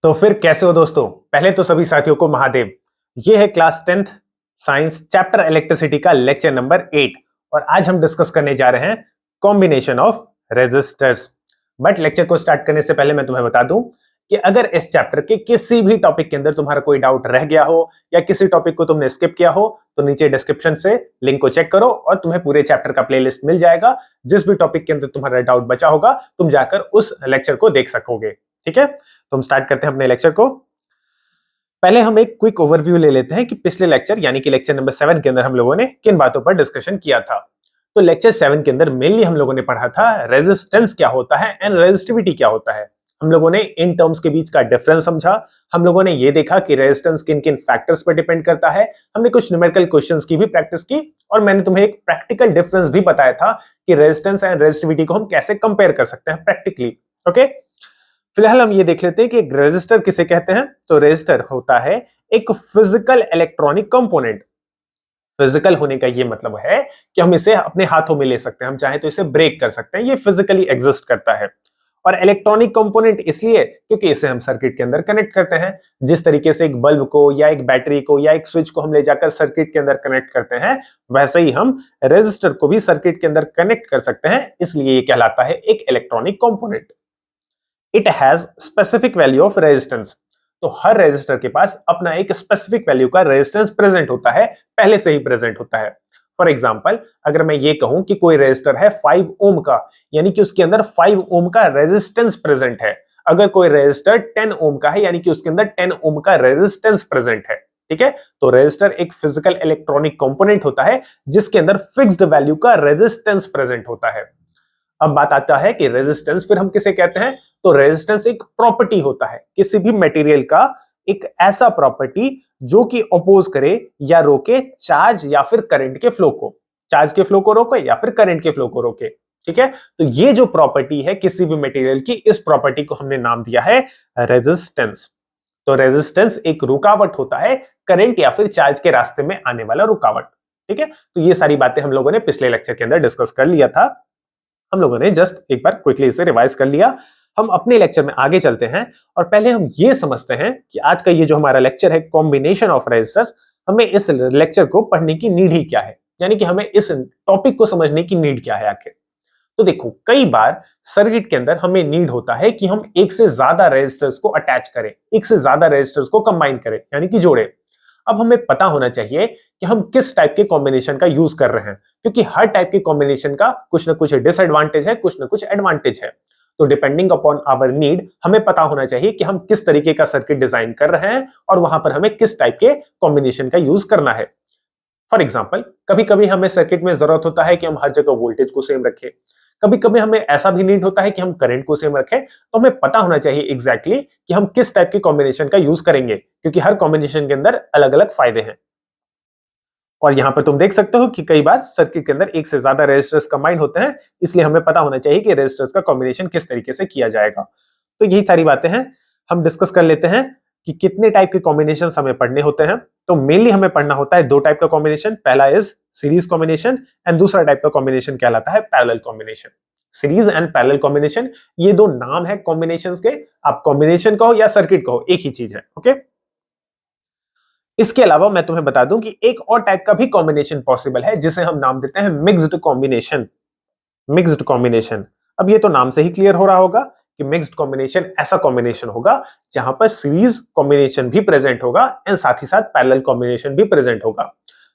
तो फिर कैसे हो दोस्तों। पहले तो सभी साथियों को महादेव। ये है class 10th science chapter electricity का लेक्चर नंबर 8 और आज हम डिस्कस करने जा रहे हैं combination of resistors. But lecture को स्टार्ट करने से पहले मैं तुम्हें बता दूं कि अगर इस चैप्टर के किसी भी टॉपिक के अंदर तुम्हारा कोई डाउट रह गया हो या किसी टॉपिक को तुमने स्किप किया हो तो नीचे डिस्क्रिप्शन से लिंक को चेक करो और तुम्हें पूरे चैप्टर का प्लेलिस्ट मिल जाएगा। जिस भी टॉपिक के अंदर तुम्हारा डाउट बचा होगा तुम जाकर उस लेक्चर को देख सकोगे। ठीक है, तो हम स्टार्ट करते हैं अपने लेक्चर को। पहले हम एक क्विक ओवरव्यू ले लेते हैं कि पिछले लेक्चर यानी कि लेक्चर नंबर 7 के अंदर हम लोगों ने किन बातों पर डिस्कशन किया था। तो लेक्चर 7 के अंदर मेनली हम लोगों ने पढ़ा था रेजिस्टेंस क्या होता है एंड रेजिस्टिविटी क्या होता है। हम लोगों ने इन टर्म्स के बीच का डिफरेंस समझा। हम लोगों ने ये देखा कि रेजिस्टेंस किन किन फैक्टर्स पर डिपेंड करता है। हमने कुछ न्यूमेरिकल क्वेश्चंस की भी प्रैक्टिस की और मैंने तुम्हें एक प्रैक्टिकल डिफरेंस भी बताया था कि रेजिस्टेंस एंड रेजिस्टिविटी को हम कैसे कंपेयर कर सकते हैं प्रैक्टिकली। ओके, फिलहाल हम ये देख लेते हैं कि एक रेजिस्टर किसे कहते हैं। तो रेजिस्टर होता है एक फिजिकल इलेक्ट्रॉनिक कंपोनेंट। फिजिकल होने का ये मतलब है कि हम इसे अपने हाथों में ले सकते हैं, हम चाहे तो इसे ब्रेक कर सकते हैं, ये फिजिकली एग्जिस्ट करता है। और इलेक्ट्रॉनिक कंपोनेंट इसलिए क्योंकि इसे हम सर्किट के अंदर कनेक्ट करते हैं। जिस तरीके से एक बल्ब को या एक बैटरी को या एक स्विच को हम ले जाकर सर्किट के अंदर कनेक्ट करते हैं, वैसे ही हम रेजिस्टर को भी सर्किट के अंदर कनेक्ट कर सकते हैं, इसलिए ये कहलाता है एक electronic component. It has specific value of resistance. तो हर रेजिस्टर के पास अपना एक स्पेसिफिक वैल्यू का रेजिस्टेंस प्रेजेंट होता है, पहले से ही प्रेजेंट होता है। फॉर एग्जांपल, अगर मैं ये कहूं कि कोई रेजिस्टर है 5 ओम का, यानी कि उसके अंदर 5 ओम का रेजिस्टेंस प्रेजेंट है। अगर कोई रेजिस्टर 10 ओम का है, यानी कि उसके अंदर 10 ओम का रेजिस्टेंस प्रेजेंट है। ठीक है, तो रेजिस्टर एक फिजिकल इलेक्ट्रॉनिक कंपोनेंट होता है जिसके अंदर फिक्स्ड वैल्यू का रेजिस्टेंस प्रेजेंट होता है। अब बात आता है कि रेजिस्टेंस फिर हम किसे कहते हैं। तो रेजिस्टेंस एक प्रॉपर्टी होता है किसी भी मटेरियल का, एक ऐसा प्रॉपर्टी जो कि अपोज करे या रोके चार्ज या फिर करंट के फ्लो को, चार्ज के फ्लो को रोके या फिर करंट के फ्लो को रोके। ठीक है, तो ये जो प्रॉपर्टी है किसी भी मटेरियल की, इस प्रॉपर्टी को हमने नाम दिया है रेजिस्टेंस। तो रेजिस्टेंस एक रुकावट होता है, करंट या फिर चार्ज के रास्ते में आने वाला रुकावट। ठीक है, तो ये सारी बातें हम लोगों ने पिछले लेक्चर के अंदर डिस्कस कर लिया था। हम लोगों ने जस्ट एक बार क्विकली इसे रिवाइज कर लिया। हम अपने लेक्चर में आगे चलते हैं और पहले हम ये समझते हैं कि आज का ये जो हमारा लेक्चर है कॉम्बिनेशन ऑफ रेजिस्टर्स, हमें इस लेक्चर को पढ़ने की नीड ही क्या है, यानी कि हमें इस टॉपिक को समझने की नीड क्या है आखिर। तो देखो, कई बार सर्किट के अंदर हमें नीड होता है कि हम एक से ज्यादा रेजिस्टर्स को अटैच करें, एक से ज्यादा रेजिस्टर्स को कंबाइन करें, यानी कि जोड़े। अब हमें पता होना चाहिए कि हम किस टाइप के कॉम्बिनेशन का यूज कर रहे हैं, क्योंकि हर टाइप के कॉम्बिनेशन का कुछ ना कुछ डिसएडवांटेज है, कुछ ना कुछ एडवांटेज है। तो डिपेंडिंग अपॉन आवर नीड हमें पता होना चाहिए कि हम किस तरीके का सर्किट डिजाइन कर रहे हैं और वहां पर हमें किस टाइप के कॉम्बिनेशन का यूज करना है। फॉर एग्जाम्पल, कभी कभी हमें सर्किट में जरूरत होता है कि हम हर जगह वोल्टेज को सेम रखें, कभी कभी हमें ऐसा भी नीड होता है कि हम करंट को सेम रखें। तो हमें पता होना चाहिए एग्जैक्टली कि हम किस टाइप के कॉम्बिनेशन का यूज करेंगे, क्योंकि हर कॉम्बिनेशन के अंदर अलग अलग फायदे हैं। और यहां पर तुम देख सकते हो कि कई बार सर्किट के अंदर एक से ज्यादा रेजिस्टर्स कंबाइन होते हैं, इसलिए हमें पता होना चाहिए कि रेजिस्टर्स का कॉम्बिनेशन किस तरीके से किया जाएगा। तो यही सारी बातें हैं, हम डिस्कस कर लेते हैं कि कितने टाइप के कॉम्बिनेशन हमें पढ़ने होते हैं। तो मेनली हमें पढ़ना होता है दो टाइप का कॉम्बिनेशन, पहला इज सीरीज कॉम्बिनेशन एंड दूसरा टाइप का कॉम्बिनेशन कहलाता है parallel combination. Series and parallel combination, ये दो नाम है कॉम्बिनेशंस के, आप कॉम्बिनेशन कहो या सर्किट कहो, एक ही चीज है। ओके, इसके अलावा मैं तुम्हें बता दूं कि एक और टाइप का भी कॉम्बिनेशन पॉसिबल है जिसे हम नाम देते हैं मिक्स्ड कॉम्बिनेशन। मिक्स्ड कॉम्बिनेशन, अब ये तो नाम से ही क्लियर हो रहा होगा कि मिक्स्ड कॉम्बिनेशन ऐसा कॉम्बिनेशन होगा जहां पर सीरीज कॉम्बिनेशन भी प्रेजेंट होगा एंड साथ ही साथ पैरेलल कॉम्बिनेशन भी प्रेजेंट होगा।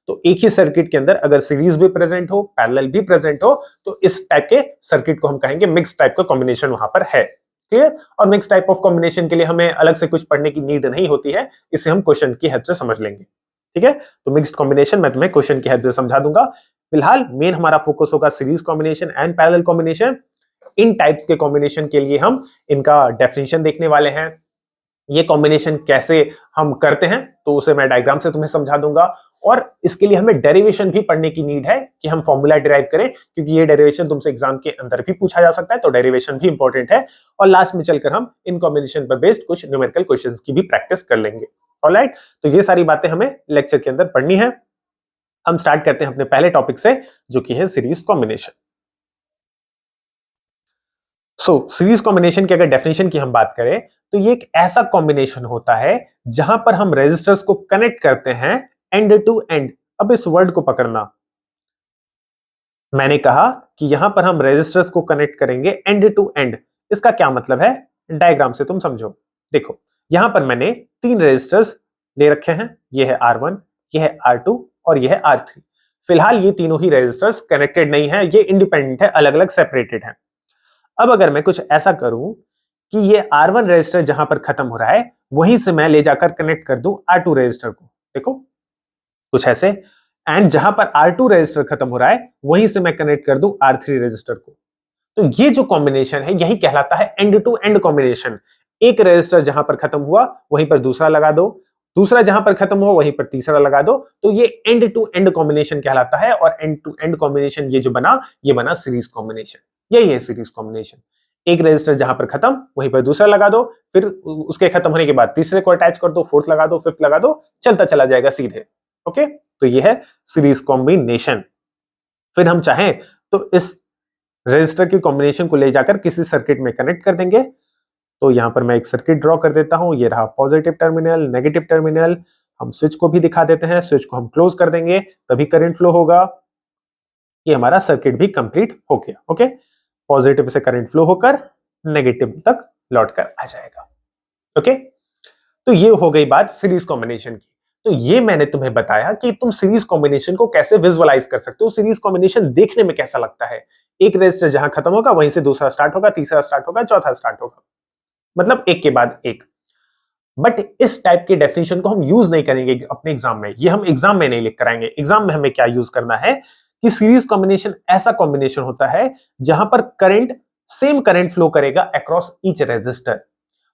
तो एक ही सर्किट के अंदर अगर सीरीज भी प्रेजेंट हो, पैरेलल भी प्रेजेंट हो, तो इस टाइप के सर्किट को हम कहेंगे मिक्स टाइप का कॉम्बिनेशन वहां पर है। क्लियर? और मिक्स टाइप ऑफ कॉम्बिनेशन के लिए हमें अलग से कुछ पढ़ने की नीड नहीं होती है, इसे हम क्वेश्चन की हेल्प से समझ लेंगे। ठीक है, तो मिक्स्ड कॉम्बिनेशन मैं तुम्हें क्वेश्चन की हेल्प से समझा दूंगा। फिलहाल मेन हमारा फोकस होगा series combination and parallel combination. In types के कॉम्बिनेशन के लिए हम इनका डेफिनेशन देखने वाले हैं, ये कॉम्बिनेशन कैसे हम करते हैं तो उसे मैं डायग्राम से तुम्हें समझा दूंगा। और इसके लिए हमें डेरिवेशन भी पढ़ने की नीड है कि हम फॉर्मूला डिराइव करें, क्योंकि ये डेरिवेशन तुमसे एग्जाम के अंदर भी पूछा जा सकता है, तो डेरिवेशन भी इंपॉर्टेंट है। और लास्ट में चलकर हम इन कॉम्बिनेशन पर बेस्ड कुछ न्यूमेरिकल क्वेश्चंस की भी प्रैक्टिस कर लेंगे। ऑलराइट, तो ये सारी बातें हमें लेक्चर के अंदर पढ़नी है। हम स्टार्ट करते हैं अपने पहले टॉपिक से, जो कि है सीरीज कॉम्बिनेशन। सीरीज कॉम्बिनेशन की अगर डेफिनेशन की हम बात करें तो ये एक ऐसा कॉम्बिनेशन होता है जहां पर हम रेजिस्टर्स को कनेक्ट करते हैं एंड टू एंड। अब इस वर्ड को पकड़ना, मैंने कहा कि यहां पर हम रेजिस्टर्स को कनेक्ट करेंगे एंड टू एंड। इसका क्या मतलब है, डायग्राम से तुम समझो। देखो यहां पर मैंने 3 रेजिस्टर्स ले रखे हैं, ये है R1, ये है R2 और ये है R3। फिलहाल ये तीनों ही रेजिस्टर्स कनेक्टेड नहीं है, ये इंडिपेंडेंट है, अलग अलग सेपरेटेड है। अब अगर मैं कुछ ऐसा करूं कि ये R1 रजिस्टर जहां पर खत्म हो रहा है वहीं से मैं ले जाकर कनेक्ट कर दूं R2 रजिस्टर को, देखो कुछ ऐसे, एंड जहां पर R2 रजिस्टर खत्म हो रहा है वहीं से मैं कनेक्ट कर दूं R3 रजिस्टर को। तो ये जो कॉम्बिनेशन है यही कहलाता है एंड टू एंड कॉम्बिनेशन। एक रजिस्टर जहां पर खत्म हुआ वहीं पर दूसरा लगा दो, दूसरा जहां पर खत्म हुआ वहीं पर तीसरा लगा दो, तो ये एंड टू एंड कॉम्बिनेशन कहलाता है। और एंड टू एंड कॉम्बिनेशन ये जो बना, ये बना सीरीज कॉम्बिनेशन। यही है सीरीज कॉम्बिनेशन। एक रजिस्टर जहां पर खत्म वहीं पर दूसरा लगा दो, फिर उसके खत्म होने के बाद तीसरे को अटैच कर दो, फोर्थ लगा दो, फिफ्थ लगा दो, चलता चला जाएगा सीधे। ओके, तो ये है सीरीज कॉम्बिनेशन। फिर हम चाहें तो इस रजिस्टर की कॉम्बिनेशन को ले जाकर किसी सर्किट में कनेक्ट कर देंगे। तो यहां पर मैं एक सर्किट ड्रॉ कर देता हूं, ये रहा पॉजिटिव टर्मिनल, नेगेटिव टर्मिनल। हम स्विच को भी दिखा देते हैं, स्विच को हम क्लोज कर देंगे तभी करंट फ्लो होगा। ये हमारा सर्किट भी कंप्लीट हो गया। ओके, पॉजिटिव से करंट फ्लो होकर नेगेटिव तक लौट कर आ जाएगा। ओके, तो ये हो गई बात सीरीज कॉम्बिनेशन की। तो ये मैंने तुम्हें बताया कि तुम सीरीज कॉम्बिनेशन को कैसे विजुअलाइज कर सकते हो, सीरीज कॉम्बिनेशन देखने में कैसा लगता है। एक रेजिस्टर जहां खत्म होगा वहीं से दूसरा स्टार्ट होगा, तीसरा स्टार्ट होगा, चौथा स्टार्ट होगा, मतलब एक के बाद एक। बट इस टाइप के डेफिनेशन को हम यूज नहीं करेंगे अपने एग्जाम में, ये हम एग्जाम में नहीं लिख कराएंगे। एग्जाम में हमें क्या यूज करना है कि सीरीज कॉम्बिनेशन ऐसा कॉम्बिनेशन होता है जहां पर करंट, सेम करंट फ्लो करेगा अक्रॉस ईच रेजिस्टर।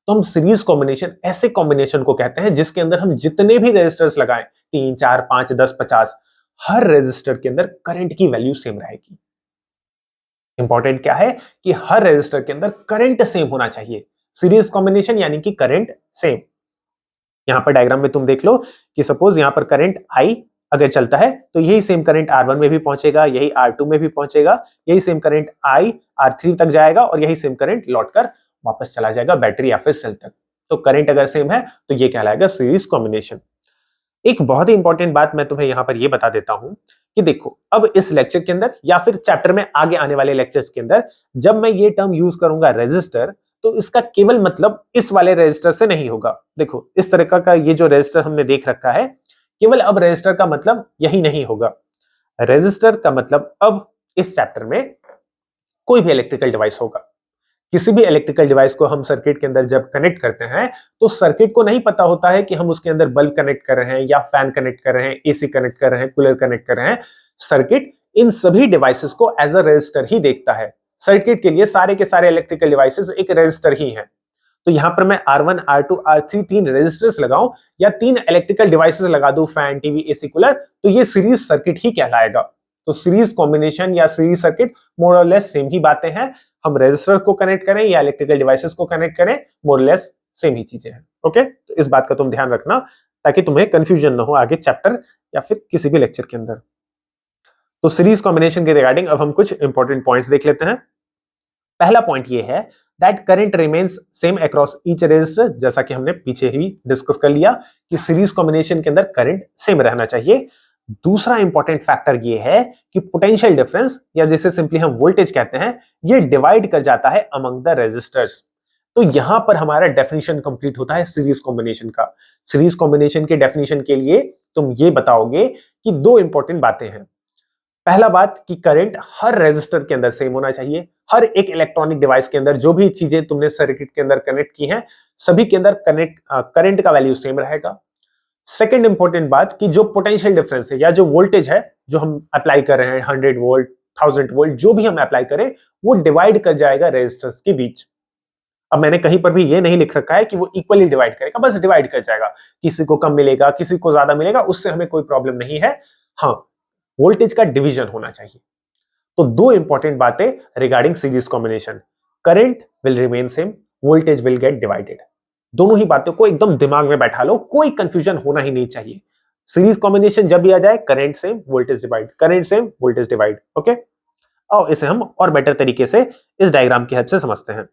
तो हम सीरीज कॉम्बिनेशन ऐसे कॉम्बिनेशन को कहते हैं जिसके अंदर हम जितने भी रेजिस्टर्स लगाएं, 3, 4, 5, 10, 50, हर रेजिस्टर के अंदर करंट की वैल्यू सेम रहेगी। इंपॉर्टेंट क्या है कि हर रेजिस्टर के अंदर करंट सेम होना चाहिए। सीरीज कॉम्बिनेशन यानी कि करंट सेम। यहां पर डायग्राम में तुम देख लो कि सपोज यहां पर करंट I अगर चलता है तो यही सेम करंट R1 में भी पहुंचेगा, यही R2 में भी पहुंचेगा, यही सेम करंट I R3 तक जाएगा और यही सेम करंट लौटकर वापस चला जाएगा बैटरी या फिर सेल तक। तो करंट अगर सेम है तो ये कहलाएगा सीरीज कॉम्बिनेशन। एक बहुत ही इंपॉर्टेंट बात मैं तुम्हें यहां पर यह बता देता हूं कि देखो अब इस लेक्चर के अंदर या फिर चैप्टर में आगे आने वाले लेक्चर्स के अंदर जब मैं ये टर्म यूज करूंगा रेजिस्टर, तो इसका केवल मतलब इस वाले रेजिस्टर से नहीं होगा। देखो इस तरह का ये जो रेजिस्टर हमने देख रखा है, केवल अब रेजिस्टर का मतलब यही नहीं होगा। रेजिस्टर का मतलब अब इस चैप्टर में कोई भी इलेक्ट्रिकल डिवाइस होगा। किसी भी इलेक्ट्रिकल डिवाइस को हम सर्किट के अंदर जब कनेक्ट करते हैं तो सर्किट को नहीं पता होता है कि हम उसके अंदर बल्ब कनेक्ट कर रहे हैं या फैन कनेक्ट कर रहे हैं, एसी कनेक्ट कर रहे हैं, कूलर कनेक्ट कर रहे हैं। सर्किट इन सभी डिवाइसेस को एज अ रेजिस्टर ही देखता है। सर्किट के लिए सारे के सारे इलेक्ट्रिकल डिवाइसेस एक रेजिस्टर ही हैं। तो यहां पर मैं R1, R2, R3 तीन रेजिस्टर्स लगाऊं या तीन इलेक्ट्रिकल डिवाइसेस लगा दूं, फैन, टीवी, एसी, कूलर, तो ये सीरीज सर्किट ही कहलाएगा। तो सीरीज कॉम्बिनेशन या सीरीज सर्किट मोर और लेस सेम ही बातें हैं। हम रेजिस्टर को कनेक्ट करें या इलेक्ट्रिकल डिवाइसेस को कनेक्ट करें, मोर और लेस सेम ही चीजें हैं। ओके, तो इस बात का तुम ध्यान रखना ताकि तुम्हें कंफ्यूजन ना हो आगे चैप्टर या फिर किसी भी लेक्चर के अंदर। तो सीरीज कॉम्बिनेशन के रिगार्डिंग अब हम कुछ इंपॉर्टेंट पॉइंट्स देख लेते हैं। पहला पॉइंट ये है that current remains same across each resistor. जैसा कि हमने पीछे ही डिस्कस कर लिया कि सीरीज कॉम्बिनेशन के अंदर करंट सेम रहना चाहिए। दूसरा इंपॉर्टेंट फैक्टर ये है कि पोटेंशियल डिफरेंस या जिसे सिंपली हम वोल्टेज कहते हैं, ये डिवाइड कर जाता है अमंग द रेजिस्टर्स। तो यहां पर हमारा डेफिनेशन कंप्लीट होता है सीरीज कॉम्बिनेशन का। सीरीज कॉम्बिनेशन के डेफिनेशन के लिए तुम ये बताओगे कि दो इंपॉर्टेंट बातें हैं। पहला बात कि करंट हर रेजिस्टर के अंदर सेम होना चाहिए। हर एक इलेक्ट्रॉनिक डिवाइस के अंदर जो भी चीजें तुमने सर्किट के अंदर कनेक्ट की हैं, सभी के अंदर करंट का वैल्यू सेम रहेगा। सेकंड इंपॉर्टेंट बात कि जो पोटेंशियल डिफरेंस है या जो वोल्टेज है जो हम अप्लाई कर रहे हैं, 100 वोल्ट, 1000 वोल्ट, जो भी हम अप्लाई करें, वो डिवाइड कर जाएगा रेजिस्टर्स के बीच। अब मैंने कहीं पर भी ये नहीं लिख रखा है कि वो इक्वली डिवाइड करेगा, बस डिवाइड कर जाएगा। किसी को कम मिलेगा, किसी को ज्यादा मिलेगा, उससे हमें कोई प्रॉब्लम नहीं है। हाँ, वोल्टेज का डिवीजन होना चाहिए। तो दो इंपॉर्टेंट बातें regarding series combination, current will remain same, voltage will get divided. दोनों ही बातों को एकदम दिमाग में बैठा लो, कोई कंफ्यूजन होना ही नहीं चाहिए। सीरीज कॉम्बिनेशन जब भी आ जाए, current same, voltage divide, current same, voltage divide. Okay, और इसे हम और बेटर तरीके से इस डायग्राम की हेल्प से समझते हैं।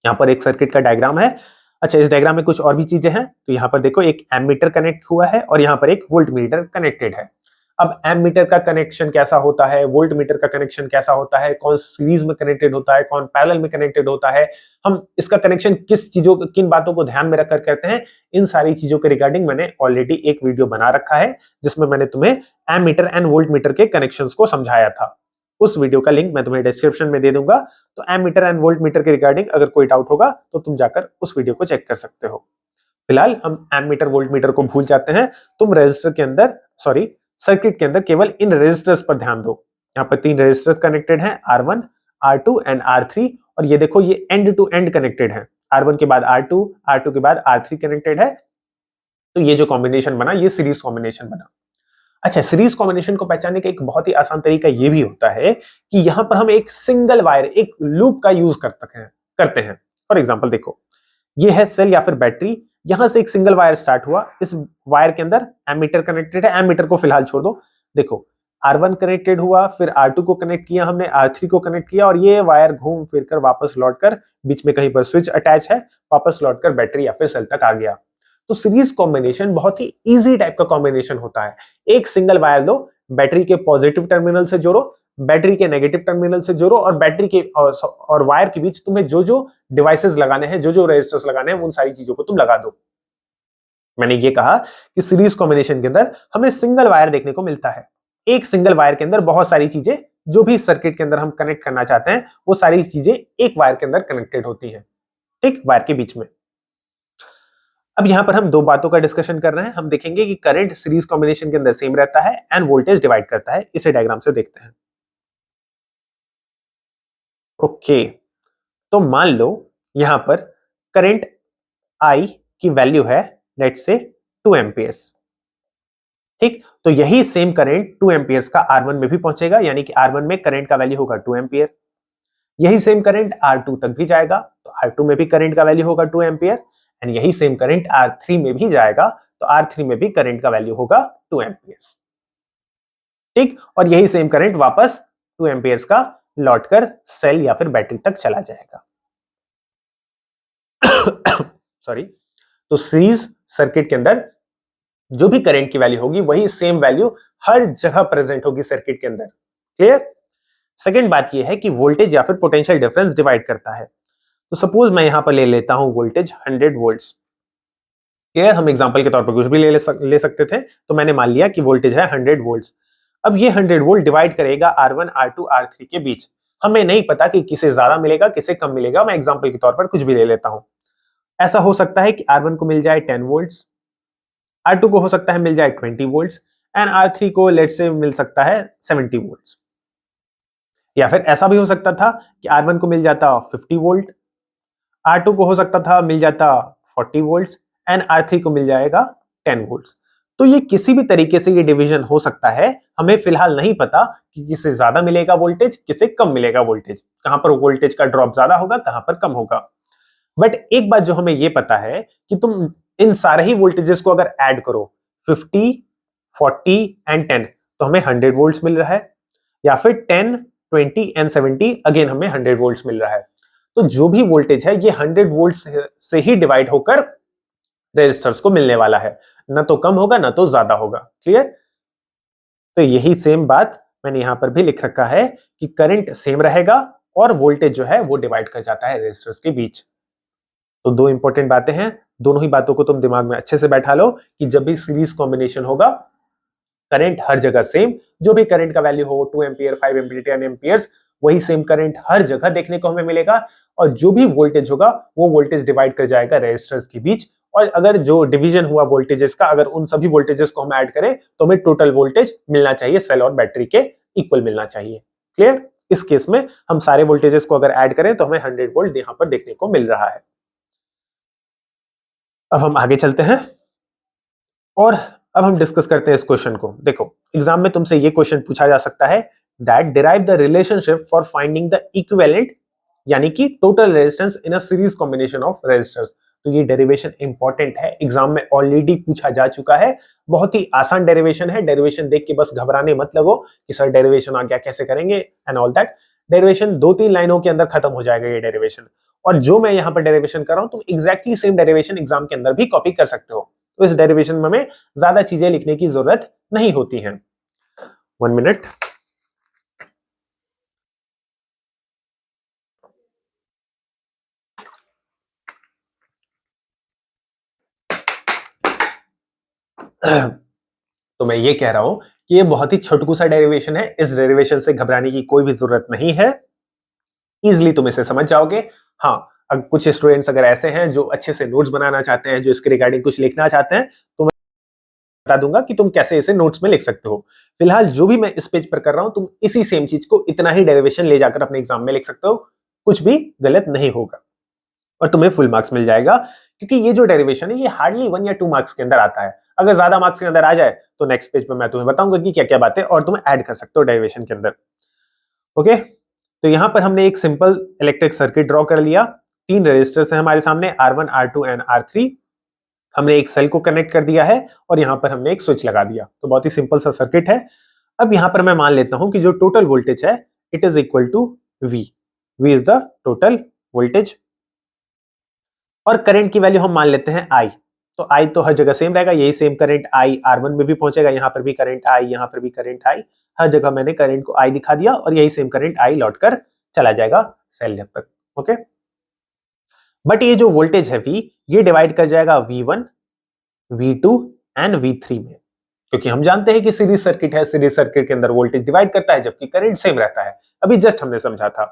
यहाँ पर एक सर्किट का डायग्राम है। अच्छा, इस डायग्राम में कुछ और भी चीजें हैं। तो यहाँ पर देखो एक एमीटर कनेक्ट हुआ है और यहाँ पर एक वोल्ट मीटर कनेक्टेड है। अब एमीटर का कनेक्शन कैसा होता है, वोल्ट मीटर का कनेक्शन कैसा होता है, कौन सीरीज में कनेक्टेड होता है, कौन पैरेलल में कनेक्टेड होता है, हम इसका कनेक्शन किस चीजों, किन बातों को ध्यान में रखकर करते हैं, इन सारी चीजों के रिगार्डिंग मैंने ऑलरेडी एक वीडियो बना रखा है जिसमें मैंने तुम्हें एमीटर एंड वोल्ट मीटर के कनेक्शंस को समझाया था। उस वीडियो का लिंक मैं तुम्हें डिस्क्रिप्शन में दे दूंगा। तो एमीटर एंड वोल्ट मीटर के रिगार्डिंग अगर कोई डाउट होगा तो तुम जाकर उस वीडियो को चेक कर सकते हो। फिलहाल हम एमीटर वोल्ट मीटर को भूल जाते हैं। तुम रजिस्टर के अंदर, सॉरी सर्किट के अंदर केवल इन रेजिस्टर्स पर ध्यान दो। यहाँ पर 3 रेजिस्टर्स कनेक्टेड हैं, R1, R2 एंड R3। और ये देखो ये एंड टू एंड कनेक्टेड है। R1 के बाद R2, R2 के बाद R3 कनेक्टेड है। तो ये जो कॉम्बिनेशन बना ये सीरीज कॉम्बिनेशन बना। अच्छा, सीरीज कॉम्बिनेशन को पहचानने का एक बहुत ही आसान तरीका ये भी होता है कि यहां पर हम एक सिंगल वायर, एक लूप का यूज करते हैं। फॉर एग्जांपल देखो, ये है सेल या फिर बैटरी, यहां से एक सिंगल वायर स्टार्ट हुआ, इस वायर के अंदर एमीटर कनेक्टेड है। एमीटर को फिलहाल छोड़ दो। देखो R1 कनेक्टेड हुआ, फिर R2 को कनेक्ट किया हमने, R3 को कनेक्ट किया और ये वायर घूम फिर कर वापस लौटकर, बीच में कहीं पर स्विच अटैच है, वापस लौटकर बैटरी या फिर सेल तक आ गया। तो सीरीज कॉम्बिनेशन बहुत ही इजी टाइप का कॉम्बिनेशन होता है। एक सिंगल वायर लो, बैटरी के पॉजिटिव टर्मिनल से जोड़ो, बैटरी के नेगेटिव टर्मिनल से जोड़ो और बैटरी के और वायर के बीच तुम्हें जो जो डिवाइसेस लगाने हैं, जो जो रेजिस्टर्स लगाने हैं, उन सारी चीजों को तुम लगा दो। मैंने ये कहा कि सीरीज कॉम्बिनेशन के अंदर हमें सिंगल वायर देखने को मिलता है। एक सिंगल वायर के अंदर बहुत सारी चीजें, जो भी सर्किट के अंदर हम कनेक्ट करना चाहते हैं, वो सारी चीजें एक वायर के अंदर कनेक्टेड होती हैं, ठीक, वायर के बीच में। अब यहां पर हम 2 बातों का डिस्कशन कर रहे हैं। हम देखेंगे कि करंट सीरीज कॉम्बिनेशन के अंदर सेम रहता है एंड वोल्टेज डिवाइड करता है। इसे डायग्राम से देखते हैं। ओके, तो मान लो यहां पर करंट I की वैल्यू है लेट्स से 2 एम्पियर्स, ठीक। तो यही सेम करंट 2 एम्पियर्स का R1 में भी पहुंचेगा, यानी कि R1 में करंट का वैल्यू होगा 2 एम्पियर। यही सेम करंट R2 तक भी जाएगा, तो R2 में भी करंट का वैल्यू होगा 2 एम्पियर एंड यही सेम करंट R3 में भी जाएगा, तो R3 में भी करंट का वैल्यू होगा 2 एम्पियर्स, ठीक। और यही सेम करंट वापस 2 एम्पियर्स का लौटकर सेल या फिर बैटरी तक चला जाएगा। सॉरी। तो सीरीज सर्किट के अंदर जो भी करंट की वैल्यू होगी वही सेम वैल्यू हर जगह प्रेजेंट होगी सर्किट के अंदर। क्लियर। सेकेंड बात यह है कि वोल्टेज या फिर पोटेंशियल डिफरेंस डिवाइड करता है। तो सपोज मैं यहां पर ले लेता हूं वोल्टेज 100 वोल्ट्स। क्लियर। हम एग्जांपल के तौर पर कुछ भी ले सकते थे, तो मैंने मान लिया कि वोल्टेज है 100 वोल्ट्स। अब ये 100 वोल्ट डिवाइड करेगा R1, R2, R3 के बीच। हमें नहीं पता कि किसे ज्यादा मिलेगा, किसे कम मिलेगा। मैं एग्जांपल के तौर पर कुछ भी ले लेता हूं। ऐसा हो सकता है कि R1 को मिल जाए 10 वोल्ट्स, R2 को हो सकता है मिल जाए 20 वोल्ट्स एंड R3 को लेट्स से मिल सकता है 70 वोल्ट्स। या फिर ऐसा भी हो सकता था कि R1 को मिल जाता 50 वोल्ट, R2 को हो सकता था मिल जाता 40 वोल्ट्स एंड R3 को मिल जाएगा 10 वोल्ट्स। तो ये किसी भी तरीके से ये डिवीजन हो सकता है। हमें फिलहाल नहीं पता कि किसे ज्यादा मिलेगा वोल्टेज, किसे कम मिलेगा वोल्टेज, कहां पर वोल्टेज का ड्रॉप ज्यादा होगा, कहां पर कम होगा। बट एक बात जो हमें ये पता है कि तुम इन सारे ही वोल्टेजेस को अगर ऐड करो 50, 40 एंड 10 तो हमें 100 वोल्ट्स मिल रहा है, या फिर 10, 20 एंड 70 अगेन हमें 100 वोल्ट्स मिल रहा है। तो जो भी वोल्टेज है ये 100 वोल्ट्स से ही डिवाइड होकर रेजिस्टर्स को मिलने वाला है, ना तो कम होगा ना तो ज्यादा होगा। क्लियर। तो यही सेम बात मैंने यहां पर भी लिख रखा है कि करंट सेम रहेगा और वोल्टेज जो है वो डिवाइड कर जाता है रेजिस्टर्स के बीच। तो 2 इंपॉर्टेंट बातें हैं, दोनों ही बातों को तुम दिमाग में अच्छे से बैठा लो कि जब भी सीरीज कॉम्बिनेशन होगा करंट हर जगह सेम, जो भी करंट का वैल्यू हो 2 एम्पियर, 5 एम्पियर, 10 एम्पियर्स, वही सेम करंट हर जगह देखने को हमें मिलेगा। और जो भी वोल्टेज होगा वो वोल्टेज डिवाइड कर जाएगा रेजिस्टर्स के बीच। और अगर जो डिवीजन हुआ वोल्टेजेस का, अगर उन सभी वोल्टेजेस को हम ऐड करें तो हमें टोटल वोल्टेज मिलना चाहिए सेल और बैटरी के इक्वल मिलना चाहिए। क्लियर। इस केस में हम सारे वोल्टेजेस को अगर ऐड करें तो हमें 100 वोल्ट यहां पर देखने को मिल रहा है। अब हम आगे चलते हैं और अब हम डिस्कस करते हैं इस क्वेश्चन को। देखो एग्जाम में तुमसे ये क्वेश्चन पूछा जा सकता है that derive the relationship for finding the equivalent, यानी कि total resistance in a series combination of resistors. तो ये डेरिवेशन इंपॉर्टेंट है, एग्जाम में ऑलरेडी पूछा जा चुका है। बहुत ही आसान डेरिवेशन है, डेरिवेशन देख के बस घबराने मत लगो कि सर डेरिवेशन आ गया कैसे करेंगे एंड ऑल दैट। डेरिवेशन 2-3 लाइनों के अंदर खत्म हो जाएगा ये डेरिवेशन। और जो मैं यहाँ पर डेरिवेशन कर रहा हूं तुम एग्जैक्टली सेम डेरिवेशन एग्जाम के अंदर भी कॉपी कर सकते हो। तो इस डेरिवेशन में हमें ज्यादा चीजें लिखने की जरूरत नहीं होती है। 1 मिनट। तो मैं ये कह रहा हूं कि ये बहुत ही छोटकू सा डेरिवेशन है, इस डेरिवेशन से घबराने की कोई भी जरूरत नहीं है, इजिली तुम इसे समझ जाओगे। हाँ, अब कुछ स्टूडेंट्स अगर ऐसे हैं जो अच्छे से नोट्स बनाना चाहते हैं, जो इसके रिगार्डिंग कुछ लिखना चाहते हैं, तो मैं बता दूंगा कि तुम कैसे इसे नोट्स में लिख सकते हो। फिलहाल जो भी मैं इस पेज पर कर रहा हूं, तुम इसी सेम चीज को इतना ही डेरिवेशन ले जाकर अपने एग्जाम में लिख सकते हो, कुछ भी गलत नहीं होगा और तुम्हें फुल मार्क्स मिल जाएगा। क्योंकि ये जो डेरिवेशन है ये हार्डली 1 या 2 मार्क्स के अंदर आता है। अगर ज्यादा मार्क्स के अंदर आ जाए तो नेक्स्ट पेज पर मैं तुम्हें बताऊंगा कि क्या क्या बातें और तुम ऐड कर सकते हो डेरिवेशन के अंदर। ओके, तो यहां पर हमने एक सिंपल इलेक्ट्रिक सर्किट ड्रॉ कर लिया। 3 रेजिस्टर्स हैं हमारे सामने, R1, R2 एंड R3। हमने एक सेल को कनेक्ट कर दिया है और यहां पर हमने एक स्विच लगा दिया। तो बहुत ही सिंपल सा सर्किट है। अब यहां पर मैं मान लेता हूं कि जो टोटल वोल्टेज है it is equal to V। V is the total voltage और करंट की वैल्यू हम मान लेते हैं I। तो I तो हर जगह सेम रहेगा, यही सेम करंट I R1 में भी पहुंचेगा, यहां पर भी करंट I, यहां पर भी करंट I। हर जगह मैंने करंट को I दिखा दिया और यही सेम करंट I लौट कर चला जाएगा सेल लेग तक। ओके, बट ये जो वोल्टेज है V, ये डिवाइड कर जाएगा V1, V2 एंड V3 में, क्योंकि हम जानते हैं कि सीरीज सर्किट है, सीरीज सर्किट के अंदर वोल्टेज डिवाइड करता है जबकि करंट सेम रहता है। अभी जस्ट हमने समझा था।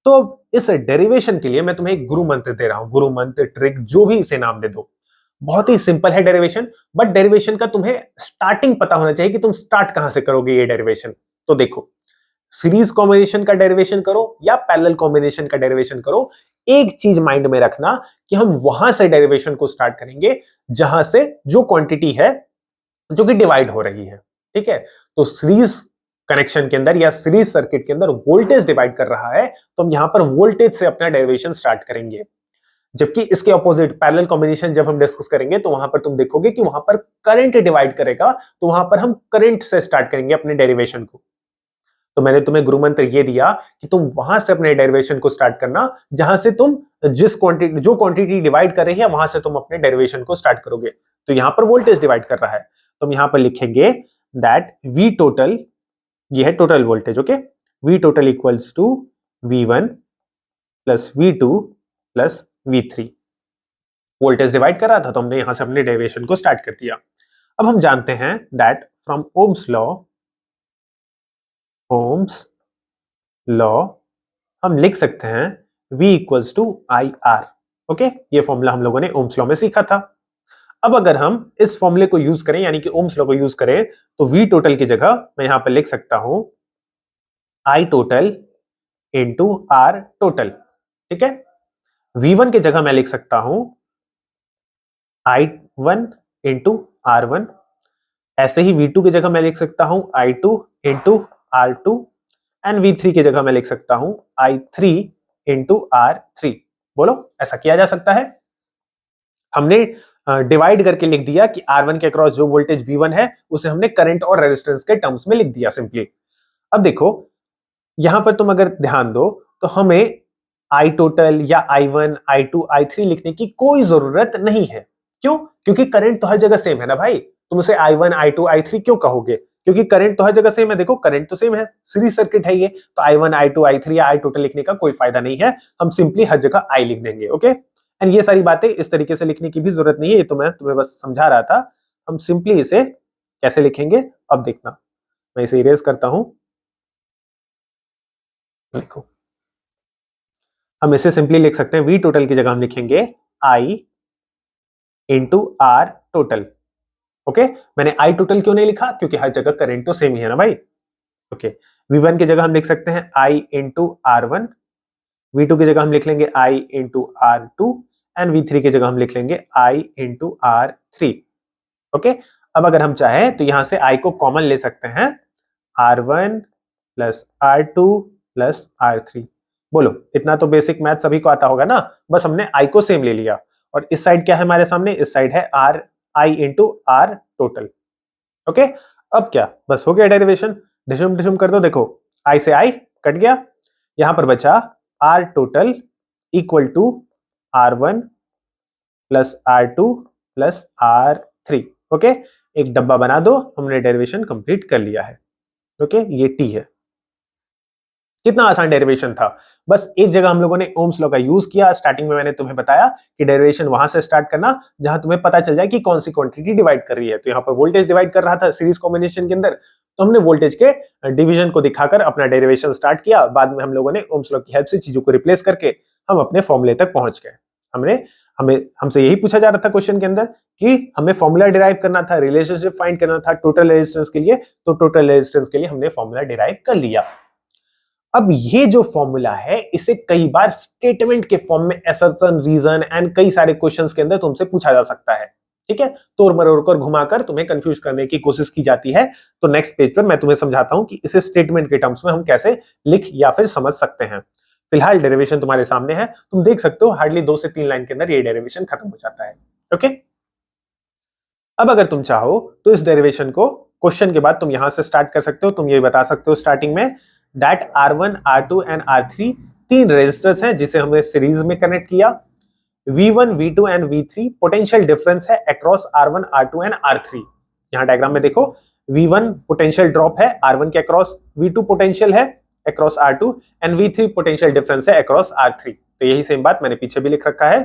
तो इस डेरिवेशन के लिए मैं तुम्हें एक गुरु मंत्र दे रहा हूं, गुरु मंत्र, ट्रिक, जो भी इसे नाम दे दो। बहुत ही सिंपल है डेरिवेशन, बट डेरिवेशन का तुम्हें स्टार्टिंग पता होना चाहिए कि तुम स्टार्ट कहां से करोगे ये डेरिवेशन। तो देखो, सीरीज कॉम्बिनेशन का डेरिवेशन करो या पैरेलल कॉम्बिनेशन का डेरिवेशन करो, एक चीज माइंड में रखना कि हम वहां से डेरिवेशन को स्टार्ट करेंगे जहां से जो क्वांटिटी है जो कि डिवाइड हो रही है। ठीक है, तो सीरीज कनेक्शन के अंदर या सीरीज सर्किट के अंदर वोल्टेज डिवाइड कर रहा है, तो हम यहां पर वोल्टेज से अपना डेरिवेशन स्टार्ट करेंगे। जबकि इसके ऑपोजिट पैरेलल कॉम्बिनेशन जब हम डिस्कस करेंगे तो वहां पर तुम देखोगे कि वहां पर करंट डिवाइड करेगा, तो वहां पर हम करंट से स्टार्ट करेंगे अपने डेरिवेशन को। तो मैंने तुम्हें गुरु मंत्र ये दिया कि तुम वहां से अपने डेरिवेशन को स्टार्ट करना जहां से तुम जिस क्वांटिटी जो क्वांटिटी डिवाइड कर रही है वहां से तुम अपने डेरिवेशन को स्टार्ट करोगे। तो यहां पर वोल्टेज डिवाइड कर रहा है, तो हम यहां पर लिखेंगे दैट V टोटल, ये है total voltage. Okay, V total equals to V1 plus V2 plus V3। Voltage divide कर रहा था तो हमने यहां से अपने डेरिवेशन को स्टार्ट कर दिया। अब हम जानते हैं दैट फ्रॉम ओम्स लॉ हम लिख सकते हैं V equals to IR। Okay, ये फॉर्मूला हम लोगों ने ओम्स लॉ में सीखा था। अब अगर हम इस फॉर्मूले को यूज करें यानी कि ओम्स लॉ को यूज करें तो V टोटल की जगह मैं यहां पर लिख सकता हूं I total into R total. ठीक है, V1 की जगह मैं लिख सकता हूं I1 इंटू R1। ऐसे ही V2 की जगह मैं लिख सकता हूं I2 into R2 and V3 की जगह मैं लिख सकता हूं I3 इंटू R3। बोलो, ऐसा किया जा सकता है? हमने डिवाइड करके लिख दिया कि R1 के अक्रॉस जो वोल्टेज V1 है उसे हमने करंट और रेजिस्टेंस के टर्म्स में लिख दिया सिंपली। अब देखो, यहां पर तुम अगर ध्यान दो तो हमें I टोटल या I1, I2, I3 लिखने की कोई जरूरत नहीं है। क्यों? क्योंकि करंट तो हर जगह सेम है ना भाई। तुम उसे I1, I2, I3 क्यों कहोगे? क्योंकि करंट तो हर जगह सेम है। देखो, करंट तो सेम है, सीरीज सर्किट है ये, तो I1, I2, I3 या I टोटल लिखने का कोई फायदा नहीं है। हम सिंपली हर जगह I लिख देंगे। ओके, एंड ये सारी बातें इस तरीके से लिखने की भी जरूरत नहीं है, ये तो मैं तुम्हें बस समझा रहा था। हम सिंपली इसे कैसे लिखेंगे अब देखना। मैं इसे इरेज करता हूं। देखो, हम इसे सिंपली लिख सकते हैं, V टोटल की जगह हम लिखेंगे I into R total. Okay, मैंने I टोटल क्यों नहीं लिखा? क्योंकि हर जगह करंट तो सेम ही है ना भाई। ओके, V1 की जगह हम लिख सकते हैं I इंटू R1। V2 की जगह हम लिख लेंगे I into R2 and V3 की जगह हम लिख लेंगे I इंटू R3। ओके, अब अगर हम चाहें तो यहां से I को कॉमन ले सकते हैं, R1 plus R2 plus R3। बोलो, इतना तो बेसिक मैथ सभी को आता होगा ना। बस हमने I को सेम ले लिया और इस साइड क्या है हमारे सामने, इस साइड है R I into R total. Okay, अब क्या, बस हो गया डेरिवेशन, डिशुम डिशुम कर दो, देखो आई से आई कट गया, यहां पर बचा R total equal to R1 plus R2 plus R3। Okay, एक डब्बा बना दो, हमने डेरिवेशन कंप्लीट कर लिया है। ओके, ये टी है। कितना आसान डेरिवेशन था, बस एक जगह हम लोगों ने ओम्स लॉ का यूज किया। स्टार्टिंग में मैंने तुम्हें बताया कि डेरिवेशन वहां से स्टार्ट करना जहां तुम्हें पता चल जाए कि कौन सी क्वांटिटी डिवाइड कर रही है। तो यहाँ पर वोल्टेज डिवाइड कर रहा था सीरीज कॉम्बिनेशन के अंदर, तो हमने वोल्टेज के डिवीजन को दिखाकर अपना डेरिवेशन स्टार्ट किया। बाद में हम लोगों ने ओम्स लॉ की हेल्प से चीजों को रिप्लेस करके हम अपने फॉर्मूले तक पहुंच गए। हमसे यही पूछा जा रहा था क्वेश्चन के अंदर कि हमें फॉर्मूला डिराइव करना था, रिलेशनशिप फाइंड करना था टोटल रेजिस्टेंस के लिए, तो टोटल रेजिस्टेंस के लिए हमने फॉर्मूला डिराइव कर लिया। अब ये जो फॉर्मूला है इसे कई बार स्टेटमेंट के फॉर्म में असर्शन, रीजन एंड कई सारे क्वेश्चंस के अंदर तुमसे पूछा जा सकता है। ठीक है, तोड़ मरोड़ कर घुमाकर तुम्हें कंफ्यूज करने की कोशिश की जाती है। तो नेक्स्ट पेज पर मैं तुम्हें समझाता हूं कि इसे स्टेटमेंट के टर्म्स में हम कैसे लिख या फिर समझ सकते हैं। फिलहाल डेरिवेशन तुम्हारे सामने है, तुम देख सकते हो हार्डली 2 से 3 लाइन के अंदर ये डेरिवेशन खत्म हो जाता है। ओके, अब अगर तुम चाहो तो इस डेरिवेशन को क्वेश्चन के बाद तुम यहां से स्टार्ट कर सकते हो। तुम ये बता सकते हो स्टार्टिंग में that R1, R2 and R3 तीन रेजिस्टर्स हैं जिसे हमने सीरीज में कनेक्ट किया। V1, V2 and V3 potential difference है across R1, R2 and R3। यहां डायग्राम में देखो, V1 पोटेंशियल ड्रॉप है R1 के अक्रॉस, V2 पोटेंशियल है across R2 and V3 potential difference है अक्रॉस R3। तो यही सेम बात मैंने पीछे भी लिख रखा है।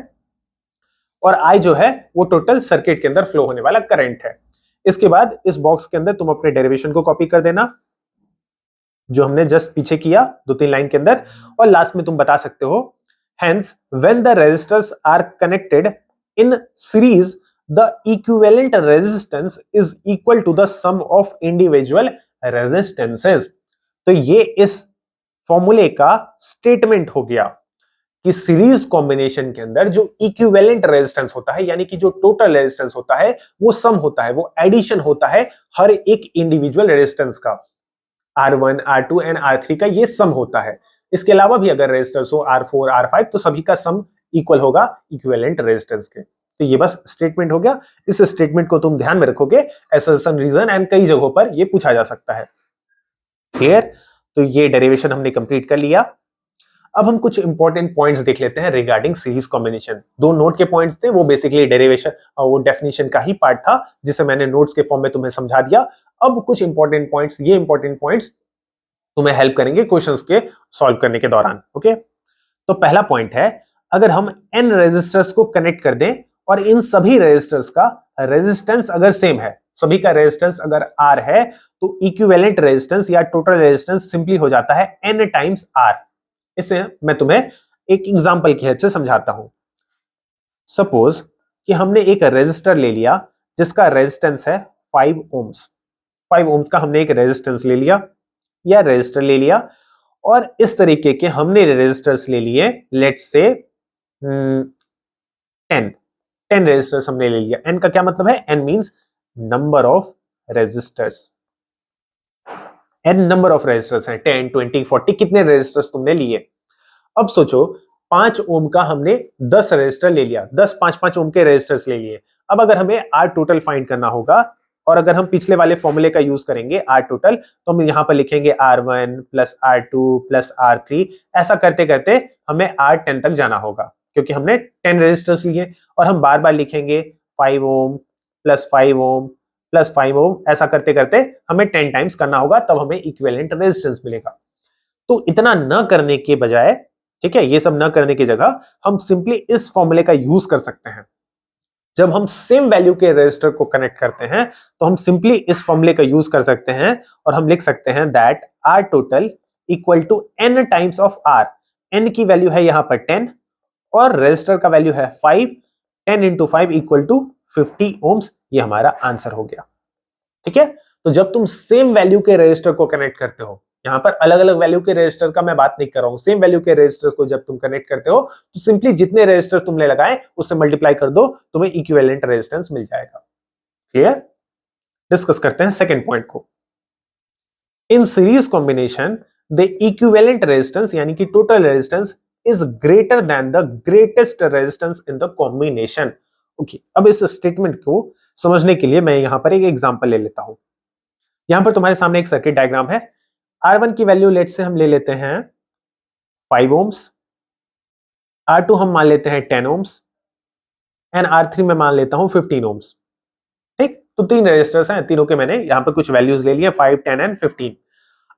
और I जो है वो टोटल सर्किट के अंदर फ्लो होने वाला करंट है। इसके बाद इस बॉक्स के अंदर तुम अपने डेरिवेशन को कॉपी कर देना जो हमने जस्ट पीछे किया 2-3 लाइन के अंदर, और लास्ट में तुम बता सकते हो hence when the resistors are connected in series the equivalent resistance is equal to the sum of individual resistances। तो ये इस फॉर्मूले का स्टेटमेंट हो गया कि सीरीज कॉम्बिनेशन के अंदर जो इक्विवेलेंट रेजिस्टेंस होता है, यानी कि जो टोटल रेजिस्टेंस होता है वो सम होता है, वो एडिशन होता है हर एक इंडिविजुअल रेजिस्टेंस का। R1, R2 एंड R3 का ये सम होता है। इसके अलावा भी अगर रेजिस्टर्स हो R4, R5 तो सभी का सम इक्वल होगा इक्विवेलेंट रेजिस्टेंस के। तो ये बस स्टेटमेंट हो गया। इस स्टेटमेंट को तुम ध्यान में रखोगे, असर्शन, रीजन एंड कई जगहों पर ये पूछा जा सकता है। क्लियर? तो ये डेरिवेशन हमने कंप्लीट कर लिया। अब हम कुछ इंपॉर्टेंट पॉइंट्स देख लेते हैं रिगार्डिंग सीरीज कॉम्बिनेशन। 2 नोट के पॉइंट्स थे, वो बेसिकली डेरिवेशन और वो डेफिनेशन का ही पार्ट था जिसे मैंने नोट्स के फॉर्म में तुम्हें समझा दिया। अब कुछ इंपॉर्टेंट पॉइंट्स, ये इंपॉर्टेंट पॉइंट्स तुम्हें हेल्प करेंगे क्वेश्चंस के सॉल्व करने के दौरान। ओके, तो पहला पॉइंट है, अगर हम n रेजिस्टर्स को कनेक्ट कर दें और इन सभी रेजिस्टर्स का रेजिस्टेंस अगर सेम है, सभी का रेजिस्टेंस अगर R है, तो इक्विवेलेंट रेजिस्टेंस या टोटल रेजिस्टेंस सिंपली हो जाता है n टाइम्स R। इसे मैं तुम्हें एक एग्जांपल की हेल्प से समझाता हूं। सपोज कि हमने एक रेजिस्टर ले लिया जिसका रेजिस्टेंस है 5 ओम्स। 5 ओम्स का हमने एक रेजिस्टेंस ले लिया या रेजिस्टर ले लिया, और इस तरीके के हमने रेजिस्टर्स ले लिए, लेट्स से 10 रेजिस्टर्स हमने ले लिया। n का क्या मतलब है? n means number of resistors. n number of resistors हैं, 10, 20, 40, कितने रेजिस्टर्स तुमने लिए। अब सोचो 5 ओम का हमने 10 रेजिस्टर ले लिया, 10 5-5 ओम के रेजिस्टर्स ले लिए। अब अगर हमें R टोटल फाइंड करना होगा, और अगर हम पिछले वाले फॉर्मूले का यूज करेंगे R टोटल, तो हम यहां पर लिखेंगे R1 plus R2 plus R3। ऐसा करते करते हमें R10 तक जाना होगा क्योंकि हमने 10 रेजिस्टर्स लिए, और हम बार बार लिखेंगे 5 ओम प्लस 5 ओम प्लस 5 ओम। ऐसा करते करते हमें 10 टाइम्स करना होगा, तब हमें इक्विवेलेंट रेजिस्टेंस मिलेगा। तो इतना न करने के बजाय, ठीक है, ये सब न करने की जगह हम सिंपली इस फॉर्मूले का यूज कर सकते हैं। जब हम सेम वैल्यू के रेजिस्टर को कनेक्ट करते हैं तो हम सिंपली इस फॉर्मूले का यूज कर सकते हैं, और हम लिख सकते हैं that R total equal to n times of R। n की वैल्यू है यहां पर 10 और रेजिस्टर का वैल्यू है 5। 10 इंटू 5 इक्वल टू 50 ओम्स। ये हमारा आंसर हो गया। ठीक है, तो जब तुम सेम वैल्यू के रेजिस्टर को कनेक्ट करते हो, यहां पर अलग अलग वैल्यू के रेजिस्टर का मैं बात नहीं कर रहा हूं, सेम वैल्यू के रेजिस्टर्स को जब तुम कनेक्ट करते हो तो सिंपली जितने रेजिस्टर्स तुमने लगाए उससे मल्टीप्लाई कर दो, तुम्हें इक्विवेलेंट रेजिस्टेंस मिल जाएगा। क्लियर? डिस्कस करते हैं सेकंड पॉइंट को। In series combination the equivalent resistance यानी कि total resistance is greater than the greatest resistance in the combination. Okay, अब इस स्टेटमेंट को समझने के लिए मैं यहां पर एक एग्जांपल ले लेता हूं। यहां पर तुम्हारे सामने एक सर्किट डायग्राम है। R1 की वैल्यू लेट से हम ले लेते हैं 5 ohms, R2 हम मान लेते हैं 10 ohms एंड R3 में मान लेता हूं 15 ohms। ठीक, तो 3 रेजिस्टर्स हैं, तीनों के मैंने यहां पर कुछ वैल्यूज ले लिए 5, 10 एंड 15।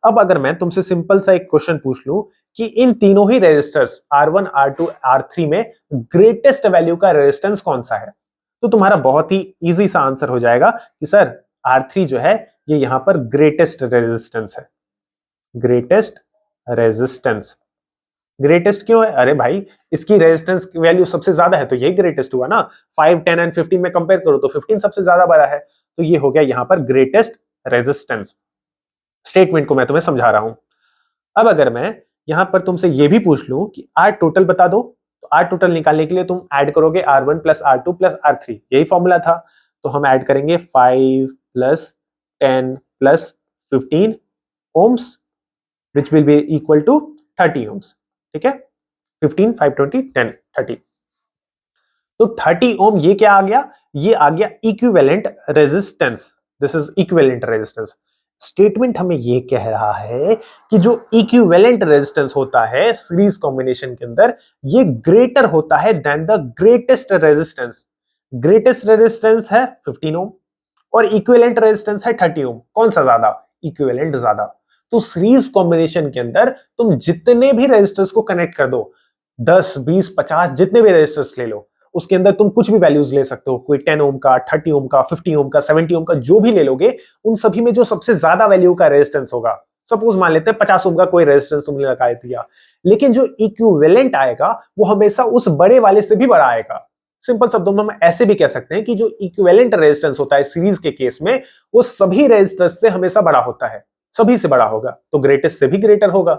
अब अगर मैं तुमसे सिंपल सा एक क्वेश्चन पूछ लूं कि इन तीनों ही रेजिस्टर्स R1, R2, R3 में ग्रेटेस्ट वैल्यू का रेजिस्टेंस कौन सा है, तो तुम्हारा बहुत ही इजी सा आंसर हो जाएगा कि सर R3 जो है ये यहां पर ग्रेटेस्ट रेजिस्टेंस है। ग्रेटेस्ट रेजिस्टेंस, ग्रेटेस्ट क्यों है? अरे भाई इसकी रेजिस्टेंस की वैल्यू सबसे ज्यादा है तो यही ग्रेटेस्ट हुआ ना। 5, 10 एंड 15 में कंपेयर करो तो 15 सबसे ज्यादा बड़ा है, तो ये हो गया यहां पर ग्रेटेस्ट रेजिस्टेंस। स्टेटमेंट को मैं तुम्हें समझा रहा हूं। अब अगर मैं यहां पर तुमसे ये भी पूछ लूं कि आर टोटल बता दो, तो आर टोटल निकालने के लिए तुम ऐड करोगे R1 plus R2 plus R3, यही फॉर्मूला था। तो हम ऐड करेंगे 5 plus 10 plus 15 ohms which will be equal to 30 ohms। ठीक है, 15, 5, 20, 10, 30। तो 30 ohm ये क्या आ गया? ये आ गया equivalent resistance. This is equivalent resistance. Statement हमें ये कह रहा है कि जो इक्विवेलेंट रेजिस्टेंस होता है सीरीज कॉम्बिनेशन के अंदर, ये ग्रेटर होता है than the greatest resistance. Greatest resistance है 15 ओम और इक्विवेलेंट रेजिस्टेंस है 30 ओम। कौन सा ज्यादा? इक्विवेलेंट ज्यादा। तो सीरीज कॉम्बिनेशन के अंदर तुम जितने भी रेजिस्टर्स को कनेक्ट कर दो, 10, 20, 50 जितने भी रेजिस्टर्स ले लो, उसके अंदर तुम कुछ भी वैल्यूज ले सकते हो। कोई 10 ओम का, 30 ओम का, 50 ओम का, 70 ओम का, जो भी ले लोगे, उन सभी में जो सबसे ज्यादा वैल्यू का रेजिस्टेंस होगा, सपोज मान लेते हैं 50 ओम का कोई रेजिस्टेंस तुमने लगा दिया, लेकिन जो इक्विवेलेंट आएगा वो हमेशा उस बड़े वाले से भी बड़ा आएगा। सिंपल शब्दों में हम ऐसे भी कह सकते हैं कि जो इक्विवेलेंट रेजिस्टेंस होता है सीरीज के केस में, वो सभी रेजिस्टर्स से हमेशा बड़ा होता है, सभी से बड़ा होगा, तो ग्रेटेस्ट से भी ग्रेटर होगा।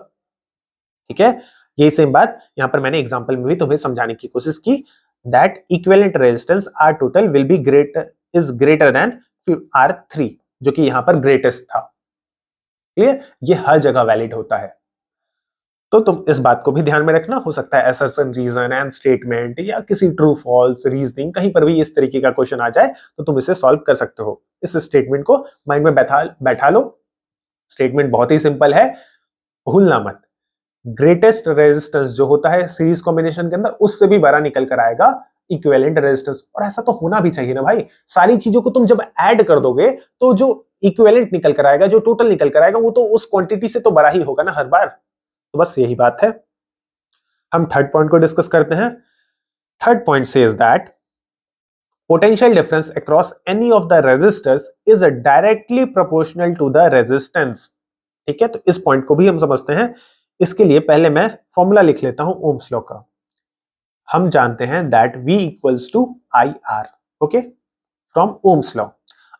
ठीक है, यही सेम बात यहां पर मैंने एग्जांपल में भी तुम्हें समझाने की कोशिश की, that equivalent resistance R total will be greater than R3, जो कि यहां पर ग्रेटेस्ट था। क्लियर? ये हर जगह वैलिड होता है, तो तुम इस बात को भी ध्यान में रखना। हो सकता है assertion, reason एंड स्टेटमेंट या किसी ट्रू फॉल्स रीजनिंग कहीं पर भी इस तरीके का क्वेश्चन आ जाए तो तुम इसे सॉल्व कर सकते हो। इस स्टेटमेंट को माइंड में बैठा लो। स्टेटमेंट बहुत ही सिंपल है, भूलना मत। ग्रेटेस्ट रेजिस्टेंस जो होता है सीरीज कॉम्बिनेशन के अंदर, उससे भी बड़ा निकल कर आएगा इक्विवेलेंट रेजिस्टेंस। और ऐसा तो होना भी चाहिए ना भाई, सारी चीजों को तुम जब ऐड कर दोगे तो जो इक्विवेलेंट निकल कर आएगा, जो टोटल निकल कर आएगा, वो तो उस क्वांटिटी से तो बड़ा ही होगा ना हर बार। तो बस यही बात है। हम थर्ड पॉइंट को डिस्कस करते हैं। Third point says that potential difference across any of the resistors is directly proportional to the resistance. ठीक है, तो इस पॉइंट को भी हम समझते हैं। इसके लिए पहले मैं फॉर्मूला लिख लेता हूं ओम्स लॉ का। हम जानते हैं that V equals to IR, okay, from ohm's law.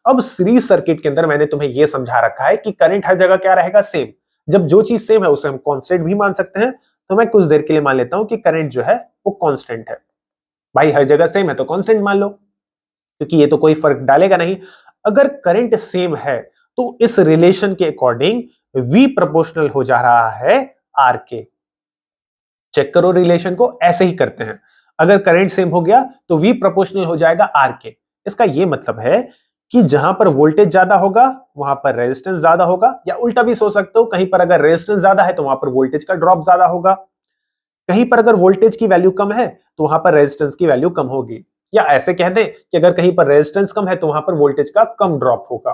अब सीरीज सर्किट के अंदर मैंने तुम्हें यह समझा रखा है कि करंट हर जगह क्या रहेगा? सेम। जब जो चीज सेम है उसे हम कांस्टेंट भी मान सकते हैं, तो मैं कुछ देर के लिए मान लेता हूं कि करंट जो है वो कांस्टेंट है। भाई हर जगह सेम है तो कांस्टेंट मान लो, क्योंकि ये तो कोई फर्क डालेगा नहीं। अगर करंट सेम है तो इस रिलेशन के अकॉर्डिंग V प्रोपोर्शनल हो जा रहा है R के। चेक करो रिलेशन को, ऐसे ही करते हैं। अगर करंट सेम हो गया तो V प्रोपोर्शनल हो जाएगा R के। इसका यह मतलब है कि जहां पर वोल्टेज ज्यादा होगा वहां पर रेजिस्टेंस ज्यादा होगा, या उल्टा भी सोच सकते हो, कहीं पर अगर रेजिस्टेंस ज्यादा है तो वहां पर वोल्टेज का ड्रॉप ज्यादा होगा। कहीं पर अगर वोल्टेज की वैल्यू कम है तो वहां पर रेजिस्टेंस की वैल्यू कम होगी, या ऐसे कह दें कि अगर कहीं पर रेजिस्टेंस कम है तो वहां पर वोल्टेज का कम ड्रॉप होगा।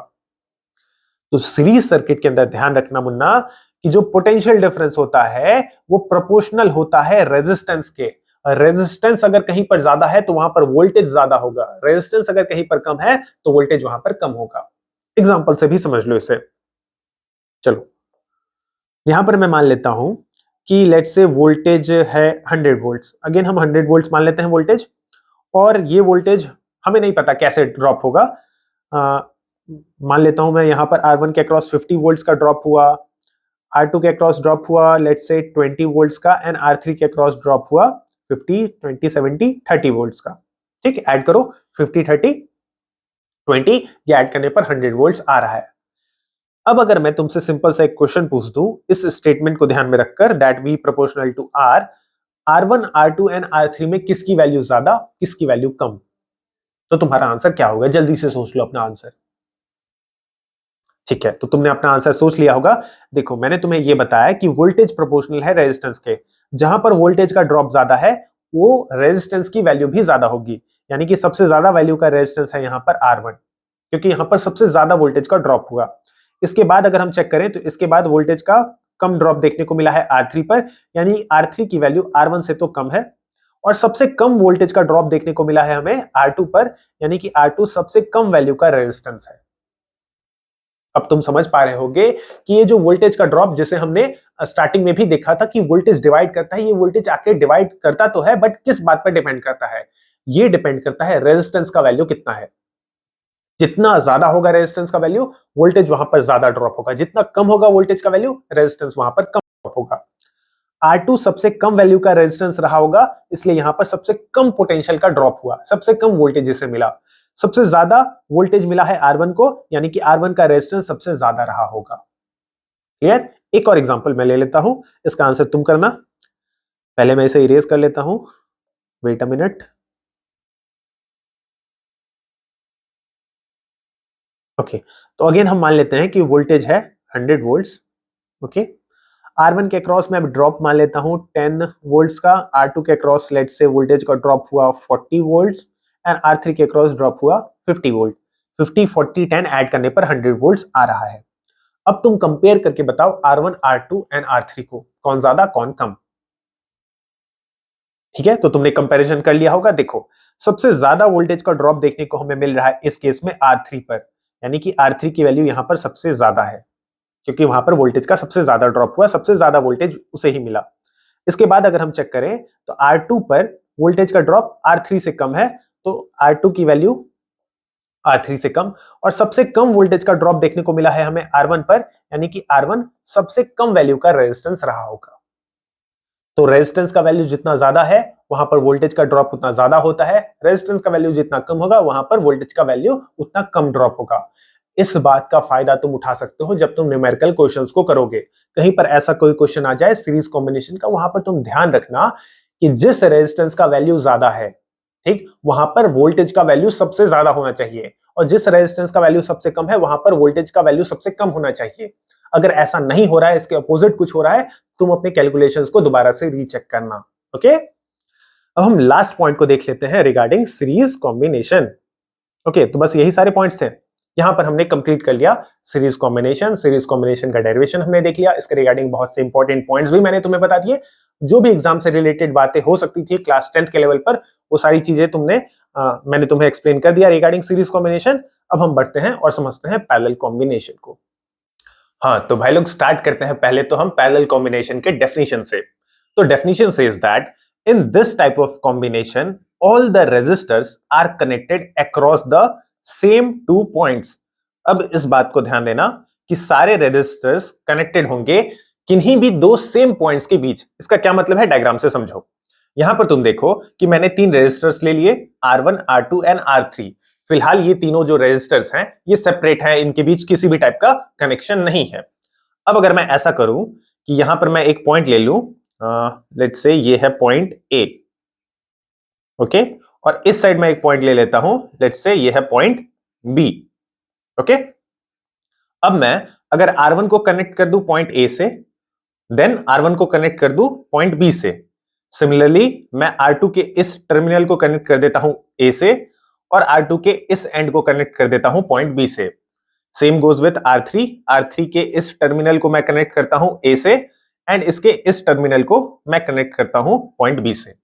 तो सीरीज सर्किट के अंदर ध्यान रखना मुन्ना कि जो पोटेंशियल डिफरेंस होता है वो प्रोपोर्शनल होता है रेजिस्टेंस के। रेजिस्टेंस अगर कहीं पर ज्यादा है तो वहां पर वोल्टेज ज्यादा होगा, रेजिस्टेंस अगर कहीं पर कम है तो वोल्टेज वहां पर कम होगा। एग्जांपल से भी समझ लो इसे। चलो यहां पर मैं मान लेता हूं कि लेट्स से वोल्टेज है 100 वोल्ट्स। अगेन हम 100 वोल्ट्स मान लेते हैं वोल्टेज, और ये वोल्टेज हमें नहीं पता कैसे ड्रॉप होगा। मान लेता हूं मैं यहां पर R1 के अक्रॉस 50 वोल्ट्स का ड्रॉप हुआ, R2 के अक्रॉस ड्रॉप हुआ लेट्स से 20 वोल्ट्स का, एंड R3 के अक्रॉस ड्रॉप हुआ 50, 20, 70, 30 वोल्ट्स का। ठीक, ऐड करो 50, 30, 20, ये ऐड करने पर 100 वोल्ट्स आ रहा है। अब अगर मैं तुमसे सिंपल सा एक क्वेश्चन पूछ दूं इस स्टेटमेंट को ध्यान में रखकर, that V proportional to R, R1, R2 and R3 में किसकी वैल्यू ज्यादा, किसकी वैल्यू कम? तो तुम्हारा आंसर क्या होगा? जल्दी से सोच लो अपना आंसर। ठीक है, तो तुमने अपना आंसर सोच लिया होगा। देखो, मैंने तुम्हें यह बताया कि वोल्टेज प्रोपोर्शनल है रेजिस्टेंस के। जहां पर वोल्टेज का ड्रॉप ज्यादा है वो रेजिस्टेंस की वैल्यू भी ज्यादा होगी। यानी कि सबसे ज्यादा वैल्यू का रेजिस्टेंस है यहाँ पर R1, क्योंकि यहाँ पर सबसे ज्यादा वोल्टेज का ड्रॉप हुआ। इसके बाद अगर हम चेक करें तो इसके बाद वोल्टेज का कम ड्रॉप देखने को मिला है R3 पर, यानी R3 की वैल्यू R1 से तो कम है। और सबसे कम वोल्टेज का ड्रॉप देखने को मिला है हमें R2 पर, यानी कि R2 सबसे कम वैल्यू का रेजिस्टेंस है। अब तुम समझ पा रहे होगे कि ये जो वोल्टेज का ड्रॉप, जिसे हमने स्टार्टिंग में भी देखा था कि वोल्टेज डिवाइड करता है, ये वोल्टेज आके डिवाइड करता तो है, बट किस बात पर डिपेंड करता है? ये डिपेंड करता है रेजिस्टेंस का वैल्यू कितना है। जितना ज्यादा होगा रेजिस्टेंस का वैल्यू, वोल्टेज वहां पर ज्यादा ड्रॉप होगा। जितना कम होगा वोल्टेज का वैल्यू, रेजिस्टेंस वहां पर कम ड्रॉप होगा। R2 सबसे कम वैल्यू का रेजिस्टेंस रहा होगा, इसलिए यहां पर सबसे कम पोटेंशियल का ड्रॉप हुआ, सबसे कम वोल्टेज जिसे मिला। सबसे ज्यादा वोल्टेज मिला है R1 को, यानी कि R1 का रेजिस्टेंस सबसे ज्यादा रहा होगा। क्लियर? एक और एग्जांपल मैं ले लेता हूं, इसका आंसर तुम करना। पहले मैं इसे इरेज कर लेता हूं, वेट अ मिनट। ओके, तो अगेन हम मान लेते हैं कि वोल्टेज है 100 वोल्ट्स। ओके, R1 के क्रॉस में अब ड्रॉप मान लेता हूं 10 वोल्ट्स का। R2 के क्रॉस लेट से वोल्टेज का ड्रॉप हुआ 40 वोल्ट्स एंड R3 के क्रॉस ड्रॉप हुआ 50 वोल्ट। 50, 40, 10 ऐड करने पर 100 वोल्ट्स आ रहा है। अब तुम कंपेयर करके बताओ R1, R2 एंड R3 को, कौन ज्यादा कौन कम? ठीक है, तो तुमने कंपैरिजन कर लिया होगा। देखो, सबसे ज्यादा वोल्टेज का ड्रॉप देखने को हमें मिल रहा है इस केस में R3 पर, यानी कि R3 की वैल्यू यहां पर सबसे ज्यादा है, क्योंकि वहां पर वोल्टेज का सबसे ज्यादा ड्रॉप हुआ, सबसे ज्यादा वोल्टेज उसे ही मिला। इसके बाद अगर हम चेक करें तो R2 पर वोल्टेज का ड्रॉप R3 से कम है, तो R2 की वैल्यू R3 से कम। और सबसे कम वोल्टेज का ड्रॉप देखने को मिला है हमें R1 पर, यानी कि R1 सबसे कम वैल्यू का रेजिस्टेंस रहा होगा। तो रेजिस्टेंस का वैल्यू जितना ज्यादा है वहां पर वोल्टेज का ड्रॉप उतना ज्यादा होता है। रेजिस्टेंस का वैल्यू जितना कम होगा वहां पर वोल्टेज का वैल्यू उतना कम ड्रॉप होगा। इस बात का फायदा तुम उठा सकते हो जब तुम न्यूमेरिकल क्वेश्चंस को करोगे। कहीं पर ऐसा कोई क्वेश्चन आ जाए सीरीज कॉम्बिनेशन का, वहां पर तुम ध्यान रखना कि जिस रेजिस्टेंस का वैल्यू ज्यादा है, ठीक, वहां पर वोल्टेज का वैल्यू सबसे ज्यादा होना चाहिए, और जिस रेजिस्टेंस का वैल्यू सबसे कम है वहां पर वोल्टेज का वैल्यू सबसे कम होना चाहिए। अगर ऐसा नहीं हो रहा है, इसके अपोजिट कुछ हो रहा है, तुम अपने कैलकुलेशंस को दोबारा से रीचेक करना। ओके, अब हम लास्ट पॉइंट को देख लेते हैं रिगार्डिंग सीरीज कॉम्बिनेशन। ओके, तो बस यही सारे पॉइंट्स थे। यहां पर हमने कंप्लीट कर लिया सीरीज कॉम्बिनेशन। सीरीज कॉम्बिनेशन का डेरिवेशन हमने देख लिया। इसके रिगार्डिंग बहुत से इंपॉर्टेंट पॉइंट्स भी मैंने तुम्हें बता दिए। जो भी एग्जाम से रिलेटेड बातें हो सकती थी क्लास 10th के लेवल पर, वो सारी चीजें मैंने तुम्हें एक्सप्लेन कर दिया रिगार्डिंग सीरीज कॉम्बिनेशन। अब हम बढ़ते हैं और समझते हैं पैरेलल कॉम्बिनेशन को। हाँ, तो भाई लोग स्टार्ट करते हैं पहले तो हम पैरेलल कॉम्बिनेशन के डेफिनेशन से। तो definition says that in this type of combination all the resistors are connected across the same 2 points. अब इस बात को ध्यान देना कि सारे रेजिस्टर्स कनेक्टेड होंगे किन्हीं भी 2 सेम पॉइंट्स के बीच। इसका क्या मतलब है, डायग्राम से समझो। यहां पर तुम देखो कि मैंने 3 रेजिस्टर्स ले लिए, R1, R2 एंड R3। फिलहाल ये तीनों जो रेजिस्टर्स हैं ये सेपरेट हैं, इनके बीच किसी भी टाइप का कनेक्शन नहीं है। अब अगर मैं ऐसा करूं कि यहां पर मैं एक पॉइंट ले लूं, लेट्स से ये है पॉइंट A, ओके, और इस साइड में एक पॉइंट ले लेता हूं, लेट्स से ये है पॉइंट B, ओके। अब मैं अगर R1 को कनेक्ट कर दूं पॉइंट A से, देन R1 को कनेक्ट कर दूं पॉइंट B से। सिमिलरली मैं R2 के इस टर्मिनल को कनेक्ट कर देता हूं A से, और R2 के इस एंड को कनेक्ट कर देता हूं पॉइंट B से। Same goes with R3। R3 के इस टर्मिनल को मैं कनेक्ट करता हूं A से, एंड इसके इस टर्मिनल को मैं कनेक्ट करता हूं पॉइंट B से।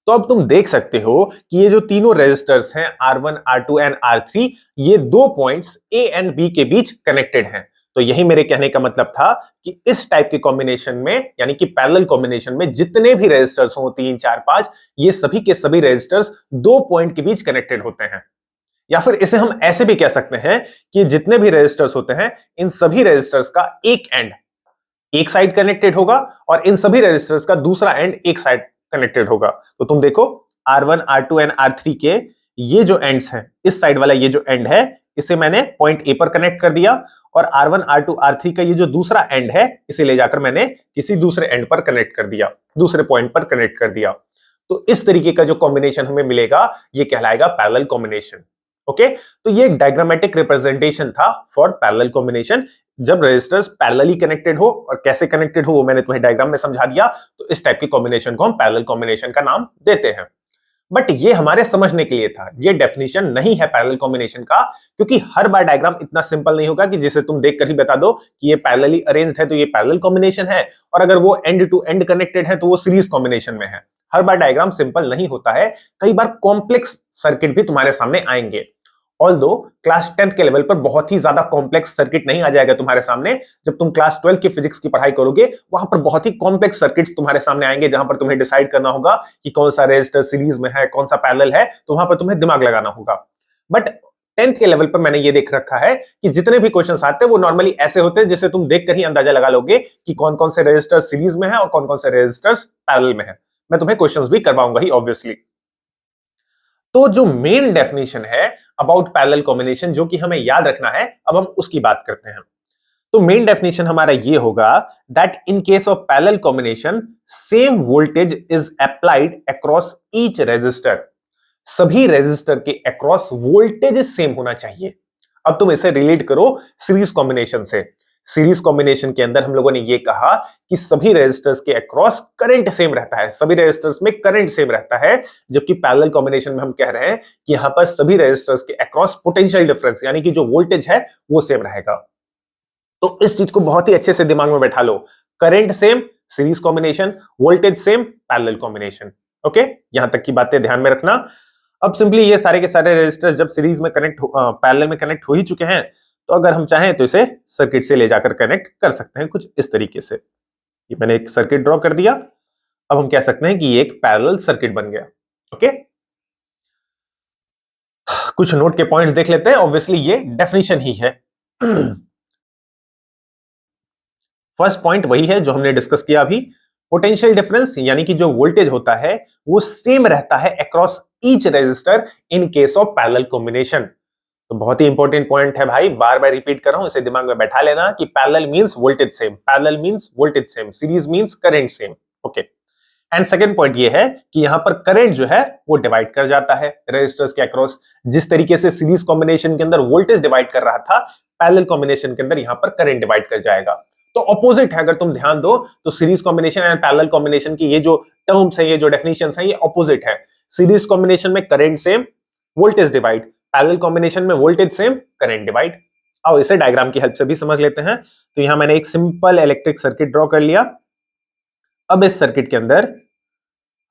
तो अब तुम देख सकते हो कि ये जो तीनों रेजिस्टर्स हैं R1, R2 एंड R3, ये 2 पॉइंट्स A एंड B के बीच कनेक्टेड हैं। तो यही मेरे कहने का मतलब था कि इस टाइप के कॉम्बिनेशन में, यानी कि पैरेलल कॉम्बिनेशन में, जितने भी रेजिस्टर्स हो 3, 4, 5, ये सभी के सभी रेजिस्टर्स 2 पॉइंट के बीच कनेक्टेड होते हैं। या फिर इसे हम ऐसे भी कह सकते हैं कि जितने भी रेजिस्टर्स होते हैं इन सभी रेजिस्टर्स का एक एंड एक साइड कनेक्टेड होगा, और इन सभी रेजिस्टर्स का दूसरा एंड एक साइड कनेक्टेड होगा। तो तुम देखो R1, R2 एंड R3 के ये जो एंड्स हैं, इस साइड वाला ये जो एंड है, इसे मैंने पॉइंट A पर कनेक्ट कर दिया, और R1, R2, R3 का ये जो दूसरा एंड है, इसे ले जाकर मैंने किसी दूसरे एंड पर कनेक्ट कर दिया। दूसरे पॉइंट पर कनेक्ट कर दिया। तो इस तरीके का जो कॉम्बिनेशन हमें मिलेगा ये कहलाएगा पैरेलल कॉम्बिनेशन। ओके, तो ये एक डायग्रामेटिक रिप्रेजेंटेशन था फॉर पैरेलल कॉम्बिनेशन। जब रेजिस्टर्स पैरेलली कनेक्टेड हो, और कैसे कनेक्टेड हो वो मैंने तुम्हें डायग्राम में समझा दिया, तो इस टाइप की कॉम्बिनेशन को हम पैरेलल कॉम्बिनेशन का नाम देते हैं। बट ये हमारे समझने के लिए था, ये डेफिनेशन नहीं है पैरेलल कॉम्बिनेशन का, क्योंकि हर बार डायग्राम इतना सिंपल नहीं होगा कि जिसे तुम देखकर ही बता दो कि ये पैरेलली अरेंज्ड है तो ये पैरेलल कॉम्बिनेशन है, और अगर वो एंड टू एंड कनेक्टेड है तो वो सीरीज कॉम्बिनेशन में है। हर बार डायग्राम सिंपल नहीं होता है, कई बार कॉम्प्लेक्स सर्किट भी तुम्हारे सामने आएंगे। ऑल्दो क्लास 10th के लेवल पर बहुत ही ज्यादा कॉम्प्लेक्स सर्किट नहीं आ जाएगा तुम्हारे सामने। जब तुम क्लास 12 की फिजिक्स की पढ़ाई करोगे वहां पर बहुत ही कॉम्प्लेक्स सर्किट्स तुम्हारे सामने आएंगे, जहां पर तुम्हें डिसाइड करना होगा कि कौन सा रेजिस्टर सीरीज में है, कौन सा पैरेलल है, तो वहां पर तुम्हें दिमाग लगाना होगा। बट 10th के लेवल पर मैंने ये देख रखा है कि जितने भी क्वेश्चंस आते हैं वो नॉर्मली ऐसे होते हैं जिसे तुम देखकर ही अंदाजा लगा लोगे कि कौन कौन से रेजिस्टर सीरीज में है और कौन कौन से रेजिस्टर्स पैरेलल में है। मैं तुम्हें क्वेश्चंस भी करवाऊंगा ही ऑब्वियसली। तो जो मेन डेफिनेशन है अबाउट पैरेलल कॉम्बिनेशन जो कि हमें याद रखना है, अब हम उसकी बात करते हैं। तो मेन डेफिनेशन हमारा ये होगा that in case of parallel combination same voltage is applied across each resistor. सभी रेजिस्टर के अक्रॉस वोल्टेज सेम होना चाहिए। अब तुम इसे रिलेट करो सीरीज कॉम्बिनेशन से। सीरीज कॉम्बिनेशन के अंदर हम लोगों ने ये कहा कि सभी रेजिस्टर्स के अक्रॉस करंट सेम रहता है, सभी रेजिस्टर्स में करंट सेम रहता है, जबकि पैरेलल कॉम्बिनेशन में हम कह रहे हैं कि यहां पर सभी रेजिस्टर्स के अक्रॉस पोटेंशियल डिफरेंस यानी कि जो वोल्टेज है वो सेम रहेगा। तो इस चीज को बहुत ही अच्छे से दिमाग में बैठा लो, current same series combination, voltage same parallel combination. Okay, यहां तक की बातें ध्यान में रखना। अब सिंपली ये सारे के सारे रेजिस्टर्स जब सीरीज में पैरेलल में कनेक्ट हो ही चुके हैं, तो अगर हम चाहें तो इसे सर्किट से ले जाकर कनेक्ट कर सकते हैं कुछ इस तरीके से। ये मैंने एक सर्किट ड्रॉ कर दिया। अब हम कह सकते हैं कि ये एक पैरेलल सर्किट बन गया। ओके, कुछ नोट के पॉइंट्स देख लेते हैं। ऑब्वियसली ये डेफिनेशन ही है। फर्स्ट पॉइंट वही है जो हमने डिस्कस किया अभी, पोटेंशियल डिफरेंस यानी कि जो वोल्टेज होता है वो सेम रहता है across each resistor in case of parallel combination. तो बहुत ही इंपॉर्टेंट पॉइंट है भाई, बार बार रिपीट कर रहा हूं, इसे दिमाग में बैठा लेना कि parallel means voltage same, parallel means voltage same, series means current same. Okay, and second point ये है कि यहां पर करंट जो है वो डिवाइड कर जाता है रेजिस्टर्स के अक्रॉस। जिस तरीके से सीरीज कॉम्बिनेशन के अंदर वोल्टेज डिवाइड कर रहा था, पैरेलल कॉम्बिनेशन के अंदर यहां पर करंट डिवाइड कर जाएगा। तो ऑपोजिट है, अगर तुम ध्यान दो तो series combination and parallel combination की ये जो टर्म्स है, ये जो डेफिनेशंस है, ये ऑपोजिट है। सीरीज कॉम्बिनेशन में current same, voltage divide, parallel combination में वोल्टेज सेम, करंट डिवाइड। आओ इसे डायग्राम की हेल्प से भी समझ लेते हैं। तो यहां मैंने एक सिंपल इलेक्ट्रिक सर्किट ड्रॉ कर लिया। अब इस सर्किट के अंदर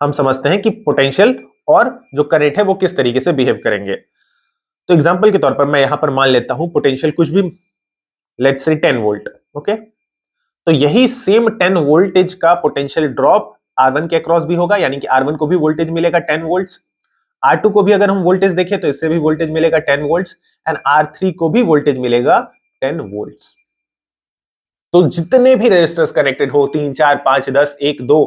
हम समझते हैं कि पोटेंशियल और जो करंट है वो किस तरीके से बिहेव करेंगे। तो एग्जांपल के तौर पर मैं यहां पर मान लेता हूं पोटेंशियल कुछ भी, लेट्स से 10 वोल्ट। ओके, तो यही सेम 10 वोल्टेज का पोटेंशियल ड्रॉप R1 के अक्रॉस भी होगा, यानी कि R1 को भी वोल्टेज मिलेगा 10 वोल्ट्स। R2 को भी अगर हम वोल्टेज देखें तो इससे भी वोल्टेज मिलेगा 10 वोल्ट्स, एंड R3 को भी वोल्टेज मिलेगा 10 वोल्ट्स। तो जितने भी रेजिस्टर्स कनेक्टेड हो, 3 4 5 10, 1 2,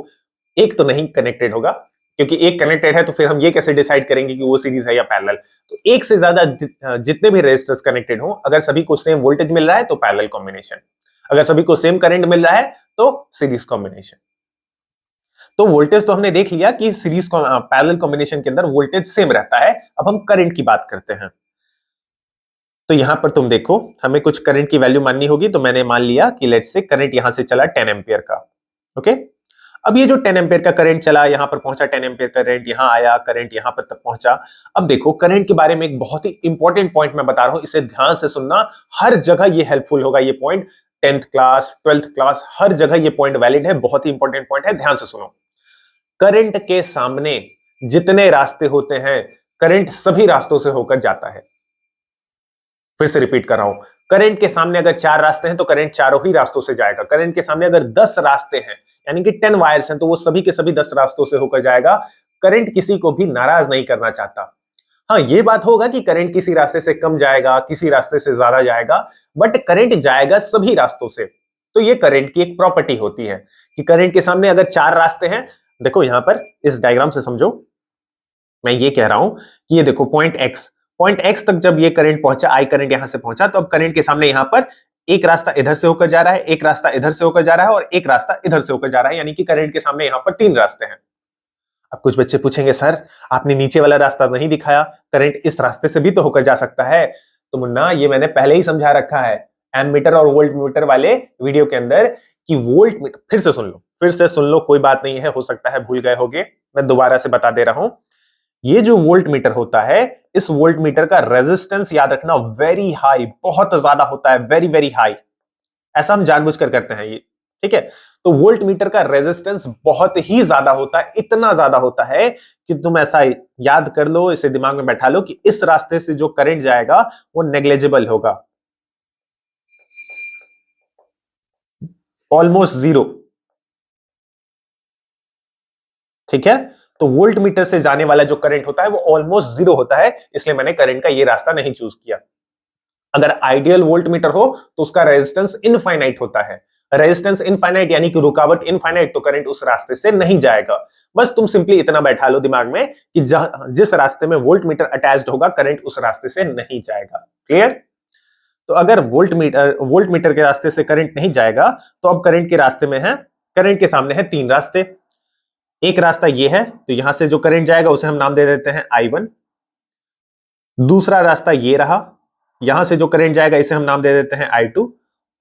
एक तो नहीं कनेक्टेड होगा, क्योंकि एक कनेक्टेड है तो फिर हम ये कैसे डिसाइड करेंगे कि वो सीरीज है या पैरेलल। तो एक से ज्यादा जितने भी रेजिस्टर्स कनेक्टेड हो, अगर सभी को सेम वोल्टेज मिल रहा है तो पैरेलल कॉम्बिनेशन, अगर सभी को सेम करंट मिल रहा है तो सीरीज कॉम्बिनेशन। तो वोल्टेज तो हमने देख लिया कि सीरीज पैरेलल कॉम्बिनेशन के अंदर वोल्टेज सेम रहता है। अब हम करंट की बात करते हैं। तो यहां पर तुम देखो, हमें कुछ करंट की वैल्यू माननी होगी। तो मैंने मान लिया कि लेट्स से करंट यहां से चला 10 एम्पियर का। ओके, अब ये जो 10 एम्पियर का करंट चला, यहां पर पहुंचा 10 एम्पियर करंट, यहां आया करंट, यहां पर तक पहुंचा। अब देखो करंट के बारे में एक बहुत ही इंपॉर्टेंट पॉइंट मैं बता रहा हूं, इसे ध्यान से सुनना, हर जगह ये हेल्पफुल होगा। ये point 10th class 12th class हर जगह ये पॉइंट वैलिड है, बहुत ही इंपॉर्टेंट पॉइंट है, ध्यान से सुनो। करंट के सामने जितने रास्ते होते हैं, करंट सभी रास्तों से होकर जाता है। फिर से रिपीट कर रहा हूं, करंट के सामने अगर 4 रास्ते हैं तो करंट चारों ही रास्तों से जाएगा। करंट के सामने अगर 10 रास्ते हैं यानी कि 10 वायर्स हैं तो वो सभी के सभी 10 रास्तों से होकर जाएगा। करंट किसी को भी नाराज नहीं करना चाहता। हाँ, ये बात होगा कि करंट किसी रास्ते से कम जाएगा, किसी रास्ते से ज्यादा जाएगा, बट करंट जाएगा सभी रास्तों से। तो ये करंट की एक प्रॉपर्टी होती है कि करंट के सामने अगर 4 रास्ते हैं, देखो यहां पर इस डायग्राम से समझो, मैं ये कह रहा हूं कि ये देखो पॉइंट एक्स तक जब ये करंट पहुंचा, आई करंट यहां से पहुंचा, तो अब करंट के सामने यहां पर एक रास्ता इधर से होकर जा रहा है, एक रास्ता इधर से होकर जा रहा है और एक रास्ता इधर से होकर जा रहा है, यानी कि करंट के सामने यहां पर 3 रास्ते हैं। अब कुछ बच्चे पूछेंगे सर आपने नीचे वाला रास्ता नहीं दिखाया, करंट इस रास्ते से भी तो होकर जा सकता है। तो मुन्ना ये मैंने पहले ही समझा रखा है एमीटर और वोल्ट मीटर वाले वीडियो के अंदर कि वोल्ट मीटर, फिर से सुन लो, कोई बात नहीं है, हो सकता है भूल गए होगे, मैं दोबारा से बता दे रहा हूं। ये जो वोल्ट मीटर होता है, इस वोल्ट मीटर का रेजिस्टेंस याद रखना वेरी हाई, बहुत ज्यादा होता है, वेरी वेरी हाई। ऐसा हम जानबूझकर करते हैं ये, ठीक है। तो वोल्ट मीटर का रेजिस्टेंस बहुत ही ज्यादा होता है, इतना ज्यादा होता है कि तुम ऐसा याद कर लो, इसे दिमाग में बैठा लो कि इस रास्ते से जो करंट जाएगा वो नेग्लिजिबल होगा, ऑलमोस्ट जीरो, ठीक है। तो वोल्ट मीटर से जाने वाला जो करंट होता है वो ऑलमोस्ट जीरो होता है, इसलिए मैंने करंट का ये रास्ता नहीं चूज किया। अगर आइडियल वोल्ट मीटर हो तो उसका रेजिस्टेंस इनफाइनाइट होता है, रेजिस्टेंस इनफाइनाइट यानी कि रुकावट इनफाइनाइट, तो करंट उस रास्ते से नहीं जाएगा। बस तुम सिंपली इतना बैठा लो दिमाग में कि जिस रास्ते में वोल्ट मीटर अटैच्ड होगा करंट उस रास्ते से नहीं जाएगा। क्लियर? तो अगर वोल्ट मीटर के रास्ते से करंट नहीं जाएगा तो अब करंट के रास्ते में है, करंट के सामने है 3 रास्ते। एक रास्ता ये है, तो यहां से जो करंट जाएगा उसे हम नाम दे देते हैं I1। दूसरा रास्ता ये रहा, यहां से जो करंट जाएगा इसे हम नाम दे देते हैं I2।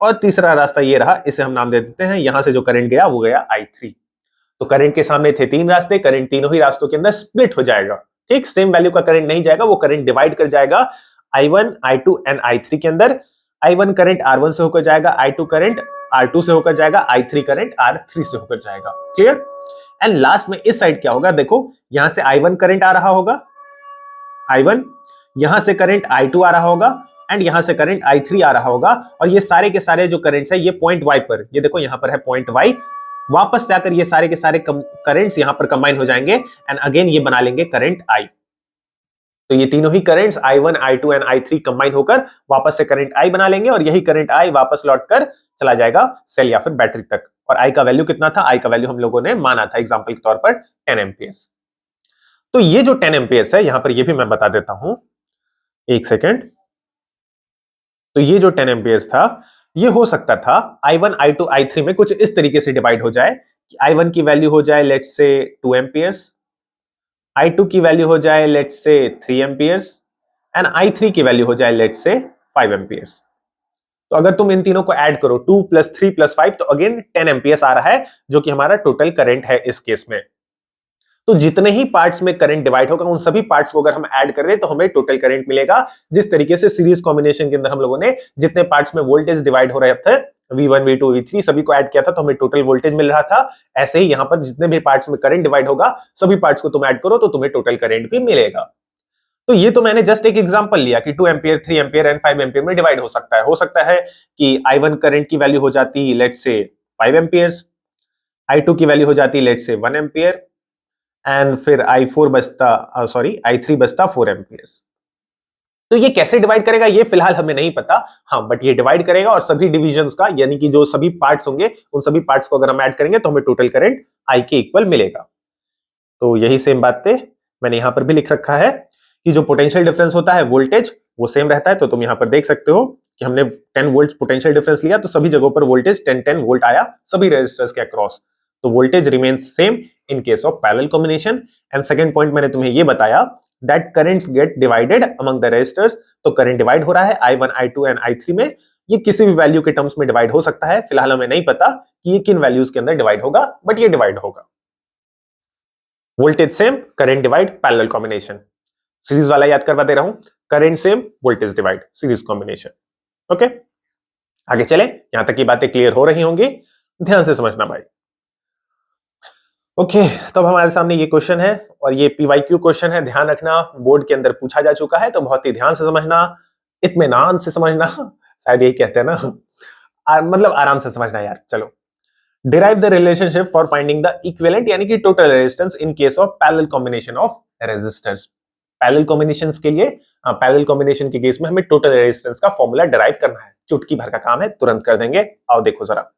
और तीसरा रास्ता ये रहा, इसे हम नाम दे देते हैं, यहां से जो करंट गया वो गया I3। तो करंट के सामने थे 3 रास्ते, करंट तीनों ही रास्तों के अंदर स्प्लिट हो जाएगा, ठीक। सेम वैल्यू का करंट नहीं जाएगा, वो करंट डिवाइड कर जाएगा I1, I2 एंड I3 के अंदर। I1 करंट R1 से होकर जाएगा, I2 करंट R2 से होकर जाएगा, I3 करंट R3 से होकर जाएगा। क्लियर? एंड लास्ट में इस साइड क्या होगा, देखो यहां से I1 करंट आ रहा होगा, I1, यहां से करंट I2 आ रहा होगा एंड यहां से करंट I3 आ रहा होगा। और ये सारे के सारे जो करंट्स है ये पॉइंट Y पर, ये देखो यहां पर है पॉइंट Y, वापस से आकर ये सारे के सारे करंट्स यहां पर कंबाइन हो जाएंगे एंड अगेन ये बना लेंगे करंट I। तो ये तीनों ही currents I1, I2 and I3 combine होकर वापस से करंट I बना लेंगे और यही करंट I वापस लौटकर चला जाएगा सेल या फिर बैटरी तक। और I का वैल्यू कितना था? I का वैल्यू हम लोगों ने माना था एग्जांपल के तौर पर 10 एम्पियर्स। तो ये जो 10 एम्पियर्स है, यहां पर ये भी मैं बता देता हूं, एक सेकेंड। तो ये जो 10 एम्पियर्स था, ये हो सकता था I1, I2, I3 में कुछ इस तरीके से डिवाइड हो जाए कि I1 की वैल्यू हो जाए लेट्स से 2 एम्पियर्स, I2 की वैल्यू हो जाए let's say 3 amperes and I3 की वैल्यू हो जाए लेट्स से 5 एम्पियर्स। तो अगर तुम इन तीनों को ऐड करो 2 + 3 + 5 तो अगेन 10 एम्पियर्स आ रहा है, जो कि हमारा टोटल करंट है इस केस में। तो जितने ही पार्ट्स में करंट डिवाइड होगा उन सभी पार्ट्स को अगर हम ऐड कर दें तो हमें टोटल करंट मिलेगा। जिस तरीके से सीरीज कॉम्बिनेशन के अंदर हम लोगों ने जितने पार्ट्स में वोल्टेज डिवाइड हो रहे थे, V1, V2, V3 सभी को ऐड किया था तो हमें टोटल वोल्टेज मिल रहा था। ऐसे ही यहां पर जितने भी पार्ट्स में करंट डिवाइड होगा सभी पार्ट्स को तुम ऐड करो तो तुम्हें टोटल करंट भी मिलेगा। तो ये तो मैंने जस्ट एक एग्जांपल लिया कि 2 एम्पियर, 3 एम्पियर एंड 5 एम्पियर में डिवाइड हो सकता है। हो सकता है कि I1 करंट की वैल्यू हो जाती लेट्स से 5 एम्पियर्स, I2 की वैल्यू हो जाती लेट्स से 1 एम्पियर एंड फिर I3 बचता 4 एम्पियर्स। तो ये कैसे डिवाइड करेगा ये फिलहाल हमें नहीं पता, हाँ बट ये डिवाइड करेगा और सभी डिविजन्स का यानी कि जो सभी पार्ट्स होंगे उन सभी पार्ट्स को अगर हम ऐड करेंगे तो हमें टोटल करंट I के इक्वल मिलेगा। तो यही सेम बातें मैंने यहां पर भी लिख रखा है कि जो पोटेंशियल डिफरेंस होता है वोल्टेज वो सेम रहता है। तो तुम यहां पर देख सकते हो कि हमने 10 वोल्ट पोटेंशियल डिफरेंस लिया तो सभी जगहों पर वोल्टेज 10 वोल्ट आया सभी रेजिस्टर्स के अक्रॉस। तो voltage remains same in case of parallel combination. And second point मैंने तुम्हें ये बताया that currents get divided among the resistors. तो करंट डिवाइड हो रहा है I1, I2 एंड I3 में, ये किसी भी वैल्यू के टर्म्स में डिवाइड हो सकता है। फिलहाल हमें नहीं पता कि ये किन वैल्यूज के अंदर डिवाइड होगा, बट ये डिवाइड होगा। Voltage same, current divide, parallel combination. Series वाला याद करवा दे रहा हूं, current same, voltage divide, series combination. Okay, आगे चले, यहां तक की बातें क्लियर हो रही होंगी, ध्यान से समझना भाई। ओके, तो अब हमारे सामने ये क्वेश्चन है और ये PYQ क्वेश्चन है, ध्यान रखना बोर्ड के अंदर पूछा जा चुका है, तो बहुत ही ध्यान से समझना, इत्मीनान से समझना, शायद यही कहते हैं ना, मतलब आराम से समझना यार। चलो, derive the relationship for finding the equivalent यानी कि total resistance in case of parallel combination of resistors. Parallel combinations के लिए, पैरेलल कॉम्बिनेशन के केस में हमें टोटल रेजिस्टेंस का फॉर्मूला डिराइव करना है। चुटकी भर का काम है, तुरंत कर देंगे। आओ देखो जरा।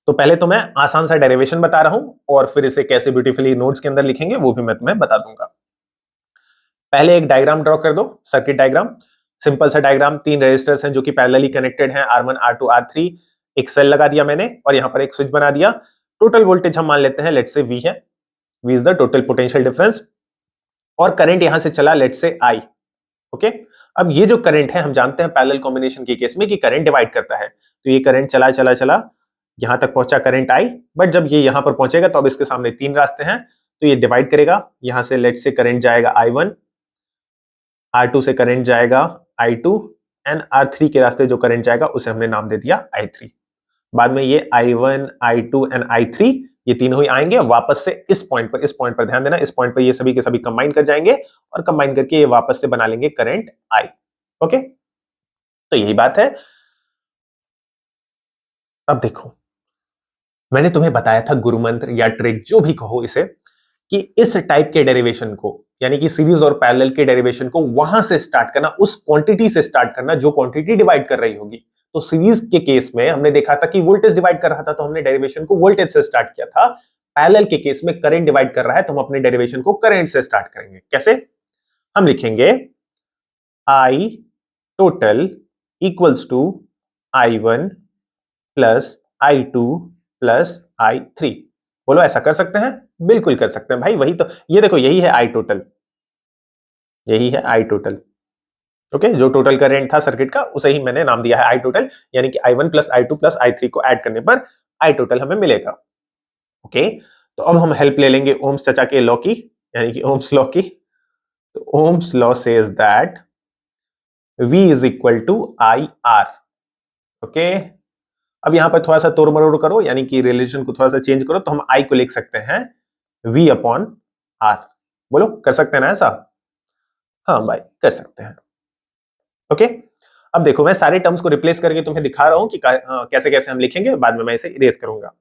तो पहले तो मैं आसान सा डेरिवेशन बता रहा हूं और फिर इसे कैसे ब्यूटीफुली नोट्स के अंदर लिखेंगे वो भी मैं तुम्हें बता दूंगा। पहले एक डायग्राम ड्रॉ कर दो, सर्किट डायग्राम। सिंपल सा डायग्राम, 3 रेजिस्टर्स हैं जो कि पैरेलली कनेक्टेड हैं, R1 R2 R3, एक सेल लगा दिया मैंने और यहां पर एक स्विच बना दिया। टोटल वोल्टेज हम मान लेते हैं लेट्स से V है, V is the total potential difference, और करंट यहां से चला लेट्स से I। ओके, अब ये जो करंट है हम जानते हैं पैरेलल कॉम्बिनेशन के केस में कि करंट डिवाइड करता है, तो ये करंट चला चला चला यहां तक पहुंचा करंट I, बट जब ये यहां पर पहुंचेगा तो अब इसके सामने 3 रास्ते हैं, तो ये डिवाइड करेगा। यहां से लेट्स से करंट जाएगा I1, R2 से करंट जाएगा I2 एंड R3 के रास्ते जो करंट जाएगा उसे हमने नाम दे दिया I3। बाद में ये I1, I2 एंड I3 ये तीनों ही आएंगे वापस से इस पॉइंट पर ध्यान देना, इस पॉइंट पर ये सभी के सभी कंबाइन कर जाएंगे और कंबाइन करके ये वापस से बना लेंगे करंट I। ओके, तो यही बात है। अब देखो, मैंने तुम्हें बताया था गुरु मंत्र या ट्रिक जो भी कहो इसे, कि इस टाइप के डेरिवेशन को यानी कि सीरीज और पैरेलल के डेरिवेशन को वहां से स्टार्ट करना, उस क्वांटिटी से स्टार्ट करना जो क्वांटिटी डिवाइड कर रही होगी। तो सीरीज के केस में हमने देखा था कि वोल्टेज डिवाइड कर रहा था तो हमने डेरिवेशन को वोल्टेज से स्टार्ट किया था। पैरेलल के केस में करंट डिवाइड कर रहा है तो हम अपने डेरिवेशन को करंट से स्टार्ट करेंगे। कैसे? हम लिखेंगे I total equals to I1 plus I2 plus I3। बोलो ऐसा कर सकते हैं? बिल्कुल कर सकते हैं भाई, वही तो, ये देखो यही है I टोटल, यही है I टोटल। ओके, जो टोटल करंट था सर्किट का उसे ही मैंने नाम दिया है I टोटल, यानी कि I1 plus I2 plus I3 को ऐड करने पर I टोटल हमें मिलेगा। ओके, तो अब हम हेल्प ले लेंगे ओम्स चचा के लॉ की, यानी कि ओम्स लॉ की। तो ohm's law says that V is equal to IR। Okay, अब यहां पर थोड़ा सा तोड़ मरोड़ करो, यानी कि रिलेशन को थोड़ा सा चेंज करो, तो हम I को लिख सकते हैं V अपॉन R। बोलो कर सकते हैं ना ऐसा? हाँ भाई कर सकते हैं। ओके, अब देखो मैं सारे टर्म्स को रिप्लेस करके तुम्हें दिखा रहा हूं कि कैसे कैसे हम लिखेंगे, बाद में मैं इसे इरेज करूंगा।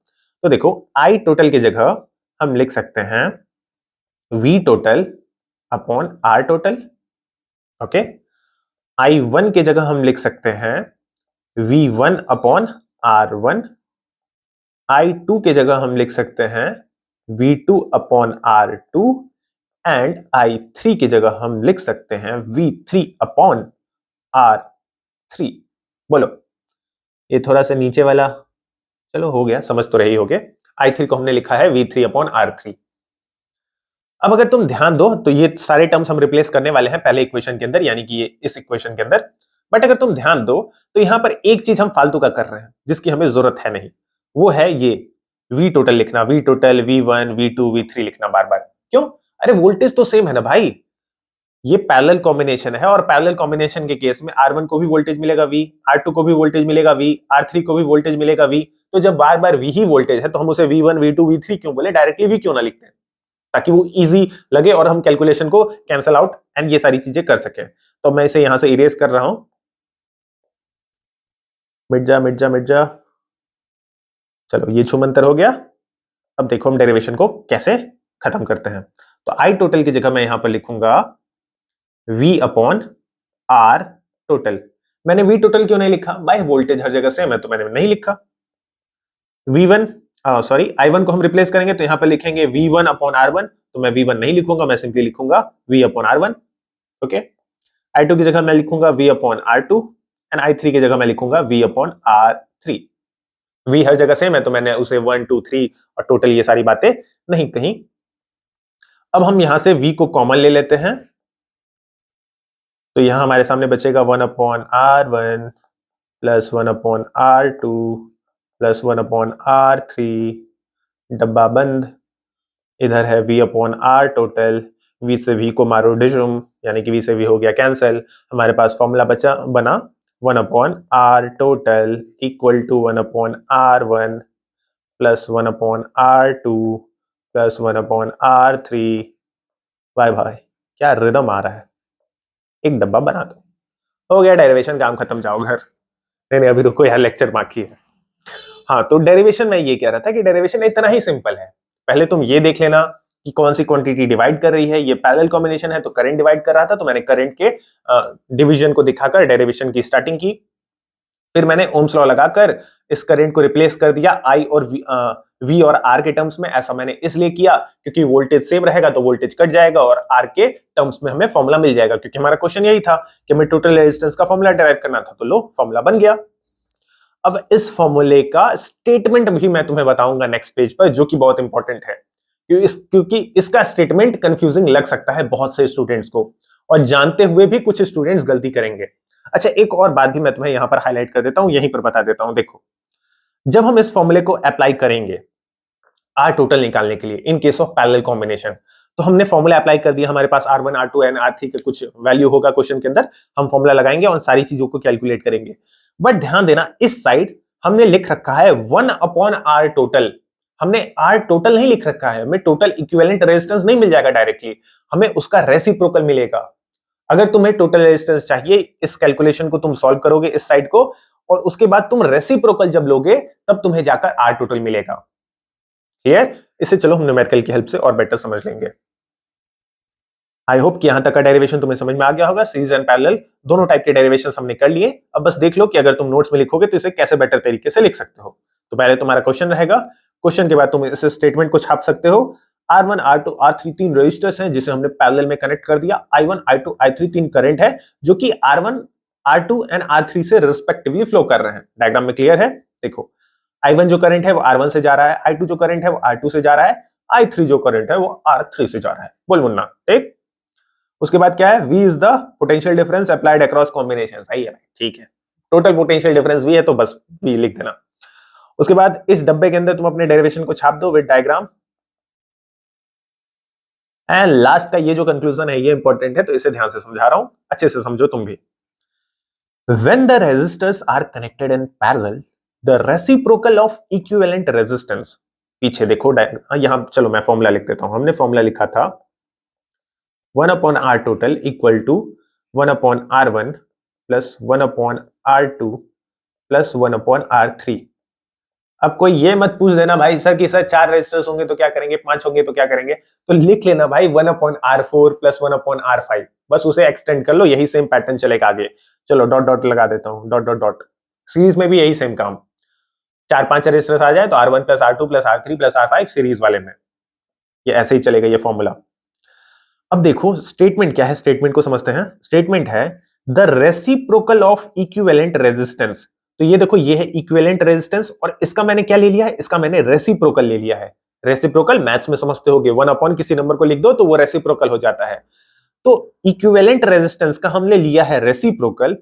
तो देखो I टोटल की जगह हम लिख सकते हैं V total upon R total. Okay, I1 की जगह हम लिख सकते हैं V1 अपॉन R1। I2 की जगह हम लिख सकते हैं V2 upon R2 and I3 की जगह हम लिख सकते हैं V3 अपॉन R3। बोलो, ये थोड़ा सा नीचे वाला, चलो हो गया, समझ तो रही होगे। I3 को हमने लिखा है V3 अपॉन R3। अब अगर तुम ध्यान दो तो ये सारे टर्म्स हम रिप्लेस करने वाले हैं पहले इक्वेशन के अंदर, यानी कि ये इस इक्वेशन के अंदर। बट अगर तुम ध्यान दो तो यहां पर एक चीज हम फालतू का कर रहे हैं जिसकी हमें जरूरत है नहीं, वो है ये V टोटल लिखना, V total V1 V2 V3 लिखना बार बार। क्यों? अरे वोल्टेज तो सेम है ना भाई, ये पैरेलल कॉम्बिनेशन है और पैरेलल कॉम्बिनेशन के केस में R1 को भी वोल्टेज मिलेगा V, R2 को भी वोल्टेज मिलेगा V, R3 को भी वोल्टेज मिलेगा V। तो जब बार बार V ही वोल्टेज है तो हम उसे V1 V2 V3 क्यों बोले, डायरेक्टली V क्यों ना लिखते हैं, ताकि वो इजी लगे और हम कैलकुलेशन को कैंसल आउट एंड ये सारी चीजें कर सके। तो मैं इसे यहां से इरेज कर रहा हूं, मिट जा मिट जा मिट जा। चलो ये छुमंतर हो गया। अब देखो हम डेरिवेशन को कैसे खत्म करते हैं। तो I टोटल की जगह मैं यहां पर लिखूंगा V अपॉन R टोटल। मैंने V टोटल क्यों नहीं लिखा भाई, वोल्टेज हर जगह सेम है तो मैंने नहीं लिखा। V1 सॉरी I1 को हम रिप्लेस करेंगे तो यहां पर लिखेंगे V1 अपॉन R1, तो मैं V1 नहीं लिखूंगा, मैं सिंपली लिखूंगा V upon R1। Okay, I2 की जगह मैं लिखूंगा V upon R2 and I3 की जगह मैं लिखूंगा V अपॉन R3। V हर जगह सेम है तो मैंने उसे 1 2 3 और टोटल ये सारी बातें नहीं कही। अब हम यहां से V को कॉमन ले लेते हैं, तो यहां हमारे सामने बचेगा 1 upon R1 plus 1 upon R2 plus 1 upon R3, डब्बा बंद। इधर है V upon R total, V से V को मारो डिजुम, यानी कि V से V हो गया कैंसिल। हमारे पास फॉर्मूला बना 1 upon R total equal to 1 upon R1 plus 1 upon R2 plus 1 upon R3। भाई भाई क्या रिदम आ रहा है, एक डब्बा बना दो, हो गया डेरिवेशन, काम खत्म, जाओ घर। नहीं अभी रुको यार, लेक्चर बाकी है। हाँ, तो डेरिवेशन में ये कह रहा था कि डेरिवेशन इतना ही सिंपल है। पहले तुम ये देख लेना कि कौन सी क्वांटिटी डिवाइड कर रही है। ये पैरेलल कॉम्बिनेशन है तो करंट डिवाइड कर रहा था, तो मैंने करंट के डिवीजन को दिखाकर डेरिवेशन की स्टार्टिंग की। फिर मैंने ओम्स लॉ लगाकर इस करंट को रिप्लेस कर दिया I और V और R के टर्म्स में। ऐसा मैंने इसलिए किया क्योंकि वोल्टेज सेम रहेगा तो वोल्टेज कट जाएगा और R के टर्म्स में हमें फॉर्मूला मिल जाएगा, क्योंकि हमारा क्वेश्चन यही था कि हमें टोटल रेजिस्टेंस का फॉर्मूला डिराइव करना था। तो लो फॉर्मूला बन गया। अब इस फॉर्मूले का स्टेटमेंट भी मैं तुम्हें बताऊंगा नेक्स्ट पेज पर, जो कि बहुत इंपॉर्टेंट है, क्योंकि इसका स्टेटमेंट कंफ्यूजिंग लग सकता है बहुत से स्टूडेंट्स को, और जानते हुए भी कुछ स्टूडेंट्स गलती करेंगे। अच्छा, एक और बात भी मैं तुम्हें यहां पर हाईलाइट कर देता हूं, यहीं पर बता देता हूं। देखो, जब हम इस फॉर्मूले को अप्लाई करेंगे आर टोटल निकालने के लिए इन केस ऑफ पैरेलल कॉम्बिनेशन, तो हमने फॉर्मूला अप्लाई कर दिया, हमारे पास R1 R2 एंड R3 के कुछ वैल्यू होगा क्वेश्चन के अंदर, हम फॉर्मूला लगाएंगे और सारी चीजों को कैलकुलेट करेंगे। बट ध्यान देना, इस साइड हमने लिख रखा है 1/R टोटल। हमने R टोटल नहीं लिख रखा है, हमें टोटल इक्विवेलेंट रेजिस्टेंस नहीं मिल जाएगा डायरेक्टली, हमें उसका रेसिप्रोकल मिलेगा। अगर तुम्हें टोटल रेजिस्टेंस चाहिए, इस कैलकुलेशन को तुम सॉल्व करोगे इस साइड को, और उसके बाद तुम रेसिप्रोकल जब लोगे तब तुम्हें जाकर R टोटल मिलेगा। क्लियर? इसे चलो हम न्यूमेरिकल की हेल्प से और बेटर समझ लेंगे। आई होप कि यहां तक का डेरिवेशन तुम्हें समझ में आ गया होगा। सीरीज एंड पैरेलल दोनों टाइप के डेरिवेशन हमने कर लिए। अब बस देख लो कि अगर तुम नोट्स में लिखोगे तो इसे कैसे बेटर तरीके से लिख सकते हो। तो पहले तुम्हारा क्वेश्चन रहेगा, क्वेश्चन के बाद तुम इस स्टेटमेंट को छाप सकते हो। R1 R2 R3 तीन रेजिस्टर्स हैं जिसे हमने पैरेलल में कनेक्ट कर दिया। I1 I2 I3 तीन करंट है जो कि R1 R2 एंड R3 से रिस्पेक्टिवली फ्लो कर रहे हैं। डायग्राम में क्लियर है? देखो, I1 जो करंट है वो R1 से जा रहा है, I2 जो करंट है वो R2 से जा रहा है, I3 जो करंट है वो R3 से जा रहा है। बोल मुन्ना, ठीक। उसके बाद क्या है? V is the potential difference applied across combination. सही है, ठीक है। टोटल पोटेंशियल डिफरेंस V है तो बस V लिख देना। उसके बाद इस डब्बे के अंदर तुम अपने डेरिवेशन को छाप दो विद डायग्राम। एंड लास्ट का ये जो कंक्लूजन है ये इंपॉर्टेंट है, तो इसे ध्यान से समझा रहा हूं, अच्छे से समझो तुम भी। When the resistors are connected in parallel, the reciprocal of equivalent resistance, पीछे देखो यहां, चलो मैं फॉर्मूला लिख देता हूं। हमने फॉर्मूला लिखा था 1/R total equal to 1/R1 plus 1/R2 plus 1/R3। अब कोई ये मत पूछ देना भाई सर कि सर 4 रेजिस्टर्स होंगे तो क्या करेंगे, 5 होंगे तो क्या करेंगे, तो लिख लेना भाई 1/R4 प्लस 1/R5, बस उसे एक्सटेंड कर लो, यही सेम पैटर्न चलेगा आगे। चलो डॉट डॉट लगा देता हूं, डॉट डॉट डॉट। सीरीज में भी यही सेम काम, 4-5 रेजिस्टर्स आ जाए तो R1 plus R2 plus R3 plus R5 series वाले में, ये ऐसे ही चलेगा ये फॉर्मूला। अब देखो स्टेटमेंट क्या है, स्टेटमेंट को समझते हैं। स्टेटमेंट है the reciprocal of equivalent resistance. तो ये देखो, ये है इक्विवेलेंट रेजिस्टेंस और इसका मैंने क्या ले लिया है, इसका मैंने रेसिप्रोकल ले लिया है। रेसिप्रोकल मैथ्स में समझते होगे, 1 किसी नंबर को लिख दो तो वो रेसिप्रोकल हो जाता है। तो इक्विवेलेंट रेजिस्टेंस का हमने लिया है रेसिप्रोकल,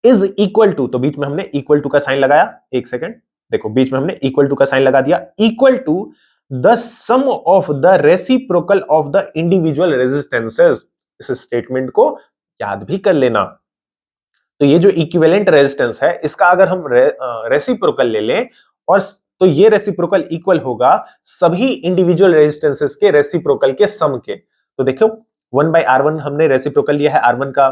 इज इक्वल टू, तो बीच में हमने इक्वल टू का साइन लगाया। एक सेकेंड, देखो बीच में हमने इक्वल टू का साइन लगा दिया। Equal to the sum of the reciprocal of the individual resistances. इस स्टेटमेंट को याद भी कर लेना। तो ये जो इक्विवेलेंट रेजिस्टेंस है इसका अगर हम रेसिप्रोकल ले लें, और तो ये रेसिप्रोकल इक्वल होगा सभी इंडिविजुअल रेजिस्टेंसेस के रेसिप्रोकल के सम के। तो देखो 1/R1 हमने रेसिप्रोकल लिया है R1 का,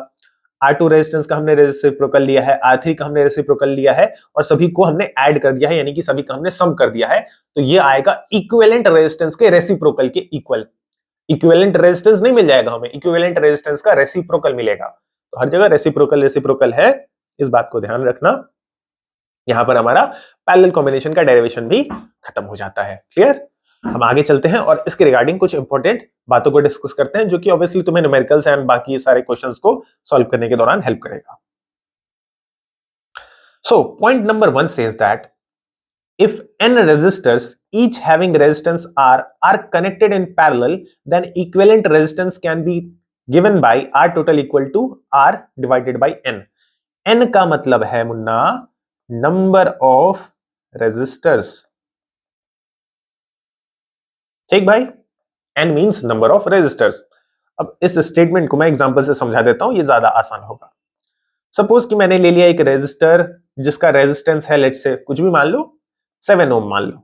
R2 रेजिस्टेंस का हमने रेसिप्रोकल लिया है, R3 का हमने रेसिप्रोकल लिया है, और सभी को हमने ऐड कर दिया है, यानी कि सभी का हमने सम कर दिया है। तो ये आएगा इक्विवेलेंट रेजिस्टेंस के रेसिप्रोकल के इक्वल। इक्विवेलेंट रेजिस्टेंस नहीं मिल जाएगा हमें, इक्विवेलेंट रेजिस्टेंस का रेसिप्रोकल मिलेगा। तो हर जगह रेसिप्रोकल रेसिप्रोकल है, इस बात को ध्यान रखना। यहां पर हमारा पैरेलल कॉम्बिनेशन का डेरिवेशन भी खत्म हो जाता है। क्लियर? हम आगे चलते हैं और इसके रिगार्डिंग कुछ इंपॉर्टेंट बातों को डिस्कस करते हैं, जो कि ऑब्वियसली तुम्हें न्यूमेरिकल्स एंड बाकी सारे क्वेश्चंस को सॉल्व करने के दौरान हेल्प करेगा। So point number 1 says that if n resistors each having resistance R are connected in parallel, then equivalent resistance can be given by R total equal to R divided by n. n का मतलब है Munna number of resistors। ठीक भाई, n means number of resistors। अब इस statement को मैं example से समझा देता हूं, ये ज्यादा आसान होगा। सपोज कि मैंने ले लिया एक रेजिस्टर जिसका रेजिस्टेंस है लेट्स से कुछ भी मान लो 7 ओम मान लो।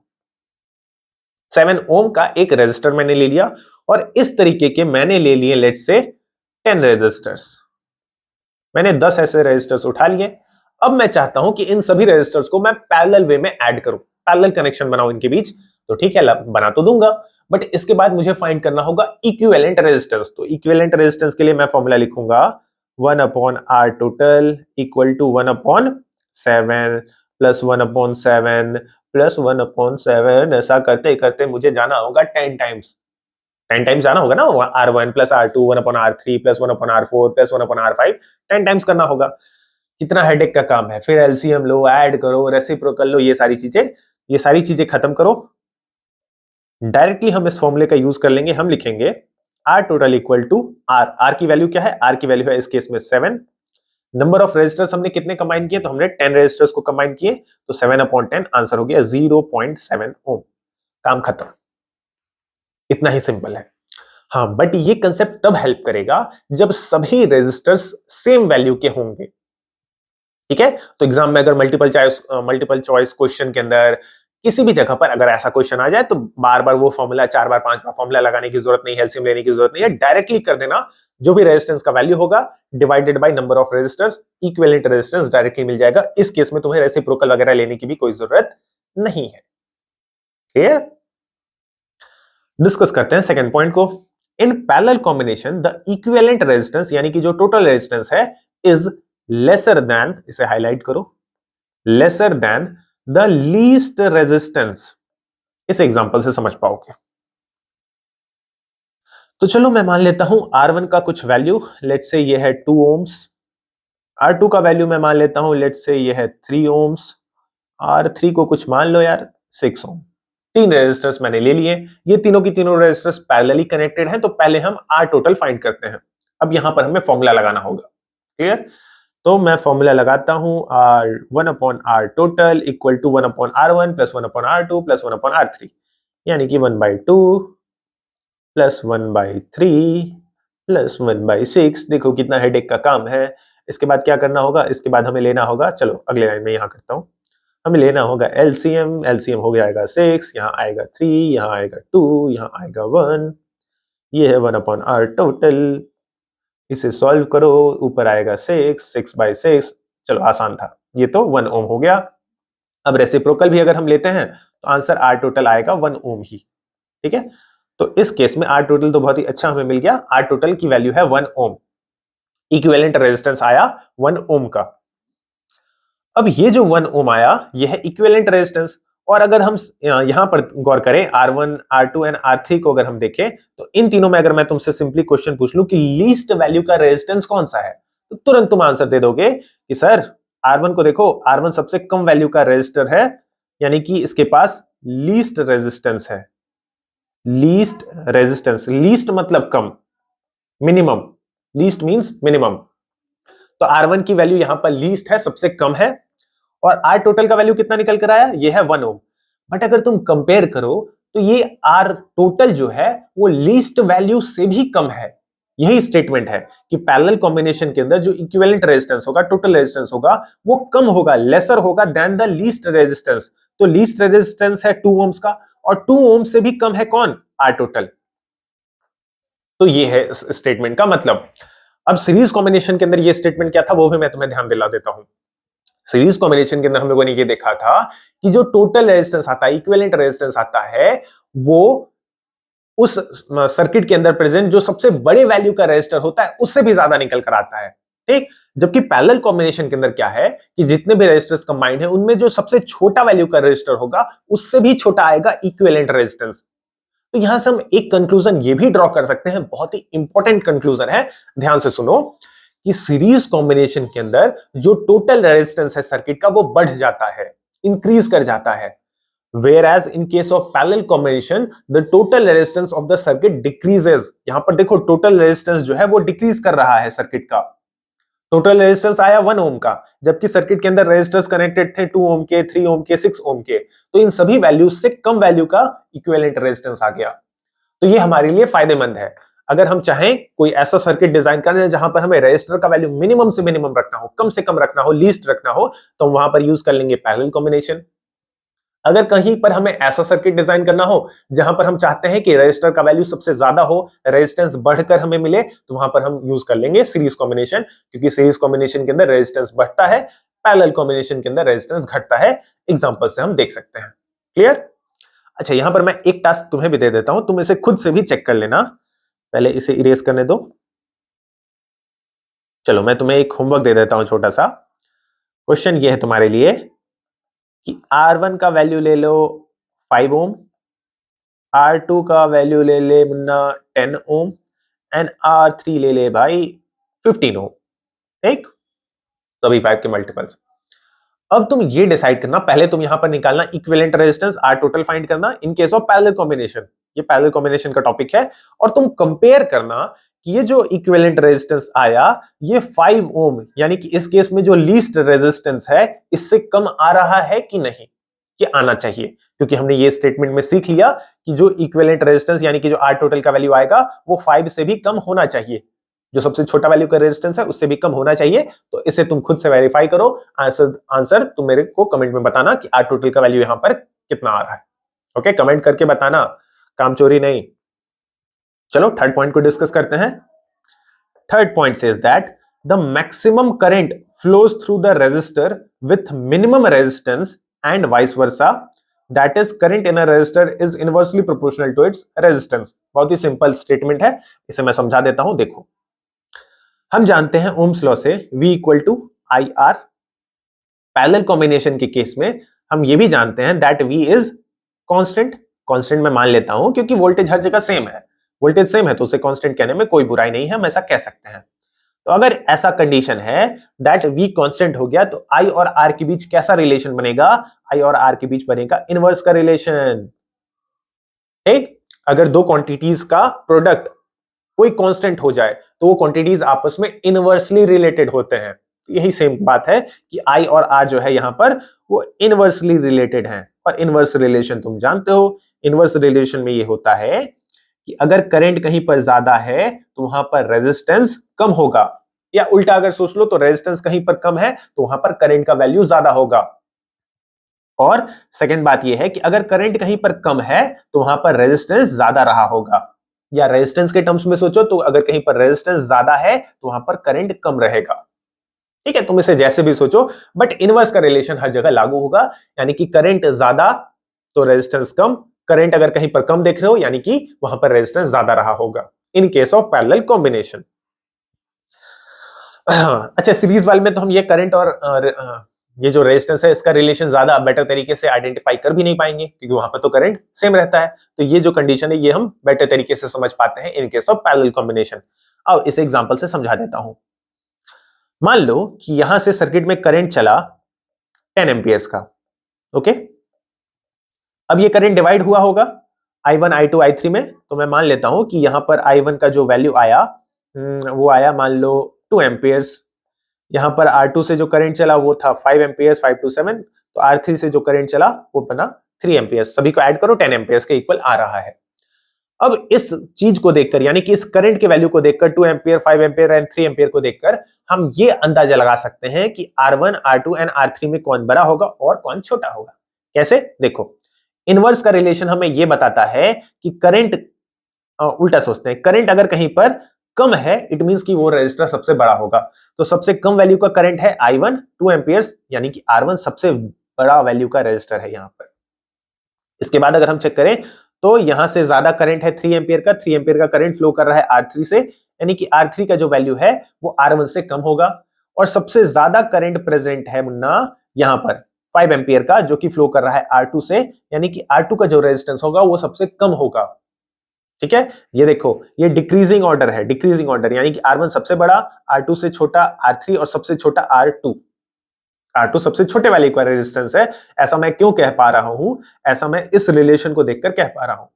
7 ओम का एक रेजिस्टर मैंने ले लिया और इस तरीके के मैंने ले लिए लेट्स से 10 रेजिस्टर्स। मैंने 10 ऐसे रेजिस्टर्स उठा लिए। अब मैं चाहता हूं कि इन सभी रेजिस्टर्स को मैं पैरेलल वे में ऐड करूं, पैरेलल कनेक्शन बनाऊं इनके बीच। तो ठीक है, बना तो दूंगा, बट इसके बाद मुझे फाइंड करना होगा इक्विवेलेंट रेजिस्टेंस। तो इक्विवेलेंट रेजिस्टेंस के लिए मैं फॉर्मूला लिखूंगा 1/R total equal to 1/7 plus 1/7 plus 1/7, ऐसा करते करते मुझे जाना होगा 10 टाइम्स। 10 टाइम्स जाना होगा ना, R1 plus R2 1/R3 plus 1/R4 plus 1/R5, 10 times करना होगा। कितना हेडेक का काम है। फिर एलसीएम लो, ऐड करो, रेसिप्रोकल लो, ये सारी चीजें खत्म करो। डायरेक्टली हम इस फॉर्मूले का यूज कर लेंगे। हम लिखेंगे R total equal to R. R की वैल्यू क्या है? आर की वैल्यू है इस केस में 7। नंबर ऑफ रेजिस्टर्स हमने कितने कंबाइन किए? तो हमने 10 रेजिस्टर्स को कंबाइन किए, तो 7/10 आंसर हो गया 0.7 ओम। काम खत्म। इतना ही सिंपल है। हाँ, बट ये कंसेप्ट तब हेल्प करेगा जब सभी रेजिस्टर्स सेम वैल्यू के होंगे। ठीक है, तो एग्जाम में अगर मल्टीपल चॉइस क्वेश्चन के अंदर किसी भी जगह पर अगर ऐसा क्वेश्चन आ जाए तो बार बार वो फॉर्मूला 4 बार 5 बार फॉर्मूला लगाने की जरूरत नहीं, एलसीएम लेने की जरूरत नहीं है। डायरेक्टली कर देना, जो भी रेजिस्टेंस का वैल्यू होगा divided by number of resistors, equivalent resistance directly मिल जाएगा। इस केस में तुम्हें रेसिप्रोकल वगैरह लेने की भी कोई जरूरत नहीं है। क्लियर? डिस्कस करते हैं सेकंड पॉइंट को। In parallel combination the equivalent resistance, यानी कि जो टोटल रेजिस्टेंस है, इज लेसर देन, इसे हाईलाइट करो, lesser than the least resistance. इस एग्जांपल से समझ पाओगे। तो चलो मैं मान लेता हूं R1 का कुछ वैल्यू, लेट्स से ये है 2 ओम्स। R2 का वैल्यू मैं मान लेता हूं, लेट्स से ये है 3 ओम्स। R3 को कुछ मान लो यार 6 ओम। 3 रेजिस्टर्स मैंने ले लिए। ये तीनों की तीनों रेजिस्टर्स पैरेलली कनेक्टेड हैं, तो पहले हम R टोटल फाइंड करते हैं। अब यहां पर हमें फॉर्मूला लगाना होगा। क्लियर? तो मैं फॉर्मूला लगाता हूं, R1/R total equal to 1/R1 plus 1/R2 plus 1/R3, यानी कि 1/2 प्लस 1/3 प्लस 1/6। देखो कितना हेडेक का काम है। इसके बाद क्या करना होगा? इसके बाद हमें लेना होगा, चलो अगले लाइन में यहां करता हूं, हमें लेना होगा एलसीएम। एलसीएम हो जाएगा 6, यहाँ आएगा 3, यहाँ आएगा 2, यहाँ आएगा 1। ये है 1/R टोटल। इसे सॉल्व करो, ऊपर आएगा 6/6। चलो आसान था, ये तो 1 ओम हो गया। अब रेसिप्रोकल भी अगर हम लेते हैं तो आंसर R टोटल आएगा 1 ओम ही। ठीक है, तो इस केस में R टोटल तो बहुत ही अच्छा हमें मिल गया। R टोटल की वैल्यू है 1 ओम। इक्विवेलेंट रेजिस्टेंस आया 1 ओम का। अब ये जो 1 ओम आया, ये है इक्विवेलेंट रेजिस्टेंस। और अगर हम यहां पर गौर करें R1, R2 एंड R3 को अगर हम देखें, तो इन तीनों में अगर मैं तुमसे सिंपली क्वेश्चन पूछ लूं कि लीस्ट वैल्यू का रेजिस्टेंस कौन सा है, तो तुरंत तुम आंसर दे दोगे कि सर R1 को देखो, R1 सबसे कम वैल्यू का रेजिस्टर है, यानी कि इसके पास लीस्ट रेजिस्टेंस है। लीस्ट रेजिस्टेंस, लीस्ट मतलब कम, मिनिमम, लीस्ट मींस मिनिमम। तो R1 की वैल्यू यहां पर लीस्ट है, सबसे कम है। और R टोटल का वैल्यू कितना निकल कर आया? ये है 1 ओम। बट अगर तुम कंपेयर करो तो ये R टोटल जो है वो लीस्ट वैल्यू से भी कम है। यही स्टेटमेंट है कि पैरेलल कॉम्बिनेशन के अंदर जो इक्विवेलेंट रेजिस्टेंस होगा, टोटल रेजिस्टेंस होगा, वो कम होगा, लेसर होगा देन द लीस्ट रेजिस्टेंस। तो लीस्ट रेजिस्टेंस है 2 ओम्स का, और 2 ओम से भी कम है कौन? R total. तो ये है स्टेटमेंट का मतलब। अब सीरीज कॉम्बिनेशन के अंदर ये स्टेटमेंट क्या था, वो भी मैं तुम्हें ध्यान दिला देता हूं। सीरीज कॉम्बिनेशन के अंदर हम लोगों ने ये देखा था कि जो टोटल रेजिस्टेंस आता है, इक्विवेलेंट रेजिस्टेंस आता है, वो उस सर्किट के अंदर प्रेजेंट जो सबसे बड़े वैल्यू का रेजिस्टर होता है उससे भी ज्यादा निकल कर आता है। ठीक, जबकि पैरेलल कॉम्बिनेशन के अंदर क्या है कि जितने भी रेजिस्टर्स कंबाइंड है उनमें जो सबसे छोटा वैल्यू का रेजिस्टर होगा उससे भी छोटा आएगा इक्विवेलेंट रेजिस्टेंस। तो यहां से हम एक कंक्लूजन ये भी ड्रॉ कर सकते हैं, बहुत ही इंपॉर्टेंट कंक्लूजन है, ध्यान से सुनो, कि सीरीज कॉम्बिनेशन के अंदर जो टोटल रेजिस्टेंस है सर्किट का वो बढ़ जाता है, इंक्रीज कर जाता है। Whereas in case of parallel combination, the total resistance of the circuit decreases। यहां पर देखो टोटल रेजिस्टेंस जो है वो डिक्रीज कर रहा है सर्किट का। टोटल रेजिस्टेंस आया 1 ओम का, जबकि सर्किट के अंदर रेजिस्टर्स कनेक्टेड थे 2 ओम के, 3 ओम के, 6 ओम के। तो इन सभी वैल्यूज से कम वैल्यू का इक्विवेलेंट रेजिस्टेंस आ गया। तो ये हमारे लिए फायदेमंद है। अगर हम चाहें कोई ऐसा सर्किट डिजाइन करना जहां पर हमें रेजिस्टर का वैल्यू मिनिमम से मिनिमम रखना हो, कम से कम रखना हो, लीस्ट रखना हो, तो वहां पर यूज कर लेंगे पैरेलल कॉम्बिनेशन। अगर कहीं पर हमें ऐसा सर्किट डिजाइन करना हो जहां पर हम चाहते हैं कि रेजिस्टर का वैल्यू सबसे ज्यादा हो, रेजिस्टेंस बढ़कर हमें मिले, तो वहां पर हम यूज कर लेंगे सीरीज कॉम्बिनेशन, क्योंकि सीरीज कॉम्बिनेशन के अंदर रेजिस्टेंस बढ़ता है, पैरेलल कॉम्बिनेशन के अंदर रेजिस्टेंस घटता है। एग्जांपल से हम देख सकते हैं। क्लियर? अच्छा, यहां पर मैं एक टास्क तुम्हें भी दे देता हूं, तुम इसे खुद से भी चेक कर लेना। पहले इसे इरेज करने दो। चलो मैं तुम्हें एक होमवर्क दे देता हूं छोटा सा। क्वेश्चन ये है तुम्हारे लिए कि R1 का वैल्यू ले लो 5 ओम, R2 का वैल्यू ले ले मुन्ना 10 ओम एंड R3 ले ले भाई 15 ओम। ठीक, सभी 5 के मल्टीपल्स। अब तुम ये डिसाइड करना, पहले तुम यहां पर निकालना equivalent resistance R total find करना in case of parallel combination. ये पैरेलल कॉम्बिनेशन का टॉपिक है, और तुम कंपेयर करना कि ये जो इक्विवेलेंट रेजिस्टेंस आया ये 5 ओम यानी कि इस केस में जो लीस्ट रेजिस्टेंस है इससे कम आ रहा है कि नहीं, ये आना चाहिए, क्योंकि हमने ये स्टेटमेंट में सीख लिया कि जो इक्विवेलेंट रेजिस्टेंस यानी कि जो R टोटल का वैल्यू आएगा वो 5 से भी कम होना चाहिए, जो सबसे छोटा वैल्यू का रेजिस्टेंस है उससे भी कम होना चाहिए। तो इसे तुम खुद से वेरीफाई करो, आंसर तुम मेरे को कमेंट में बताना कि R टोटल का वैल्यू यहां पर कितना आ रहा है। ओके, कमेंट करके बताना, काम चोरी नहीं। चलो थर्ड पॉइंट को डिस्कस करते हैं। Third point says that the maximum current flows through the resistor with minimum resistance and vice versa, that is current in a resistor is inversely proportional to its resistance. बहुत ही simple statement है, इसे मैं समझा देता हूं। देखो, हम जानते हैं ओम्स लॉ से V equal to I R. Parallel combination के केस में हम ये भी जानते हैं that V is constant. Constant मैं मान लेता हूं क्योंकि वोल्टेज हर जगह सेम है, वोल्टेज सेम है तो उसे कांस्टेंट कहने में कोई बुराई नहीं है, हम ऐसा कह सकते हैं। तो अगर ऐसा कंडीशन है दैट V कांस्टेंट हो गया तो I और R के बीच कैसा रिलेशन बनेगा? I और R के बीच बनेगा इनवर्स का रिलेशन। ठीक, अगर दो क्वांटिटीज का प्रोडक्ट कोई कांस्टेंट हो जाए तो वो क्वांटिटीज आपस में इनवर्सली रिलेटेड होते हैं। यही सेम बात है कि I और R जो है यहां पर वो इनवर्सली रिलेटेड हैं। और इनवर्स रिलेशन तुम जानते हो, इनवर्स रिलेशन में ये होता है कि अगर करंट कहीं पर ज्यादा है तो वहां पर रेजिस्टेंस कम होगा, या उल्टा अगर सोच लो तो रेजिस्टेंस कहीं पर कम है तो वहां पर करंट का वैल्यू ज्यादा होगा। और सेकंड बात यह है कि अगर करंट कहीं पर कम है तो वहां पर रेजिस्टेंस ज्यादा रहा होगा, या रेजिस्टेंस के टर्म्स में सोचो तो अगर कहीं पर रेजिस्टेंस ज्यादा है तो वहां पर करंट कम रहेगा। ठीक है, तुम इसे जैसे भी सोचो, बट इनवर्स का रिलेशन हर जगह लागू होगा, यानी कि करंट ज्यादा तो रेजिस्टेंस कम, करंट अगर कहीं पर कम देख रहे हो यानी कि वहां पर रेजिस्टेंस ज्यादा रहा होगा इन केस ऑफ पैरेलल कॉम्बिनेशन। अच्छा, सीरीज वाले में तो हम ये करंट और ये जो रेजिस्टेंस है इसका रिलेशन ज्यादा बेटर तरीके से आइडेंटिफाई कर भी नहीं पाएंगे क्योंकि वहां पर तो करंट सेम रहता है। तो ये जो कंडीशन है ये हम बेटर तरीके से समझ पाते हैं इन केस ऑफ पैरेलल कॉम्बिनेशन। अब इसे एग्जांपल से समझा देता हूं। मान लो कि यहां से सर्किट में करंट चला 10 एम्पियर्स का। ओके, अब ये करंट डिवाइड हुआ होगा I1 I2 I3 में। तो मैं मान लेता हूं कि यहां पर I1 का जो वैल्यू आया वो आया मान लो 2 एम्पियर्स। यहां पर R2 से जो करंट चला वो था 5 एम्पियर्स, 5 to 7। तो R3 से जो करंट चला वो बना 3 एम्पियर्स। सभी को ऐड करो, 10 एम्पियर्स के इक्वल आ रहा है। अब इस चीज को देखकर यानी कि इस करंट के वैल्यू को देखकर 2 एम्पियर, 5 एम्पियर एंड 3 एम्पियर को देखकर हम ये अंदाजा लगा सकते हैं कि R1, R2 एंड R3 में कौन बड़ा होगा और कौन छोटा होगा। कैसे? देखो, इनवर्स का रिलेशन हमें ये बताता है कि करंट, उल्टा सोचते हैं, करंट अगर कहीं पर कम है इट मींस कि वो रेजिस्टर सबसे बड़ा होगा। तो सबसे कम वैल्यू का करंट है I1 2 एम्पियर्स, यानी कि R1 सबसे बड़ा वैल्यू का रेजिस्टर है यहां पर। इसके बाद अगर हम चेक करें तो यहां से ज्यादा करंट है 3 एम्पियर का, 3 एम्पियर का करंट फ्लो कर रहा है R3 से, यानी कि R3 का जो वैल्यू है वो R1 से कम होगा। और सबसे ज्यादा करंट प्रेजेंट है मुन्ना यहां पर 5 एम्पियर का जो कि फ्लो कर रहा है R2 से, यानी कि R2 का जो रेजिस्टेंस होगा वो सबसे कम होगा। ठीक है, ये देखो ये डिक्रीजिंग ऑर्डर है, डिक्रीजिंग ऑर्डर यानी कि R1 सबसे बड़ा, R2 से छोटा R3 और सबसे छोटा R2। R2 सबसे छोटे वाले का रेजिस्टेंस है। ऐसा मैं क्यों कह पा रहा हूं? ऐसा मैं इस रिलेशन को देखकर कह पा रहा हूं।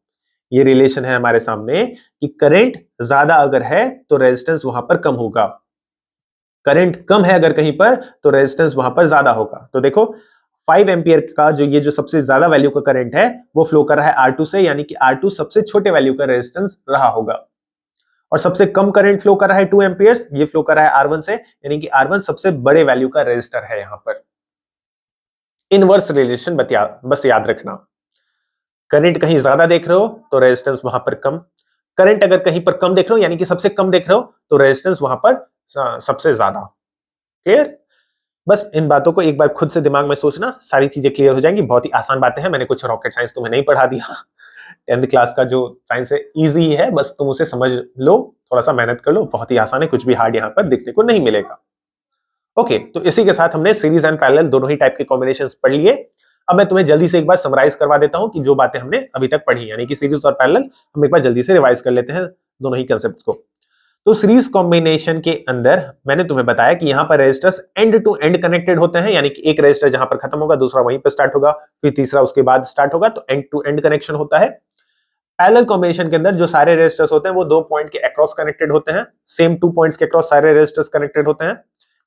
ये रिलेशन है हमारे सामने कि करंट ज्यादा अगर है तो रेजिस्टेंस वहां पर कम होगा, करंट कम है अगर कहीं पर तो रेजिस्टेंस वहां पर ज्यादा होगा। तो देखो 5 एम्पियर का जो ये जो सबसे ज्यादा वैल्यू का करंट है वो फ्लो कर रहा है R2 से, यानी कि R2 सबसे छोटे वैल्यू का रेजिस्टेंस रहा होगा। और सबसे कम करंट फ्लो कर रहा है 2 एम्पियर्स, ये फ्लो कर रहा है R1 से, यानी कि R1 सबसे बड़े वैल्यू का रेजिस्टर है यहां पर। इनवर्स रिलेशन बस याद रखना, करंट कहीं ज्यादा देख रहे हो तो रेजिस्टेंस वहां पर कम, करंट अगर कहीं पर कम देख रहे हो यानी कि सबसे कम देख रहे हो तो रेजिस्टेंस वहां पर सबसे ज्यादा। क्लियर? बस इन बातों को एक बार खुद से दिमाग में सोचना, सारी चीजें क्लियर हो जाएंगी। बहुत ही आसान बातें हैं, मैंने कुछ रॉकेट साइंस तुम्हें नहीं पढ़ा दिया। 10th क्लास का जो साइंस है इजी है, बस तुम उसे समझ लो, थोड़ा सा मेहनत कर लो, बहुत ही आसान है, कुछ भी हार्ड यहाँ पर देखने को नहीं मिलेगा। ओके, तो इसी के साथ हमने सीरीज एंड पैरेलल दोनों ही टाइप के कॉम्बिनेशंस पढ़ लिए। अब मैं तुम्हें जल्दी से एक बार समराइज करवा देता हूं कि जो बातें हमने अभी तक पढ़ी, यानी कि सीरीज और पैरेलल, हम एक बार जल्दी से रिवाइज कर लेते हैं दोनों ही कंसेप्ट को। तो सीरीज कॉम्बिनेशन के अंदर मैंने तुम्हें बताया कि यहां पर resistors end to end connected होते हैं, यानी कि एक रेजिस्टर जहां पर खत्म होगा दूसरा वहीं पर स्टार्ट होगा, फिर तीसरा उसके बाद स्टार्ट होगा, तो एंड टू एंड कनेक्शन होता है। पैरेलल कॉम्बिनेशन के अंदर जो सारे रेजिस्टर्स होते हैं वो 2 पॉइंट के अक्रॉस कनेक्टेड होते हैं, सेम 2 पॉइंट्स के अक्रॉस सारे रेजिस्टर्स कनेक्टेड होते हैं,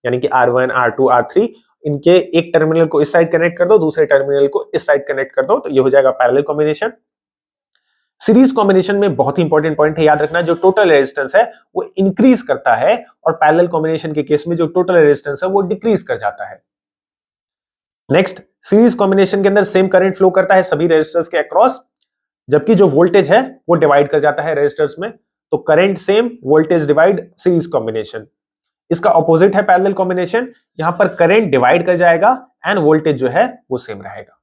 यानी कि R1 R2 R3, इनके एक टर्मिनल को इस साइड कनेक्ट कर दो, दूसरे टर्मिनल को इस साइड कनेक्ट कर दो, तो ये हो जाएगा पैरेलल कॉम्बिनेशन। सीरीज कॉम्बिनेशन में बहुत ही इंपॉर्टेंट पॉइंट है, याद रखना, जो टोटल रेजिस्टेंस है वो इंक्रीज करता है और पैरेलल कॉम्बिनेशन के केस में जो टोटल रेजिस्टेंस है वो डिक्रीज कर जाता है। नेक्स्ट, सीरीज कॉम्बिनेशन के अंदर सेम करंट फ्लो करता है सभी रेजिस्टर्स के अक्रॉस, जबकि जो वोल्टेज है वो डिवाइड कर जाता है रेजिस्टर्स में, तो current same, voltage divide, series combination. इसका ऑपोजिट है पैरेलल कॉम्बिनेशन, यहां पर करंट डिवाइड कर जाएगा एंड वोल्टेज जो है वो सेम रहेगा।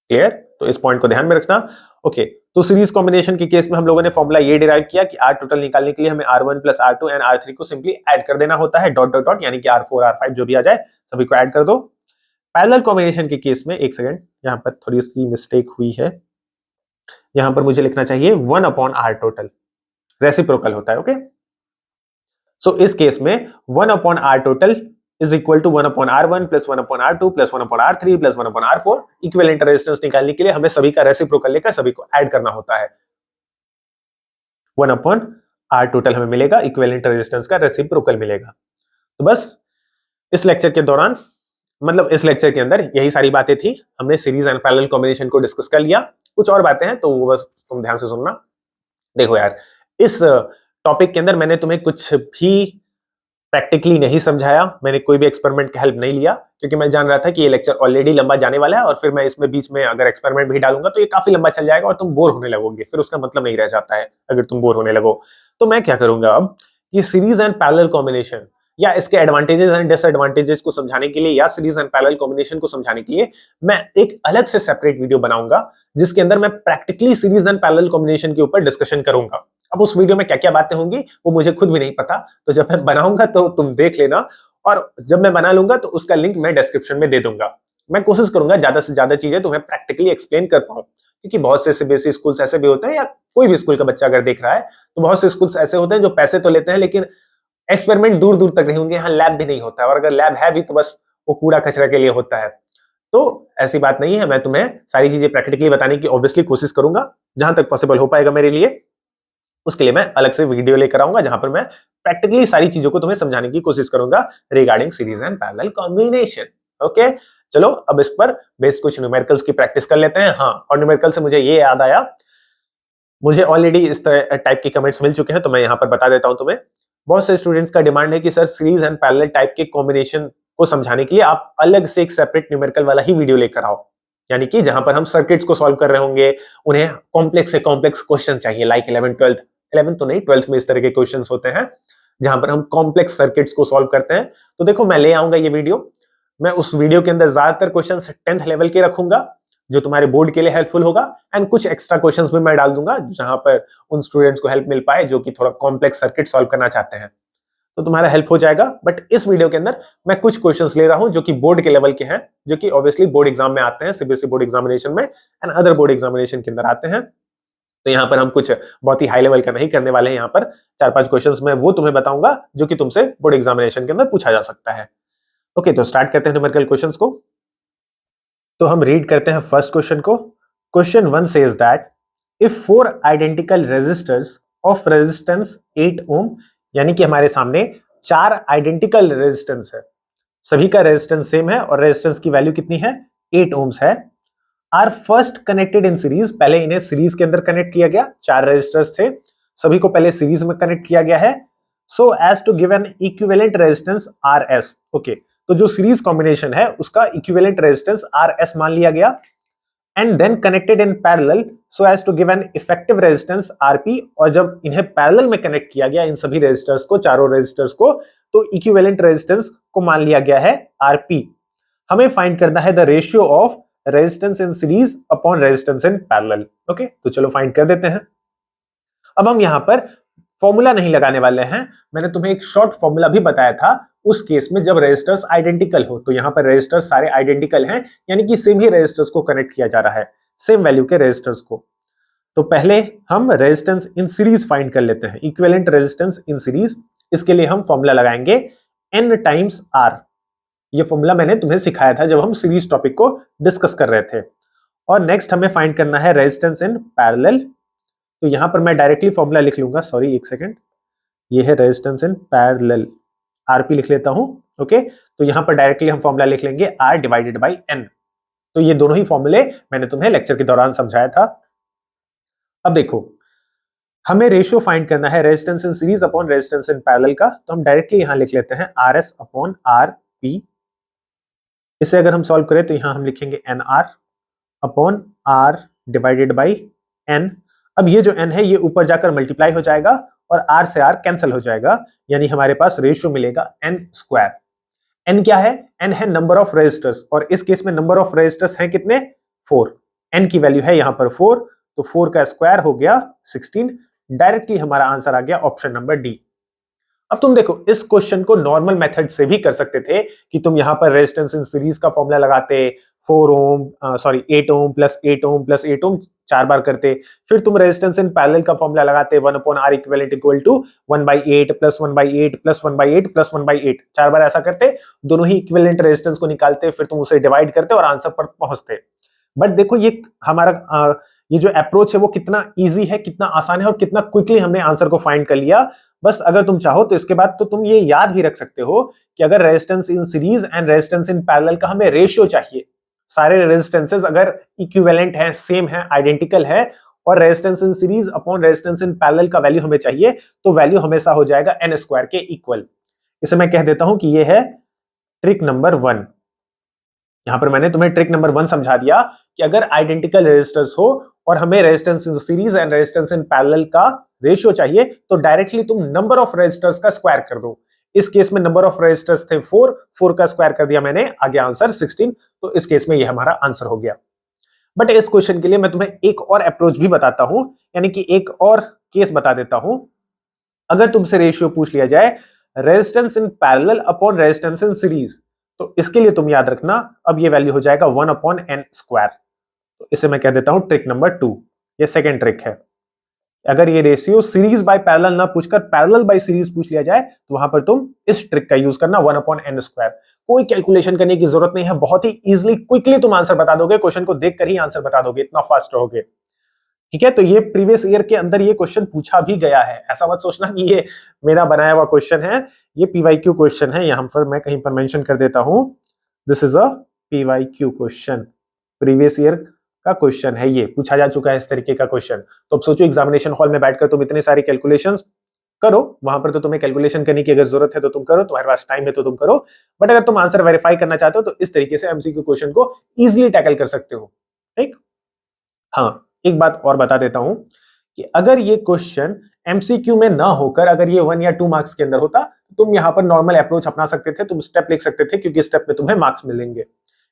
क्लियर? तो इस पॉइंट को ध्यान में रखना। ओके, तो सीरीज कॉम्बिनेशन के केस में हम लोगों ने फॉर्मूला ये डिराइव किया कि आर टोटल निकालने के लिए हमें R1 plus R2 and R3 को सिंपली ऐड कर देना होता है, डॉट डॉट डॉट, यानी कि R4 R5 जो भी आ जाए सभी को ऐड कर दो। पैरेलल कॉम्बिनेशन के केस में, एक सेकंड, यहां पर थोड़ी सी मिस्टेक हुई है, यहां पर मुझे लिखना चाहिए 1/R टोटल, रेसिप्रोकल होता है। ओके, सो इस केस में 1/R total is equal to 1/R1 plus 1/R2 plus 1/R3 plus 1/R4। Equivalent resistance निकालने के लिए हमें सभी का रेसिप्रोकल लेकर सभी को ऐड करना होता है। 1/R टोटल हमें मिलेगा, इक्विवेलेंट रेजिस्टेंस का रेसिप्रोकल मिलेगा। तो बस इस लेक्चर के दौरान, मतलब इस लेक्चर के अंदर यही सारी बातें थी, हमने सीरीज एंड पैरेलल कॉम्बिनेशन को डिस्कस कर लिया। कुछ और बातें हैं तो वो बस तुम ध्यान से सुनना। देखो यार, इस टॉपिक के अंदर मैंने तुम्हें कुछ भी प्रैक्टिकली नहीं समझाया, मैंने कोई भी एक्सपेरिमेंट की हेल्प नहीं लिया, क्योंकि मैं जान रहा था कि ये लेक्चर ऑलरेडी लंबा जाने वाला है और फिर मैं इसमें बीच में अगर एक्सपेरिमेंट भी डालूंगा तो ये काफी लंबा चल जाएगा और तुम बोर होने लगोगे, फिर उसका मतलब नहीं रह जाता है अगर तुम बोर होने लगो। तो मैं क्या करूंगा अब कि सीरीज एंड पैरेलल कॉम्बिनेशन या इसके एडवांटेजेस एंड डिसएडवांटेजेस को समझाने के लिए या सीरीज एंड पैरेलल कॉम्बिनेशन को समझाने के लिए मैं एक अलग से सेपरेट वीडियो बनाऊंगा, जिसके अंदर मैं practically series and parallel combination के ऊपर डिस्कशन करूंगा। अब उस वीडियो में क्या क्या बातें होंगी वो मुझे खुद भी नहीं पता, तो जब मैं बनाऊंगा तो तुम देख लेना, और जब मैं बना लूंगा तो उसका लिंक मैं डिस्क्रिप्शन में दे दूंगा। मैं कोशिश करूंगा ज्यादा से ज्यादा चीजें तुम्हें प्रैक्टिकली एक्सप्लेन कर पाऊं, क्योंकि बहुत से सीबीएसई स्कूल्स ऐसे भी होते हैं, या कोई भी स्कूल का बच्चा अगर देख रहा है तो बहुत से स्कूल्स ऐसे होते हैं जो पैसे तो लेते हैं लेकिन एक्सपेरिमेंट दूर दूर तक नहीं होंगे, यहाँ लैब भी नहीं होता है, और अगर लैब है भी तो बस वो कूड़ा कचरा के लिए होता है। तो ऐसी बात नहीं है, मैं तुम्हें सारी चीजें प्रैक्टिकली बताने की ऑब्वियसली कोशिश करूंगा, जहां तक पॉसिबल हो पाएगा मेरे लिए। उसके लिए मैं अलग से वीडियो लेकर आऊंगा जहां पर मैं प्रैक्टिकली सारी चीजों को तुम्हें समझाने की कोशिश करूंगा regarding series and parallel combination. Okay, चलो अब इस पर बेस कुछ न्यूमेरिकल्स की प्रैक्टिस कर लेते हैं। हाँ, और न्यूमेरिकल से मुझे ये याद आया, मुझे ऑलरेडी इस तरह टाइप के कमेंट्स मिल चुके हैं, तो मैं यहां पर बता देता हूं तुम्हें। बहुत से स्टूडेंट्स का डिमांड है कि sir series and parallel type के कॉम्बिनेशन को समझाने के लिए आप अलग से एक सेपरेट न्यूमेरिकल वाला ही वीडियो लेकर आओ, यानी कि जहां पर हम सर्किट्स को सॉल्व कर रहे होंगे, उन्हें कॉम्प्लेक्स से कॉम्प्लेक्स क्वेश्चन चाहिए, लाइक 11th तो नहीं, 12th में इस तरह के क्वेश्चंस होते हैं जहां पर हम कॉम्प्लेक्स सर्किट्स को सॉल्व करते हैं। तो देखो, मैं ले आऊंगा ये वीडियो, मैं उस वीडियो के अंदर ज्यादातर क्वेश्चंस 10th लेवल के रखूंगा जो तुम्हारे बोर्ड के लिए हेल्पफुल होगा, एंड कुछ एक्स्ट्रा क्वेश्चंस भी मैं डाल दूंगा जहां पर उन स्टूडेंट्स को हेल्प मिल पाए जो कि थोड़ा कॉम्प्लेक्स सर्किट सॉल्व करना चाहते हैं, तो तुम्हारा हेल्प हो जाएगा। बट इस वीडियो के अंदर मैं कुछ क्वेश्चंस ले रहा हूं जो कि बोर्ड के लेवल के हैं, जो कि ऑब्वियसली बोर्ड एग्जाम में आते हैं, सीबीएसई बोर्ड एग्जामिनेशन में एंड अदर बोर्ड एग्जामिनेशन के अंदर आते हैं। तो यहाँ पर हम कुछ बहुत ही हाई लेवल का नहीं करने वाले हैं, यहाँ पर 4-5 क्वेश्चंस में वो तुम्हें बताऊंगा जो कि तुमसे बोर्ड एग्जामिनेशन के अंदर पूछा जा सकता है। ओके, तो स्टार्ट करते हैं न्यूमेरिकल क्वेश्चंस को। तो हम रीड करते हैं फर्स्ट क्वेश्चन को। Question 1 says that if 4 identical resistors of resistance 8 ohm, यानी कि हमारे सामने 4 आइडेंटिकल रेजिस्टेंस है, सभी का रेजिस्टेंस सेम है और रेजिस्टेंस की वैल्यू कितनी है, 8 ओम्स है, are first connected in series, पहले इन्हें सीरीज के अंदर कनेक्ट किया गया, 4 रेजिस्टर्स थे, सभी को पहले सीरीज में कनेक्ट किया गया है, so as to give an equivalent resistance R S. Okay, तो जो सीरीज कॉम्बिनेशन है उसका इक्विवेलेंट रेजिस्टेंस आर एस मान लिया गया, and then connected in parallel so as to give an effective resistance RP, और जब इन्हें पैरेलल में कनेक्ट किया गया इन सभी रेजिस्टर्स को, चारों रेजिस्टर्स को, तो इक्विवेलेंट रेजिस्टेंस को मान लिया गया है आरपी। हमें फाइंड करना है the ratio of resistance in series upon resistance in parallel. Okay, तो चलो फाइंड कर देते हैं। अब हम यहां पर फॉर्मूला नहीं लगाने वाले हैं। मैंने तुम्हें एक शॉर्ट फॉर्मूला भी बताया था उस केस में जब रेजिस्टर्स आइडेंटिकल हो। तो यहाँ पर रेजिस्टर्स सारे आइडेंटिकल हैं, यानी कि सेम ही रेजिस्टर्स को कनेक्ट किया जा रहा है, सेम वैल्यू के रेजिस्टर्स को। तो पहले हम रेजिस्टेंस इन सीरीज फाइंड कर लेते हैं, इक्विवेलेंट रेजिस्टेंस इन सीरीज। इसके लिए हम फॉर्मूला लगाएंगे N टाइम्स R। ये फॉर्मूला मैंने तुम्हें सिखाया था जब हम सीरीज टॉपिक को डिस्कस कर रहे थे। और नेक्स्ट हमें फाइंड करना है रेजिस्टेंस इन पैरेलल। तो यहां पर मैं डायरेक्टली फॉर्मूला लिख लूंगा, सॉरी एक सेकेंड, ये है रेजिस्टेंस इन पैरेलल, RP लिख लेता हूं। ओके, तो यहां पर डायरेक्टली हम फॉर्मूला लिख लेंगे R डिवाइडेड बाई N। तो ये दोनों ही फॉर्मूले मैंने तुम्हें लेक्चर के दौरान समझाया था। अब देखो, हमें रेशियो फाइंड करना है resistance in series upon resistance in parallel का। तो हम डायरेक्टली यहां लिख लेते हैं RS अपॉन RP। इसे अगर हम सॉल्व करें तो यहां हम लिखेंगे NR upon R divided by N। अब ये जो N है ये ऊपर जाकर मल्टीप्लाई हो जाएगा और R से R कैंसिल हो जाएगा, यानी हमारे पास रेशियो मिलेगा N स्क्वायर। N क्या है? N है नंबर ऑफ रेजिस्टर्स, और इस केस में नंबर ऑफ रेजिस्टर्स है कितने? 4। N की वैल्यू है यहां पर 4, तो 4 का स्क्वायर हो गया 16। डायरेक्टली हमारा आंसर आ गया ऑप्शन नंबर डी। अब तुम देखो, इस क्वेश्चन को नॉर्मल मेथड से भी कर सकते थे कि तुम यहां पर रेजिस्टेंस इन सीरीज का फॉर्मूला लगाते, 4 ohm sorry 8 ohm plus 8 ohm plus 8 ohm 4 बार करते, फिर तुम रेजिस्टेंस इन पैरेलल का फॉर्मूला लगाते 1 upon R equivalent equal to 1/8 plus 1/8 plus 1/8 plus 1/8, 4 बार ऐसा करते, दोनों ही इक्विवेलेंट रेजिस्टेंस को निकालते, फिर तुम उसे डिवाइड करते और आंसर पर पहुंचते। बट देखो ये हमारा ये जो अप्रोच है वो कितना इजी है, कितना आसान है और कितना क्विकली हमने आंसर को फाइंड कर लिया। बस अगर तुम चाहो तो इसके बाद तो तुम ये याद भी रख सकते हो कि अगर resistance in series and resistance in parallel का हमें रेशियो चाहिए, सारे रेजिस्टेंसेस अगर इक्विवेलेंट है, सेम है, आइडेंटिकल है, और resistance in series upon resistance in parallel का वैल्यू हमें चाहिए, तो वैल्यू हमेशा हो जाएगा N स्क्वायर के इक्वल। इसे मैं कह देता हूं कि ये है ट्रिक नंबर 1। यहां पर मैंने तुम्हें ट्रिक नंबर 1 समझा दिया कि अगर आइडेंटिकल रेजिस्टर्स हो और हमें resistance in series and resistance in parallel का रेशियो चाहिए, तो डायरेक्टली तुम नंबर ऑफ रेजिस्टर्स का स्क्वायर कर दो। इस केस में नंबर ऑफ रेजिस्टर्स थे 4 का स्क्वायर कर दिया मैंने, आ गया आंसर 16। तो इस केस में ये हमारा आंसर हो गया। बट इस क्वेश्चन के लिए मैं तुम्हें एक और अप्रोच भी बताता हूं, यानी कि एक और केस बता देता हूं। अगर तुमसे रेशियो पूछ लिया जाए resistance in parallel upon resistance in series, तो इसके लिए तुम याद रखना, अब ये वैल्यू हो जाएगा 1 अपॉन N स्क्वायर। तो इसे मैं कह देता हूं ट्रिक नंबर 2। ये सेकेंड ट्रिक है। अगर ये रेशियो सीरीज बाय पैरेलल ना पूछकर पैरेलल बाय सीरीज पूछ लिया जाए, तो वहां पर तुम इस ट्रिक का यूज करना, 1 अपॉन N स्क्वायर। कोई कैलकुलेशन करने की जरूरत नहीं है, बहुत ही इजीली क्विकली तुम आंसर बता दोगे, क्वेश्चन को देखकर ही आंसर बता दोगे, इतना फास्ट रहोगे। ठीक है, तो ये प्रीवियस ईयर के अंदर ये क्वेश्चन पूछा भी गया है, ऐसा मत सोचना कि ये मेरा बनाया हुआ क्वेश्चन है, ये PYQ क्वेश्चन है। यहां पर मैं कहीं पर मेंशन कर देता हूं, this is a PYQ question, previous year का क्वेश्चन है, ये पूछा जा चुका है इस तरीके का क्वेश्चन। तो अब सोचो एग्जामिनेशन हॉल में बैठकर तुम इतने सारे कैलकुलेशंस करो, वहां पर तो तुम्हें कैलकुलेशन करने की अगर जरूरत है तो तुम करो, तुम्हारे पास टाइम है तो तुम करो। बट अगर तुम आंसर वेरीफाई करना चाहते हो तो इस तरीके से MCQ क्वेश्चन को इजीली टैकल कर सकते हो। ठीक, हाँ, एक बात और बता देता हूं कि अगर ये क्वेश्चन MCQ में ना होकर अगर ये 1 या 2 मार्क्स के अंदर होता, तो तुम यहां पर नॉर्मल अप्रोच अपना सकते थे, तुम स्टेप लिख सकते थे, क्योंकि स्टेप में तुम्हें मार्क्स मिलेंगे।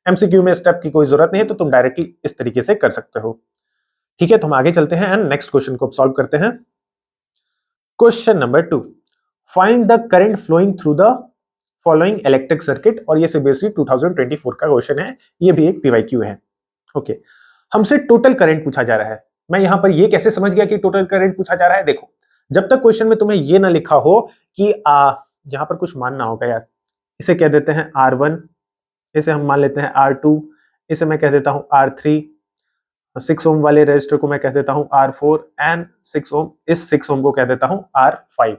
MCQ में स्टेप की कोई जरूरत नहीं है, तो तुम डायरेक्टली इस तरीके से कर सकते हो। ठीक है, तो हम आगे चलते हैं एंड नेक्स्ट क्वेश्चन को सॉल्व करते हैं। Question number 2, find the current flowing through the following electric circuit. और ये सीबीएसई 2024 का क्वेश्चन है, ये भी एक PYQ है। ओके, हमसे टोटल करंट पूछा जा रहा है। मैं यहां पर ये कैसे समझ गया कि टोटल करंट पूछा जा रहा है? देखो, जब तक क्वेश्चन में तुम्हें ये ना लिखा हो कि यहां पर कुछ मानना होगा यार, इसे कह देते हैं R1, इसे हम मान लेते हैं R2, इसे मैं कह देता हूं R3, 6 ओम वाले रेजिस्टर को मैं कह देता हूं R4 एंड 6 ओम, इस 6 ओम को कह देता हूं R5।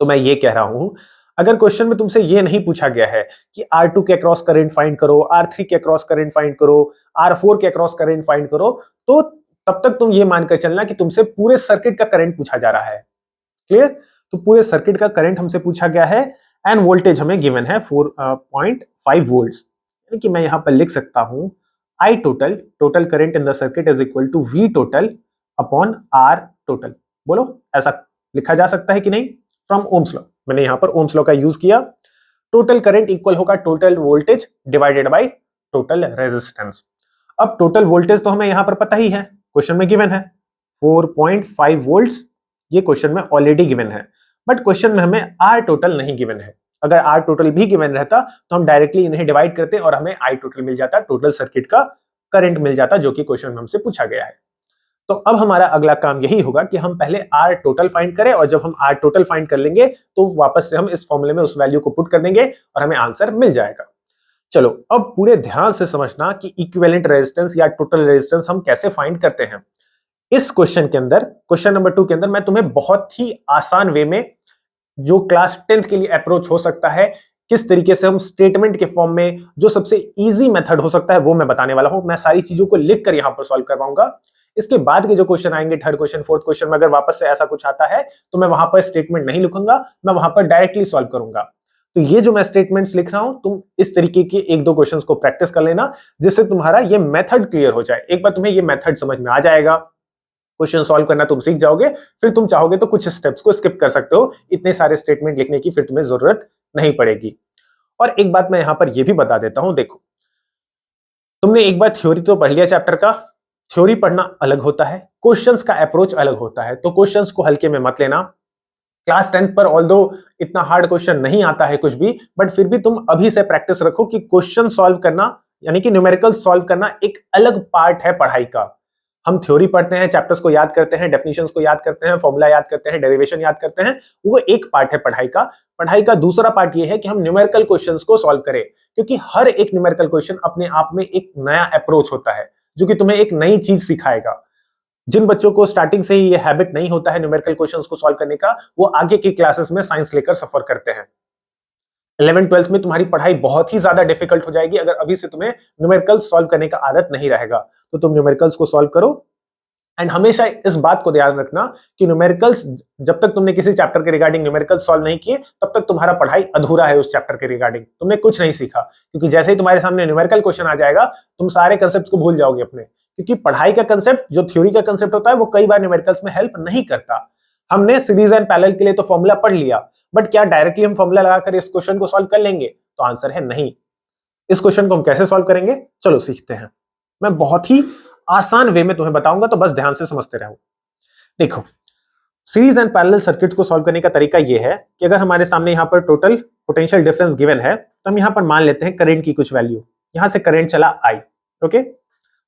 तो मैं ये कह रहा हूं, अगर क्वेश्चन में तुमसे ये नहीं पूछा गया है कि R2 के अक्रॉस करंट फाइंड करो, R3 के अक्रॉस करंट फाइंड करो, R4 के अक्रॉस करंट फाइंड करो, तो तब तक तुम ये मानकर चलना कि तुमसे पूरे सर्किट का करंट पूछा जा रहा है। क्लियर? तो पूरे सर्किट का करंट हमसे पूछा गया है एंड वोल्टेज हमें गिवन है 4.5 वोल्ट्स। यानी कि मैं यहां पर लिख सकता हूं I total, total current in the circuit is equal to V total upon R total. बोलो, ऐसा लिखा जा सकता है कि नहीं? फ्रॉम ओम्स लॉ, मैंने यहां पर ओम्स लॉ का यूज किया। टोटल करंट इक्वल होगा total voltage divided by total resistance. अब टोटल वोल्टेज तो हमें यहां पर पता ही है, क्वेश्चन में गिवन है 4.5 वोल्ट्स ये क्वेश्चन में ऑलरेडी गिवन है, बट क्वेश्चन में हमें आर टोटल नहीं गिवन है। अगर आर टोटल भी गिवन रहता तो हम डायरेक्टली इन्हें डिवाइड करते और हमें आई टोटल मिल जाता, टोटल सर्किट का करंट मिल जाता, जो कि क्वेश्चन में हमसे पूछा गया है। तो अब हमारा अगला काम यही होगा कि हम पहले आर टोटल फाइंड करें, और जब हम आर टोटल फाइंड कर लेंगे तो वापस से हम इस फॉर्मूले में उस वैल्यू को पुट कर देंगे और हमें आंसर मिल जाएगा। चलो अब पूरे ध्यान से समझना कि इक्विवेलेंट रेजिस्टेंस या टोटल रेजिस्टेंस हम कैसे फाइंड करते हैं। इस क्वेश्चन के अंदर, क्वेश्चन नंबर 2 के अंदर, मैं तुम्हें बहुत ही आसान वे में, जो क्लास 10th के लिए अप्रोच हो सकता है, किस तरीके से हम स्टेटमेंट के फॉर्म में, जो सबसे इजी मेथड हो सकता है वो मैं बताने वाला हूं। मैं सारी चीजों को लिखकर यहां पर सॉल्व करवाऊंगा। इसके बाद के जो क्वेश्चन आएंगे, थर्ड क्वेश्चन, फोर्थ क्वेश्चन में अगर वापस से ऐसा कुछ आता है तो मैं वहां पर स्टेटमेंट नहीं लिखूंगा, मैं वहां पर डायरेक्टली सॉल्व करूंगा। तो ये जो मैं स्टेटमेंट्स लिख रहा हूं, तुम इस तरीके के एक दो क्वेश्चंस को प्रैक्टिस कर लेना, जिससे तुम्हारा ये मेथड क्लियर हो जाए। एक बार तुम्हें ये मेथड समझ में आ जाएगा, क्वेश्चन सॉल्व करना तुम सीख जाओगे, फिर तुम चाहोगे तो कुछ स्टेप्स को स्किप कर सकते हो, इतने सारे स्टेटमेंट लिखने की फिर तुम्हें जरूरत नहीं पड़ेगी। और एक बात मैं यहां पर यह भी बता देता हूं, देखो तुमने एक बार थ्योरी तो पढ़ लिया चैप्टर का, थ्योरी पढ़ना अलग होता है, क्वेश्चंस का अप्रोच अलग होता है, तो क्वेश्चंस को हल्के में मत लेना। क्लास 10th पर ऑल्दो इतना हार्ड क्वेश्चन नहीं आता है कुछ भी, बट फिर भी तुम अभी से प्रैक्टिस रखो कि क्वेश्चन सॉल्व करना, यानी कि न्यूमेरिकल सॉल्व करना एक अलग पार्ट है पढ़ाई का। हम थ्योरी पढ़ते हैं, चैप्टर्स को याद करते हैं, डेफिनेशंस को याद करते हैं, फॉर्मूला याद करते हैं, डेरिवेशन याद करते हैं, वो एक पार्ट है पढ़ाई का। पढ़ाई का दूसरा पार्ट ये है कि हम न्यूमेरिकल क्वेश्चंस को सॉल्व करें, क्योंकि हर एक न्यूमेरिकल क्वेश्चन अपने आप में एक नया अप्रोच होता है, जो कि तुम्हें एक नई चीज सिखाएगा। जिन बच्चों को स्टार्टिंग से ही ये हैबिट नहीं होता है न्यूमेरिकल क्वेश्चंस को सॉल्व करने का, वो आगे की क्लासेस में साइंस लेकर सफर करते हैं। 11th-12th में तुम्हारी पढ़ाई बहुत ही ज्यादा डिफिकल्ट हो जाएगी अगर अभी से तुम्हें न्यूमेरिकल सॉल्व करने का आदत नहीं रहेगा। तो तुम न्यूमेरिकल्स को सॉल्व करो, एंड हमेशा इस बात को ध्यान रखना कि न्यूमेरिकल्स, जब तक तुमने किसी चैप्टर के रिगार्डिंग न्यूमेरिकल्स सॉल्व नहीं किए, तब तक तुम्हारा पढ़ाई अधूरा है उस चैप्टर के रिगार्डिंग, तुमने कुछ नहीं सीखा। क्योंकि जैसे ही तुम्हारे सामने न्यूमेरिकल क्वेश्चन आ जाएगा, तुम सारे कंसेप्ट को भूल जाओगे अपने, क्योंकि पढ़ाई का कंसेप्ट, जो थ्योरी का कंसेप्ट होता है, वो कई बार न्यूमेरिकल्स में हेल्प नहीं करता। हमने सीरीज एंड पैरेलल के लिए तो फॉर्मूला पढ़ लिया, बट क्या डायरेक्टली हम फॉर्मूला लगाकर इस क्वेश्चन को सॉल्व कर लेंगे? तो आंसर है नहीं। इस क्वेश्चन को हम कैसे सॉल्व करेंगे, चलो सीखते हैं। मैं बहुत ही आसान वे में तुम्हें बताऊंगा, तो बस ध्यान से समझते रहो। देखो, सीरीज एंड पैरेलल सर्किट्स को सॉल्व करने का तरीका यह है कि अगर हमारे सामने यहां पर टोटल पोटेंशियल डिफरेंस गिवन है, तो हम यहां पर मान लेते हैं करंट की कुछ वैल्यू। यहां से करंट चला आई, ओके,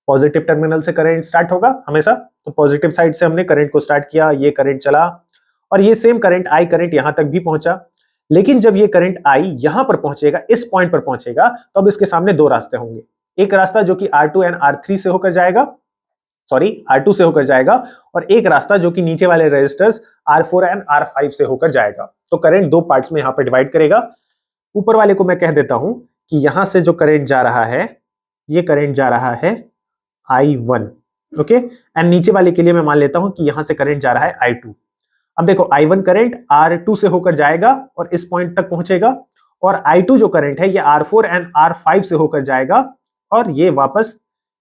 पॉजिटिव टर्मिनल से करंट स्टार्ट होगा हमेशा, तो पॉजिटिव साइड से हमने करंट को स्टार्ट किया, ये करंट चला, और ये सेम करंट आई करंट यहां तक भी पहुंचा। लेकिन जब ये करंट आई यहां पर पहुंचेगा, इस पॉइंट पर पहुंचेगा, तो अब इसके सामने दो रास्ते होंगे। एक रास्ता जो कि R2 एंड R3 से होकर जाएगा, सॉरी R2 से होकर जाएगा, और एक रास्ता जो कि नीचे वाले रेजिस्टर्स R4 एंड R5 से होकर जाएगा। तो करंट दो पार्ट्स में यहां पर डिवाइड करेगा। ऊपर वाले को मैं कह देता हूं कि यहां से जो करंट जा रहा है, ये करंट जा रहा है I1, ओके, एंड नीचे वाले के लिए मैं मान लेता हूं कि यहां से करंट जा रहा है I2। अब देखो, I1 करंट R2 से होकर जाएगा और इस पॉइंट तक पहुंचेगा, और I2 जो करंट है ये R4 एंड R5 से होकर जाएगा, और ये वापस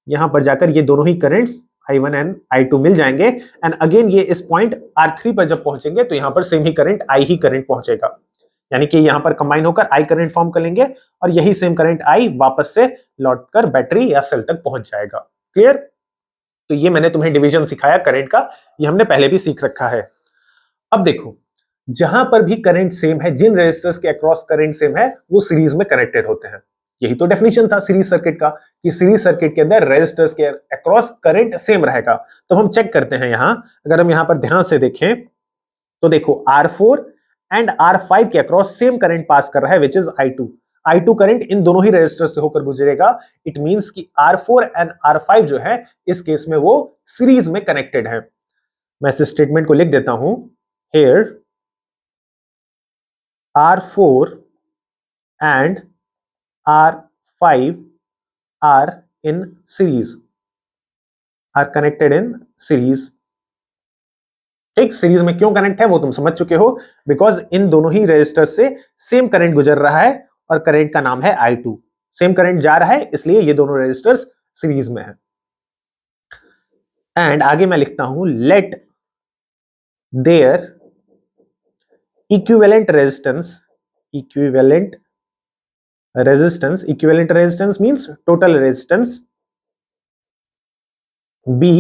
यहां पर जाकर ये दोनों ही करंट्स I1 एंड I2 मिल जाएंगे, एंड अगेन ये इस पॉइंट R3 पर जब पहुंचेंगे तो यहां पर same he current I he current पहुंचेगा, यानी कि यहां पर कंबाइन होकर I करंट फॉर्म कर लेंगे, और यही सेम करंट I वापस से लौटकर बैटरी या सेल तक पहुंच जाएगा। क्लियर? तो ये मैंने तुम्हें डिवीजन सिखाया करंट का, ये हमने पहले भी सीख रखा है। अब देखो, जहां पर भी करंट सेम है, जिन रेजिस्टर्स के अक्रॉस करंट सेम है, वो सीरीज में कनेक्टेड होते हैं। यही तो डेफिनेशन था सीरीज सर्किट का, कि सीरीज सर्किट के अंदर रेजिस्टर्स के अक्रॉस करंट सेम रहेगा। तो हम चेक करते हैं यहां, अगर हम यहां पर ध्यान से देखें तो देखो, R4 एंड R5 के अक्रॉस सेम करंट पास कर रहा है, which is I2। I2 current in दोनों ही रेजिस्टर से होकर गुजरेगा। इट मींस कि R4 एंड R5 जो है, इस केस में वो सीरीज में कनेक्टेड है। मैं इस स्टेटमेंट को लिख देता हूं, here R4 and R5 are in series, are connected in series। ठीक, सीरीज में क्यों कनेक्ट है वो तुम समझ चुके हो, बिकॉज इन दोनों ही रेजिस्टर से सेम करंट गुजर रहा है, और करंट का नाम है I2। सेम करंट जा रहा है, इसलिए ये दोनों रेजिस्टर्स सीरीज में है। एंड आगे मैं लिखता हूं, let there equivalent resistance means total resistance be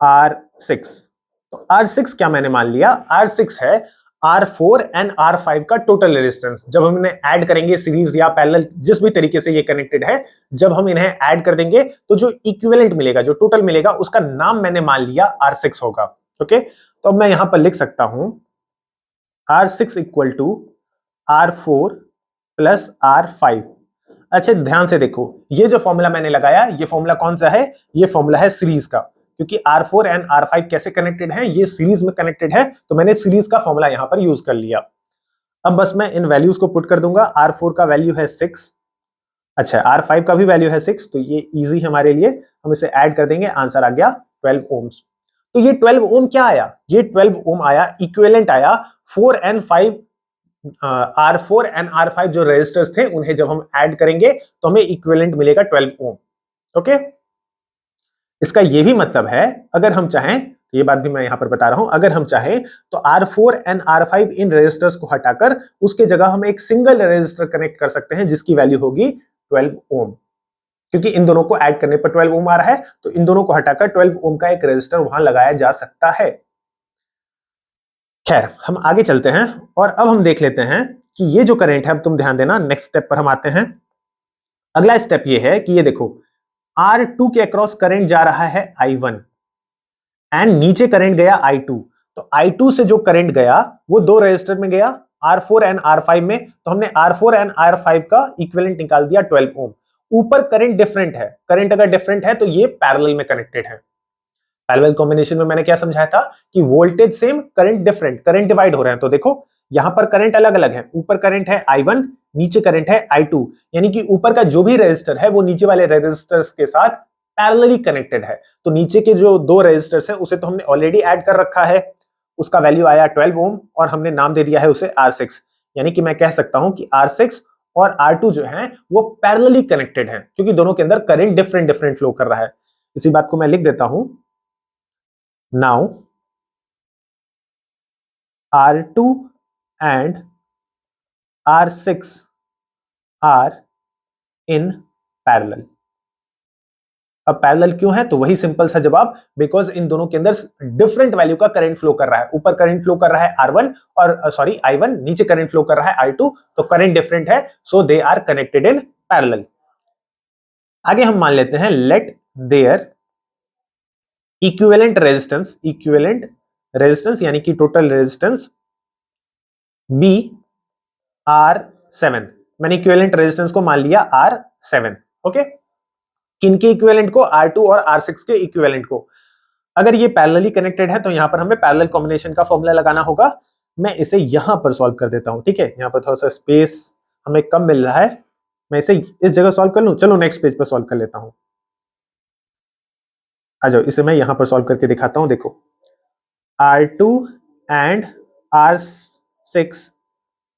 R6, तो R6 क्या मैंने मान लिया, R6 है R4 एंड R5 का टोटल रेजिस्टेंस। जब हम इन्हें ऐड करेंगे सीरीज या पैरेलल, जिस भी तरीके से ये कनेक्टेड है, जब हम इन्हें ऐड कर देंगे तो जो इक्विवेलेंट मिलेगा, जो टोटल मिलेगा, उसका नाम मैंने मान लिया R6 होगा। ओके, तो अब मैं यहां पर लिख सकता हूं R6 equal to R4 plus R5। अच्छा ध्यान से देखो, ये जो फॉर्मूला मैंने लगाया, ये फॉर्मूला कौन सा है, ये फॉर्मूला है सीरीज का, क्योंकि R4 एंड R5 कैसे कनेक्टेड है, ये सीरीज में कनेक्टेड है, तो मैंने सीरीज का फॉर्मूला यहां पर यूज कर लिया। अब बस मैं इन वैल्यूज को पुट कर दूंगा। R4 का वैल्यू है 6, अच्छा R5 का भी वैल्यू है 6, तो ये इजी हमारे लिए, हम इसे ऐड कर देंगे, आंसर आ गया 12 ओम्स। तो ये 12 ओम क्या आया, ये 12 ओम आया, इक्विवेलेंट आया 4 एंड 5, R4 एंड R5 जो रेजिस्टर्स थे, उन्हें जब हम ऐड करेंगे तो हमें इक्विवेलेंट मिलेगा 12 ओम। ओके, इसका ये भी मतलब है, अगर हम चाहें, ये बात भी मैं यहां पर बता रहा हूं, अगर हम चाहें तो R4 and R5 in resistors को हटाकर उसके जगह हम एक सिंगल रेजिस्टर कनेक्ट कर सकते हैं जिसकी वैल्यू होगी 12 ओम, क्योंकि इन दोनों को ऐड करने पर 12 ओम आ रहा है, तो इन दोनों को हटाकर 12 ओम का एक रेजिस्टर वहां लगाया जा सकता है। खैर, हम आगे चलते हैं और अब हम देख लेते हैं कि ये जो करंट है, अब तुम ध्यान देना, नेक्स्ट स्टेप पर हम आते हैं। अगला स्टेप ये है कि ये देखो, R2 के अक्रॉस करंट जा रहा है I1 एंड नीचे करंट गया I2। तो I2 से जो करंट गया वो दो रेजिस्टर में गया, R4 एंड R5 में, तो हमने R4 एंड R5 का इक्विवेलेंट निकाल दिया 12 ओम। ऊपर करंट डिफरेंट है, करंट अगर डिफरेंट है तो ये पैरेलल में कनेक्टेड है। पैरेलल कॉम्बिनेशन में मैंने क्या समझाया था कि voltage same, current different, current divide हो रहे हैं। तो देखो यहां पर करंट अलग अलग है, ऊपर करंट है I1, नीचे करंट है I2, यानी कि ऊपर का जो भी रेजिस्टर है वो नीचे वाले रेजिस्टर्स के साथ पैरेलली कनेक्टेड है। तो नीचे के जो दो रेजिस्टर्स है उसे तो हमने ऑलरेडी ऐड कर रखा है, उसका वैल्यू आया 12 ओम और हमने नाम दे दिया है उसे R6, यानी कि मैं कह सकता हूं कि R6 और R2 जो है वो पैरेलली कनेक्टेड है, क्योंकि दोनों के अंदर करंट डिफरेंट डिफरेंट फ्लो कर रहा है। इसी बात को मैं लिख देता हूं, now R2 and R6 are in parallel। अब पैरेलल क्यों है, तो वही सिंपल सा जवाब, बिकॉज इन दोनों के अंदर डिफरेंट वैल्यू का करंट फ्लो कर रहा है। ऊपर करंट फ्लो कर रहा है R1 और सॉरी I1, नीचे करंट फ्लो कर रहा है I2, तो करंट डिफरेंट है, so they are connected in parallel. आगे हम मान लेते हैं, लेट देयर इक्विवेलेंट रेजिस्टेंस यानी कि टोटल रेजिस्टेंस बी R7। मैंने इक्विवेलेंट रेजिस्टेंस को मान लिया R7। ओके, किनके इक्विवेलेंट को, R2 और R6 के इक्विवेलेंट को। अगर ये पैरेलली कनेक्टेड है तो यहां पर हमें पैरेलल कॉम्बिनेशन का फॉर्मूला लगाना होगा। मैं इसे यहां पर सॉल्व कर देता हूं, ठीक है, यहां पर थोड़ा सा स्पेस हमें कम मिल रहा है, मैं इसे इस जगह सॉल्व कर लूं। चलो नेक्स्ट पेज पर सॉल्व कर लेता हूं, आ जाओ, इसे मैं यहां पर सॉल्व करके दिखाता हूं। देखो, R2 एंड R6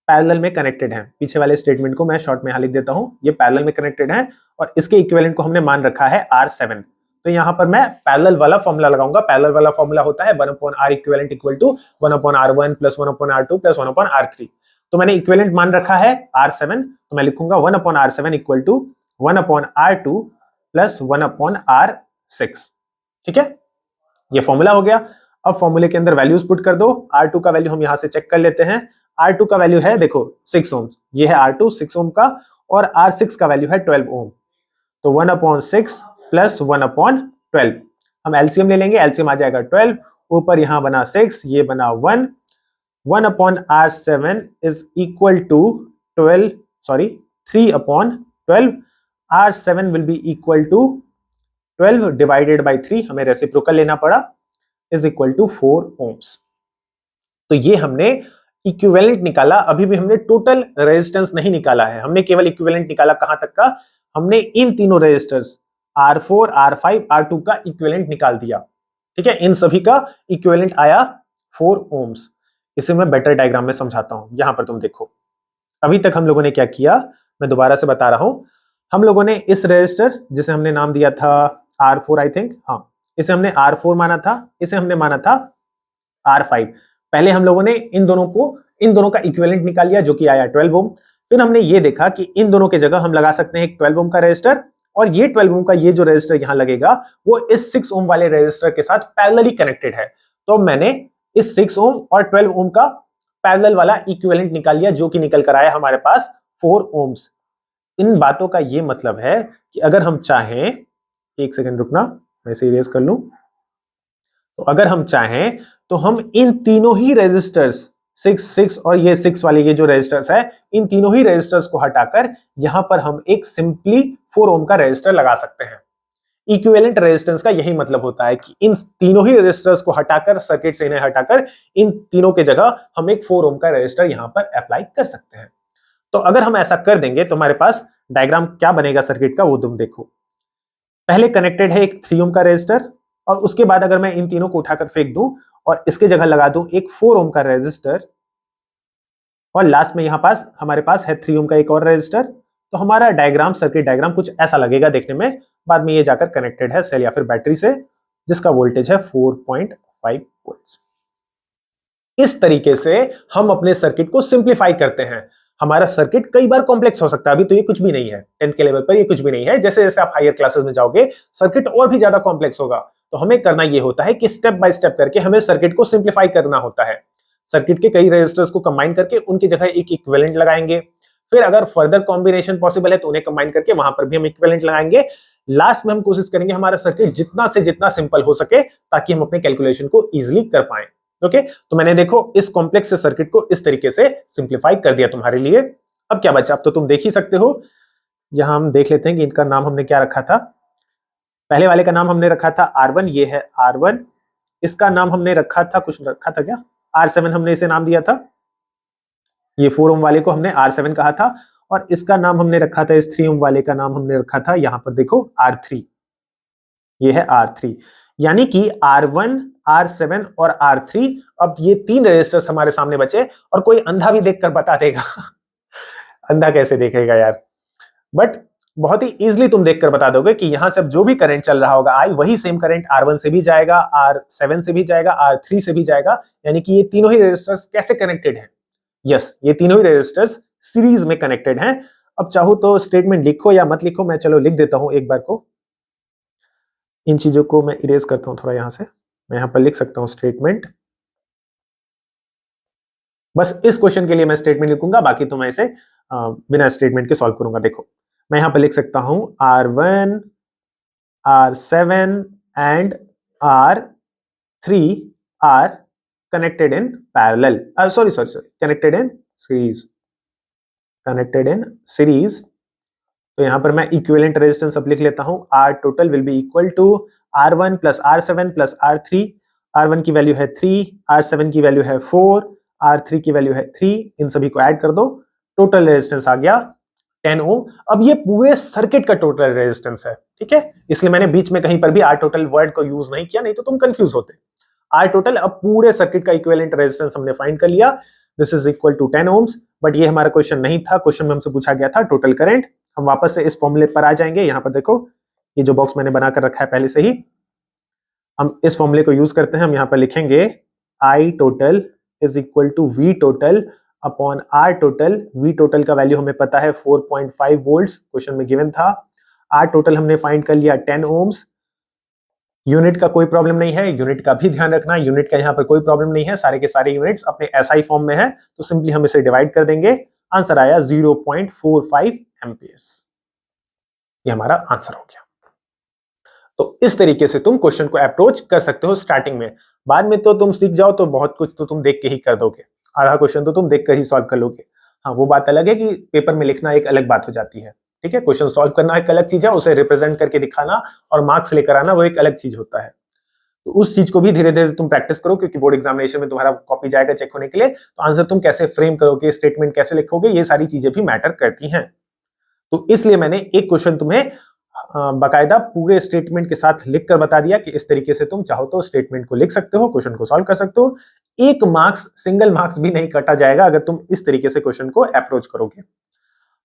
पैरेलल में कनेक्टेड हैं। पीछे वाले स्टेटमेंट को मैं शॉर्ट में यहां लिख देता हूं, ये पैरेलल में कनेक्टेड हैं और इसके इक्विवेलेंट को हमने मान रखा है R7। तो यहां पर मैं पैरेलल वाला फॉर्मूला लगाऊंगा। पैरेलल वाला फॉर्मूला होता है 1/R equivalent equal to 1/R1 plus 1/R2 plus 1/R3। तो मैंने इक्विवेलेंट मान रखा है R7, तो मैं लिखूंगा 1/R7 equal to 1/R2 plus 1/R6। ठीक है, ये फॉर्मूला हो गया। अब फॉर्मूले के अंदर वैल्यूज पुट कर दो। R2 का वैल्यू हम यहां से चेक कर लेते हैं। R2 का वैल्यू है, देखो 6 ओम, ये है R2 6 ओम का, और R6 का वैल्यू है 12 ओम। तो 1/6 प्लस 1/12, हम एलसीएम ले लेंगे, एलसीएम आ जाएगा 12, ऊपर यहां बना 6, ये बना 1, 1/R7 is equal to 12, sorry 3/12, R7 will be equal to 12 divided by 3, हमें रेसिप्रोकल लेना पड़ा, इज इक्वल टू 4 ओम्स। तो ये हमने इक्विवेलेंट निकाला, अभी भी हमने टोटल रेजिस्टेंस नहीं निकाला है, हमने केवल इक्विवेलेंट निकाला। कहां तक का, हमने इन तीनों रेजिस्टर्स R4, R5, R2 का इक्विवेलेंट निकाल दिया। ठीक है, इन सभी का इक्विवेलेंट आया 4 ओम्स। इसे मैं बेटर डायग्राम में समझाता हूं। यहां पर तुम देखो, अभी तक हम लोगों ने क्या किया, मैं दोबारा से बता रहा हूं। हम लोगों ने इस रेजिस्टर, जिसे हमने नाम दिया था R4 आई थिंक, हाँ, इसे हमने R4 माना था, इसे हमने माना था R5। पहले हम लोगों ने इन दोनों का इक्विवेलेंट निकाल लिया, जो कि आया 12 ओम। फिर हमने ये देखा कि इन दोनों के जगह हम लगा सकते हैं एक 12 ओम का रेजिस्टर, और ये 12 ओम का ये जो रेजिस्टर यहां लगेगा वो इस 6 ओम वाले रेजिस्टर के साथ पैरेलली कनेक्टेड है। तो मैंने इस 6 ओम और 12 ओम का पैरेलल वाला इक्विवेलेंट निकाल लिया, जो कि निकल कर आया हमारे पास 4 ओम्स। इन बातों का ये मतलब है कि अगर हम चाहें, एक सेकंड रुकना, मैं इसे इरेज कर लूं। तो अगर हम चाहें तो हम इन तीनों ही रेजिस्टर्स 6 और ये 6 वाले ये जो रेजिस्टर्स है, इन तीनों ही रेजिस्टर्स को हटाकर यहां पर हम एक सिंपली 4 ओम का रेजिस्टर लगा सकते हैं। इक्विवेलेंट रेजिस्टेंस का यही मतलब होता है कि इन तीनों ही रेजिस्टर्स को हटाकर, सर्किट से इन्हें हटाकर, इन तीनों के जगह हम एक 4 ओम का रेजिस्टर यहां पर अप्लाई कर सकते हैं। तो अगर हम ऐसा कर देंगे तो हमारे पास डायग्राम क्या बनेगा सर्किट का, वो तुम देखो। पहले कनेक्टेड है एक 3 ओम का रेजिस्टर, और उसके बाद अगर मैं इन तीनों को उठाकर फेंक दूं और इसके जगह लगा दूं एक 4 ओम का रेजिस्टर, और लास्ट में यहां पास हमारे पास है 3 ओम का एक और रेजिस्टर, तो हमारा डायग्राम, सर्किट डायग्राम कुछ ऐसा लगेगा देखने में। बाद में ये जाकर कनेक्टेड है सेल या फिर बैटरी से, जिसका वोल्टेज है 4.5 वोल्ट्स। इस तरीके से हम अपने सर्किट को सिंप्लीफाई करते हैं। हमारा सर्किट कई बार कॉम्प्लेक्स हो सकता है, अभी तो ये कुछ भी नहीं है, 10th के लेवल पर ये कुछ भी नहीं है। जैसे जैसे आप हायर क्लासेस में जाओगे सर्किट और भी ज्यादा कॉम्प्लेक्स होगा, तो हमें करना ये होता है कि स्टेप बाय स्टेप करके हमें सर्किट को सिंप्लीफाई करना होता है। सर्किट के कई रेजिस्टर्स को कंबाइन करके उनकी जगह एक इक्विवेलेंट लगाएंगे, फिर अगर फर्दर कॉम्बिनेशन पॉसिबल है तो उन्हें कंबाइन करके वहां पर भी हम इक्विवेलेंट लगाएंगे। लास्ट में हम कोशिश करेंगे हमारा सर्किट जितना से जितना सिंपल हो सके, ताकि हम अपने कैलकुलेशन को इजीली कर पाए। ओके, तो मैंने देखो इस कॉम्प्लेक्स से सर्किट को इस तरीके से सिंप्लीफाई कर दिया तुम्हारे लिए। अब क्या बचा, अब तो तुम देख ही सकते हो। यहां हम देख लेते हैं कि इनका नाम हमने क्या रखा था। पहले वाले का नाम हमने रखा था R1, ये है R1। इसका नाम हमने रखा था, कुछ रखा था क्या, R7 हमने इसे नाम दिया था। ये 4 ओम वाले को हमने R7 कहा था, और इसका नाम हमने रखा था, इस 3 ओम वाले का नाम हमने रखा था, यहां पर देखो R3, ये है R3। यानी कि R1, R7 और R3, अब ये 3 रेजिस्टर्स हमारे सामने बचे, और कोई अंधा भी देखकर बता देगा अंधा कैसे देखेगा यार, बट बहुत ही इजीली तुम देखकर बता दोगे कि यहां से अब जो भी करंट चल रहा होगा आई, वही सेम करंट R1 से भी जाएगा, R7 से भी जाएगा, R3 से भी जाएगा। यानी कि ये तीनों ही रेजिस्टर्स कैसे कनेक्टेड हैं, यस, ये तीनों ही रेजिस्टर्स सीरीज में कनेक्टेड हैं। अब चाहो तो स्टेटमेंट लिखो या मत लिखो, मैं चलो लिख देता हूं एक बार को। इन चीजों को मैं इरेज करता हूं थोड़ा यहां से, मैं यहां पर लिख सकता हूं स्टेटमेंट। बस इस क्वेश्चन के लिए मैं स्टेटमेंट लिखूंगा, बाकी तो मैं इसे बिना स्टेटमेंट के सॉल्व करूंगा। देखो मैं यहां पर लिख सकता हूं R1, R7 and R3 are connected in parallel, sorry connected in series, connected in series. तो यहां पर मैं इक्विवेलेंट रेजिस्टेंस अब लिख लेता हूं, R total will be equal to R1 plus R7 plus R3। R1 की वैल्यू है 3, R7 की वैल्यू है 4, R3 की वैल्यू है 3। इन सभी को ऐड कर दो, टोटल रेजिस्टेंस आ गया 10 ओम। अब ये पूरे सर्किट का टोटल रेजिस्टेंस है, ठीक है, इसलिए मैंने बीच में कहीं पर भी R टोटल वर्ड को यूज नहीं किया, नहीं तो तुम कंफ्यूज होते। R टोटल, अब पूरे सर्किट का इक्विवेलेंट रेजिस्टेंस हमने फाइंड कर लिया, this is equal to 10 ohms. But ये हमारा क्वेश्चन नहीं था, क्वेश्चन में हमसे पूछा गया था टोटल करंट। हम वापस से इस फॉर्मूले पर आ जाएंगे। यहां पर देखो ये जो बॉक्स मैंने बनाकर रखा है पहले से ही, हम इस फॉर्मूले को यूज करते हैं। हम यहां पर लिखेंगे I total is equal to V total upon R total. V total का वैल्यू हमें पता है 4.5 वोल्ट्स, क्वेश्चन में गिवन था। R टोटल हमने फाइंड कर लिया 10 ओम्स। यूनिट का कोई प्रॉब्लम नहीं है, यूनिट का भी ध्यान रखना, यूनिट का यहाँ पर कोई प्रॉब्लम नहीं है, सारे के सारे यूनिट्स अपने SI फॉर्म में है, तो सिंपली हम इसे डिवाइड कर देंगे। आंसर आया 0.45 एम्पियर्स, ये हमारा आंसर हो गया। तो इस तरीके से तुम क्वेश्चन को अप्रोच कर सकते हो स्टार्टिंग में। बाद में तो तुम सीख जाओ तो बहुत कुछ तो तुम देख के ही कर दोगे, आधा क्वेश्चन तो तुम देख कर ही सॉल्व कर लोगे। हाँ, वो बात अलग है कि पेपर में लिखना एक अलग बात हो जाती है, ठीक है, क्वेश्चन सॉल्व करना एक अलग चीज है, उसे रिप्रेजेंट करके दिखाना और मार्क्स लेकर आना वो एक अलग चीज होता है। तो उस चीज को भी धीरे धीरे तुम प्रैक्टिस करो, क्योंकि बोर्ड एग्जामिनेशन में तुम्हारा कॉपी जाएगा चेक होने के लिए, तो आंसर तुम कैसे फ्रेम करोगे, स्टेटमेंट कैसे लिखोगे, ये सारी चीजें भी मैटर करती हैं। तो इसलिए मैंने एक क्वेश्चन तुम्हें बाकायदा पूरे स्टेटमेंट के साथ लिख कर बता दिया कि इस तरीके से तुम चाहो तो स्टेटमेंट को लिख सकते हो, क्वेश्चन को सॉल्व कर सकते हो। एक मार्क्स, सिंगल मार्क्स भी नहीं काटा जाएगा अगर तुम इस तरीके से क्वेश्चन को अप्रोच करोगे।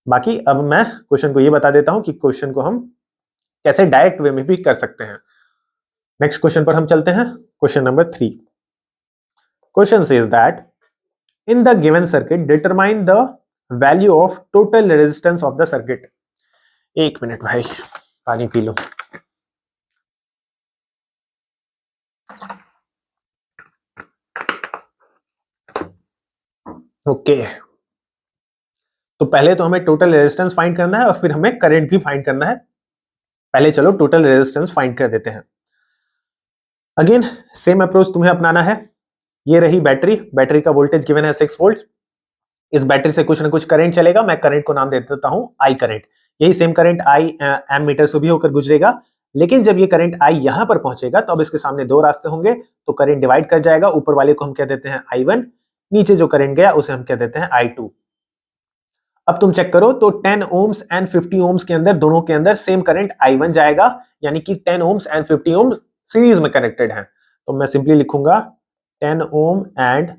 बाकी अब मैं क्वेश्चन को ये बता देता हूं कि क्वेश्चन को हम कैसे डायरेक्ट वे में भी कर सकते हैं। नेक्स्ट क्वेश्चन पर हम चलते हैं, question number 3। Question says that in the given circuit determine the value of total resistance of the circuit. एक मिनट भाई, पानी पी लो। ओके, तो पहले तो हमें टोटल रेजिस्टेंस फाइंड करना है और फिर हमें करंट भी फाइंड करना है। पहले चलो टोटल रेजिस्टेंस फाइंड कर देते हैं। अगेन सेम अप्रोच तुम्हें अपनाना है। ये रही बैटरी, बैटरी का वोल्टेज गिवन है 6 वोल्ट। इस बैटरी से कुछ ना कुछ करंट चलेगा, मैं करंट को नाम दे देता हूं आई करंट। यही same current I ammeter से भी होकर गुजरेगा, लेकिन जब ये करंट आई यहां पर पहुंचेगा तो अब इसके सामने दो रास्ते होंगे, तो करंट डिवाइड कर जाएगा। ऊपर वाले को हम कह देते हैं I1, नीचे जो करंट गया उसे हम कह देते हैं I2। अब तुम चेक करो तो 10 ओम्स एंड 50 ओम्स के अंदर, दोनों के अंदर सेम करंट I1 जाएगा, यानी कि 10 ओम्स एंड 50 ओम्स सीरीज में कनेक्टेड हैं। तो मैं सिंपली लिखूंगा 10 ohm and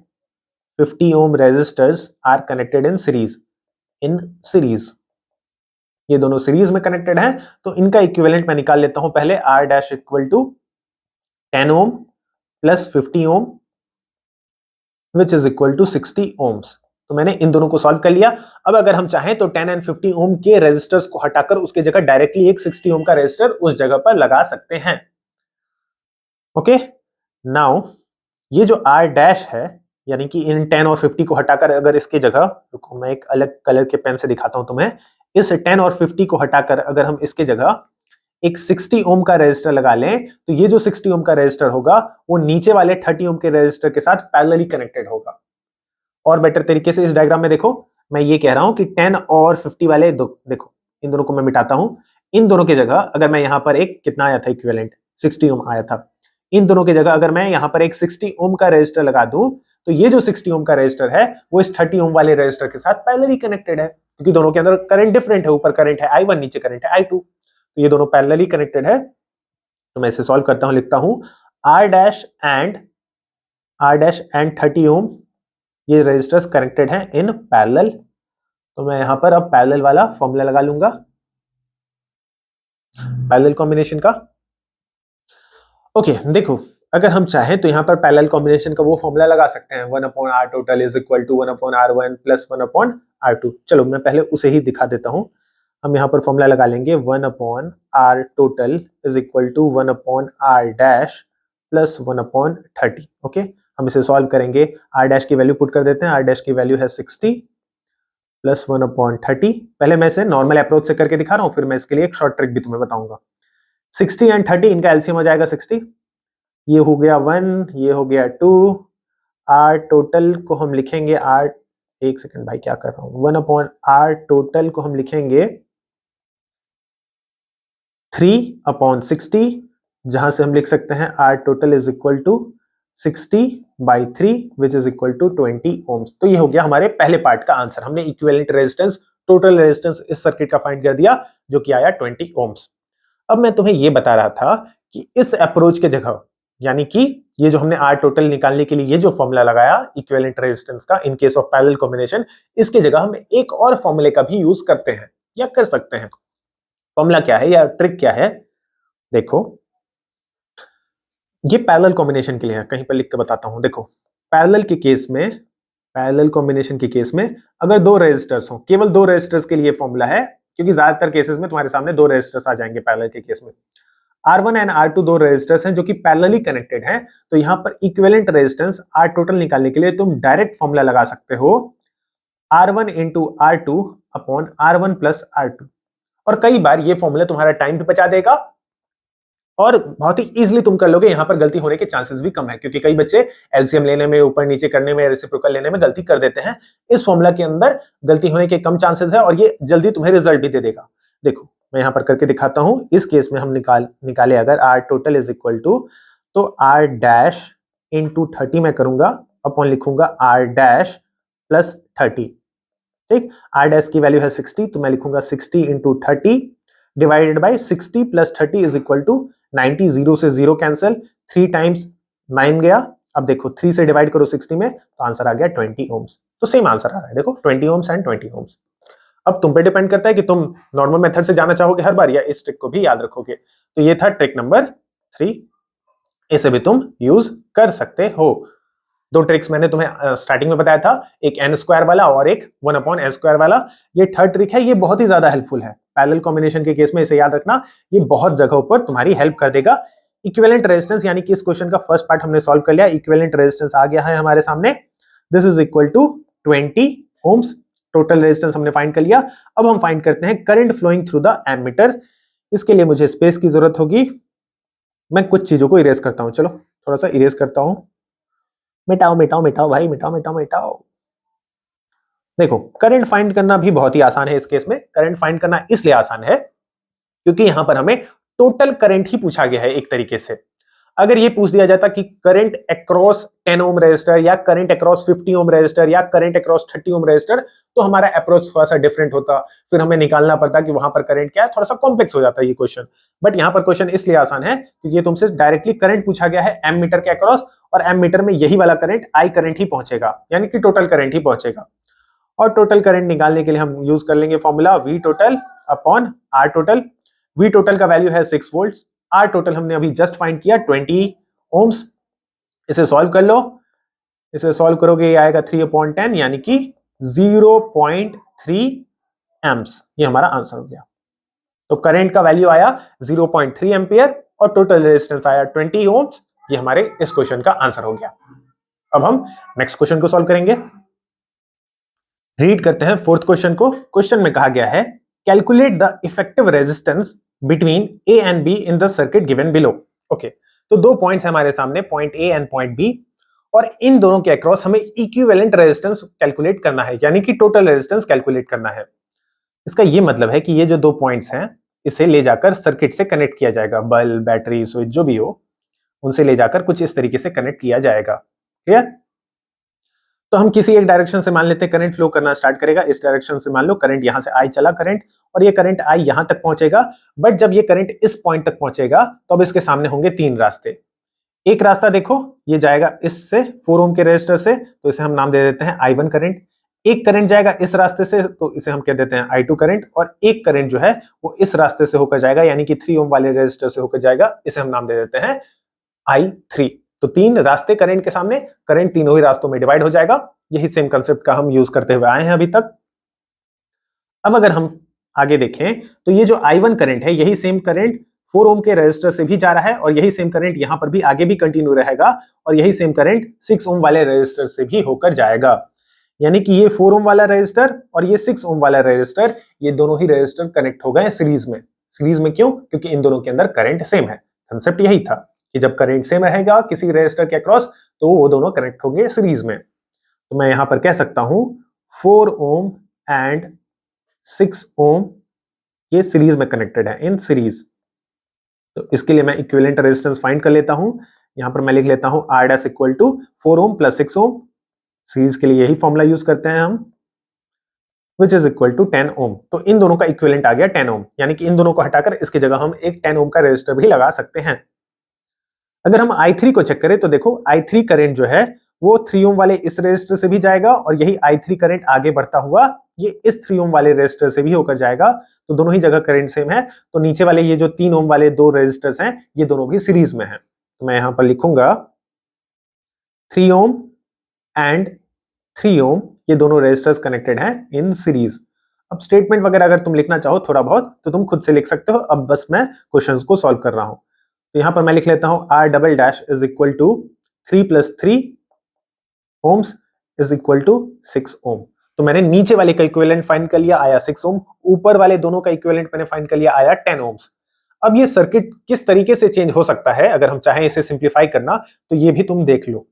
50 ohm resistors are connected in series। ये दोनों सीरीज में कनेक्टेड हैं, तो इनका इक्विवेलेंट मैं निकाल लेता हूं पहले। R dash equal to 10 ohm प्लस 50 ohm which is equal to 60 ohms। तो मैंने इन दोनों को सॉल्व कर लिया। अब अगर हम चाहें तो 10 एंड 50 ohm के रेजिस्टर्स को हटाकर उसके जगह डायरेक्टली एक 60 ohm का रेजिस्टर उस जगह पर लगा सकते हैं। ओके, नाउ ये जो R डैश है, यानी कि इन 10 और 50 को हटाकर अगर इसकी जगह, रुको मैं एक अलग कलर के पेन से दिखाता हूं तुम्हें। इस 10 और 50 को हटाकर अगर हम इसके जगह एक 60 ओम का रेजिस्टर लगा लें, तो ये जो 60 ओम का रेजिस्टर होगा वो नीचे वाले 30 ओम के रेजिस्टर के साथ पैरेलली कनेक्टेड होगा। और बेटर तरीके से इस डायग्राम में देखो, मैं ये कह रहा हूं कि 10 और 50 वाले देखो, इन दोनों को मैं मिटाता हूं। इन दोनों की जगह अगर मैं यहां पर एक, कितना आया था इक्विवेलेंट, 60 ओम आया था। इन दोनों की जगह अगर मैं यहां पर एक 60 ओम का रेजिस्टर लगा दूं, तो ये जो 60 ओम का रेजिस्टर है वो इस 30 ओम वाले रेजिस्टर के साथ पैरेलली कनेक्टेड है, क्योंकि दोनों के अंदर करंट डिफरेंट है। ऊपर करंट है I1, नीचे करंट है I2, तो ये दोनों पैरेलली कनेक्टेड है। तो मैं इसे सॉल्व करता हूं, लिखता हूं R डैश एंड 30 ओम ये रेजिस्टर्स कनेक्टेड हैं इन पैरेलल। तो मैं यहां पर अब पैरेलल वाला फॉर्मूला लगा लूंगा, पैरेलल कॉम्बिनेशन का। ओके, देखो अगर हम चाहें तो यहाँ पर पैरेलल कॉम्बिनेशन का वो फॉर्मूला लगा सकते हैं, 1/r total is equal to 1/r1 plus 1/r2। चलो मैं पहले उसे ही दिखा देता हूँ। हम यहाँ पर फॉर्मूला लगा लेंगे 1/r total is equal to 1/r dash plus 1/30। Okay, हम इसे सॉल्व करेंगे। r डैश की वैल्यू पुट कर देते हैं। r डैश की वैल्यू है 60 प्लस 1/30। पहले मैं इसे नॉर्मल अप्रोच से करके दिखा रहा हूँ, फिर मैं इसके लिए एक शॉर्ट ट्रिक भी तुम्हें बताऊंगा। 60 एंड 30 इनका एलसीएम हो जाएगा 60, ये हो गया 1, ये हो गया 2। R टोटल को हम लिखेंगे R, एक सेकंड भाई क्या कर रहा हूं, 1/R टोटल को हम लिखेंगे 3/60, जहां से हम लिख सकते हैं R total is equal to 60/3 which is equal to 20 ohms। तो ये हो गया हमारे पहले पार्ट का आंसर। हमने इक्विवेलेंट रेजिस्टेंस, टोटल रेजिस्टेंस इस सर्किट का फाइंड कर दिया, जो कि आया 20 ohms। अब मैं तुम्हें ये बता रहा था कि इस अप्रोच के जगह, यानी कि ये जो हमने R टोटल निकालने के लिए ये जो फॉर्मूला लगाया इक्विवेलेंट रेजिस्टेंस का इन केस ऑफ पैरेलल कॉम्बिनेशन, इसके जगह हम एक और फॉर्मूले का भी यूज करते हैं या कर सकते हैं। फॉर्मूला क्या है या ट्रिक क्या है, देखो ये पैरेलल कॉम्बिनेशन के लिए है, कहीं पर लिख के बताता हूं। देखो पैरेलल के केस में, पैरेलल कॉम्बिनेशन के केस में अगर दो रेजिस्टर्स हो, केवल दो रेजिस्टर्स के लिए फॉर्मूला है, क्योंकि ज्यादातर केसेस में तुम्हारे सामने दो रेजिस्टर्स आ जाएंगे पैरेलल के केस में। R1 एंड R2 दो रेजिस्टर्स हैं जो कि पैरेलली कनेक्टेड हैं, तो यहां पर इक्विवेलेंट रेजिस्टेंस R टोटल निकालने के लिए तुम डायरेक्ट फॉर्मूला लगा सकते हो R1 into R2 upon R1 plus R2। और कई बार ये फॉर्मूला तुम्हारा टाइम भी बचा देगा और बहुत ही इजीली तुम कर लोगे। यहां पर गलती होने के चांसेस भी कम है, क्योंकि कई बच्चे एलसीएम लेने में, ऊपर नीचे करने में, रेसिप्रोकल लेने में गलती कर देते हैं। इस फॉर्मूला के अंदर गलती होने के कम चांसेस है और ये जल्दी तुम्हें रिजल्ट भी दे देगा। देखो मैं यहां पर करके दिखाता हूं। इस केस में हम निकाले अगर R total is equal to, तो R डैश इंटू 30 मैं करूंगा, अपॉन लिखूंगा R डैश प्लस 30। ठीक, R डैश की वैल्यू है 60, तो मैं लिखूंगा 60 into 30 divided by 60 plus 30 is equal to 90। 0 से 0 कैंसिल, 3 टाइम्स 9 गया। अब देखो 3 से डिवाइड करो 60 में, तो आंसर आ गया 20 ohms। तो सेम आंसर आ रहा है, देखो 20 ohms एंड 20 ohms। अब तुम पे डिपेंड करता है कि तुम नॉर्मल मेथड से जाना चाहोगे हर बार या इस ट्रिक को भी याद रखोगे। तो ये था ट्रिक नंबर 3, इसे भी तुम यूज कर सकते हो। दो ट्रिक्स मैंने तुम्हें स्टार्टिंग में बताया था, एक n² वाला और एक 1/s² वाला। ये थर्ड ट्रिक है, ये बहुत ही ज्यादा हेल्पफुल है पैरेलल कॉम्बिनेशन के केस में, इसे याद रखना, ये बहुत जगहों पर तुम्हारी हेल्प कर देगा। इक्विवेलेंट रेजिस्टेंस, यानी कि इस क्वेश्चन का फर्स्ट पार्ट हमने सॉल्व कर लिया। इक्विवेलेंट रेजिस्टेंस आ गया है हमारे सामने, this is equal to 20 ohms. Total resistance हमने फाइंड कर लिया। अब हम फाइंड करते हैं current flowing through the ammeter. इसके लिए मुझे स्पेस की जरूरत होगी। मैं कुछ चीजों को इरेज करता हूं, चलो थोड़ा सा इरेज करता हूं। मिटाओ मिटाओ मिटाओ भाई, मिटाओ मिटाओ मिटाओ। देखो, करंट फाइंड करना भी बहुत ही आसान है। इस केस में करंट फाइंड करना इसलिए आसान है क्योंकि यहां पर हमें टोटल करंट ही पूछा गया है एक तरीके से। अगर ये पूछ दिया जाता कि करंट अक्रॉस 10 ओम रेजिस्टर या करंट अक्रॉस 50 ओम रेजिस्टर या करंट अक्रॉस 30 ओम रेजिस्टर, तो हमारा अप्रोच थोड़ा सा डिफरेंट होता। फिर हमें निकालना पड़ता कि वहां पर करंट क्या है, थोड़ा सा कॉम्प्लेक्स हो जाता है ये क्वेश्चन। बट यहां पर क्वेश्चन इसलिए आसान है क्योंकि ये तुमसे डायरेक्टली करंट पूछा गया है एम मीटर के अक्रॉस, और एम मीटर में यही वाला करंट आई करंट ही पहुंचेगा, यानी कि टोटल करंट ही पहुंचेगा। और टोटल करंट निकालने के लिए हम यूज कर लेंगे formula V total upon R total. V total का वैल्यू है 6 वोल्ट, आर टोटल हमने अभी जस्ट फाइंड किया 20 ओम्स। इसे सॉल्व कर लो, इसे सॉल्व करोगे ये आएगा 3/10 यानी कि 0.3 एम्प्स। ये हमारा आंसर हो गया। तो करंट का वैल्यू आया 0.3 एम्पियर और टोटल रेजिस्टेंस आया 20 ओम्स। ये हमारे इस क्वेश्चन का आंसर हो गया। अब हम नेक्स्ट क्वेश्चन को सॉल्व करेंगे। रीड करते हैं फोर्थ क्वेश्चन को। क्वेश्चन में कहा गया है calculate the effective resistance between A and B in the circuit given below. Okay, तो दो पॉइंट्स है हमारे सामने, point A and point B, और इन दोनों के अक्रॉस हमें इक्विवेलेंट रेजिस्टेंस कैलकुलेट करना है, यानी कि टोटल रेजिस्टेंस कैलकुलेट करना है। इसका ये मतलब है कि ये जो दो पॉइंट्स हैं इसे ले जाकर सर्किट से कनेक्ट किया जाएगा। बल्ब, बैटरी, स्विच जो भी हो, उनसे ले जाकर कुछ इस तरीके से कनेक्ट किया जाएगा। क्लियर? तो हम किसी एक डायरेक्शन से मान लेते हैं करंट फ्लो करना स्टार्ट करेगा। इस डायरेक्शन से मान लो करंट यहां से आई चला करंट, और ये करंट आई यहां तक पहुंचेगा। बट जब ये करंट इस पॉइंट तक पहुंचेगा तो अब इसके सामने होंगे तीन रास्ते। एक रास्ता देखो, ये जाएगा इससे 4 ओम के रेजिस्टर से, तो इसे हम नाम दे देते हैं I1 करंट। एक करंट जाएगा इस रास्ते से, तो इसे हम कह देते हैं I2 करंट। और एक करंट जो है वो इस रास्ते से होकर जाएगा, यानी कि 3 ओम वाले रेजिस्टर से होकर जाएगा, इसे हम नाम दे देते हैं I3। तो तीन रास्ते करंट के सामने, करंट तीनों ही रास्तों में डिवाइड हो जाएगा। यही सेम कंसेप्ट का हम यूज करते हुए आए हैं अभी तक। अब अगर हम आगे देखें तो ये जो I1 करंट है, यही सेम करंट 4 ओम के रेजिस्टर से भी जा रहा है, और यही सेम करंट यहां पर भी आगे भी कंटिन्यू रहेगा, और यही सेम करंट 6 ओम वाले रेजिस्टर से भी होकर जाएगा। यानी कि ये 4 ओम वाला रेजिस्टर और ये 6 ओम वाला रेजिस्टर, ये दोनों ही रेजिस्टर कनेक्ट हो गए सीरीज में। सीरीज में क्यों? क्योंकि इन दोनों के अंदर करंट सेम है। कंसेप्ट यही था कि जब करंट सेम रहेगा किसी रेजिस्टर के अक्रॉस, तो वो दोनों कनेक्ट होंगे सीरीज में। तो मैं यहां पर कह सकता हूं 4 ओम एंड 6 ओम ये सीरीज में कनेक्टेड है, इन सीरीज। तो इसके लिए मैं इक्विवेलेंट रेजिस्टेंस फाइंड कर लेता हूं। यहां पर मैं लिख लेता हूं R dash equal to 4 ohm plus 6 ohm. Series के लिए यही फॉर्मूला यूज करते हैं हम, which is equal to 10 ohm. तो इन दोनों का इक्विवेलेंट आ गया 10 ओम, यानी कि इन दोनों को हटाकर इसकी जगह हम एक 10 ओम का रेजिस्टर भी लगा सकते हैं। अगर हम I3 को चेक करें तो देखो I3 करंट जो है वो 3 ओम वाले इस रेजिस्टर से भी जाएगा, और यही I3 करंट आगे बढ़ता हुआ ये इस 3 ओम वाले रेजिस्टर से भी होकर जाएगा। तो दोनों ही जगह करंट सेम है। तो नीचे वाले ये जो 3 ओम वाले दो रेजिस्टर्स हैं, ये दोनों भी सीरीज में हैं। तो मैं यहां पर लिखूंगा 3 ओम एंड 3 ओम, ये दोनों रेजिस्टर्स कनेक्टेड हैं इन सीरीज। अब स्टेटमेंट वगैरह अगर तुम लिखना चाहो थोड़ा बहुत तो तुम खुद से लिख सकते हो। अब बस मैं क्वेश्चंस को सॉल्व कर रहा हूं। तो यहां पर मैं लिख लेता हूं R double dash is equal to 3 plus 3 ohms is equal to 6 ohm. तो मैंने नीचे वाले का इक्विवेलेंट फाइंड कर लिया, आया 6 ओम। ऊपर वाले दोनों का इक्विवेलेंट मैंने फाइंड कर लिया, आया 10 ओम्स। अब ये सर्किट किस तरीके से चेंज हो सकता है, अगर हम चाहें इसे सिंप्लीफाई करना, तो ये भी तुम देख लो।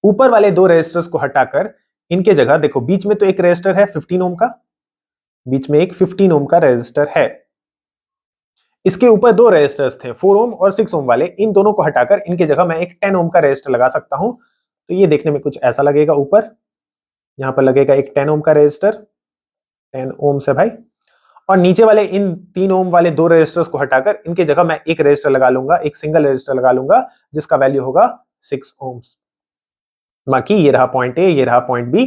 ऊपर वाले दो रेजिस्टर्स को हटाकर इनके जगह देखो, बीच में तो एक रेजिस्टर है 15 ओम का, बीच में एक 15 ओम का रेजिस्टर है। इसके ऊपर दो रेजिस्टर्स थे 4 ओम और 6 ओम वाले, इन दोनों को हटाकर इनके जगह मैं एक 10 ओम का रेजिस्टर लगा सकता हूं। तो ये देखने में कुछ ऐसा लगेगा। ऊपर यहां पर लगेगा एक 10 ओम का रेजिस्टर, 10 ओम से भाई, और नीचे वाले इन 3 ओम वाले दो रेजिस्टर्स को हटाकर इनके जगह मैं एक रेजिस्टर लगा लूंगा, एक सिंगल रेजिस्टर लगा लूंगा, जिसका वैल्यू होगा 6 ओम्स। बाकी ये रहा पॉइंट ए, ये रहा पॉइंट बी,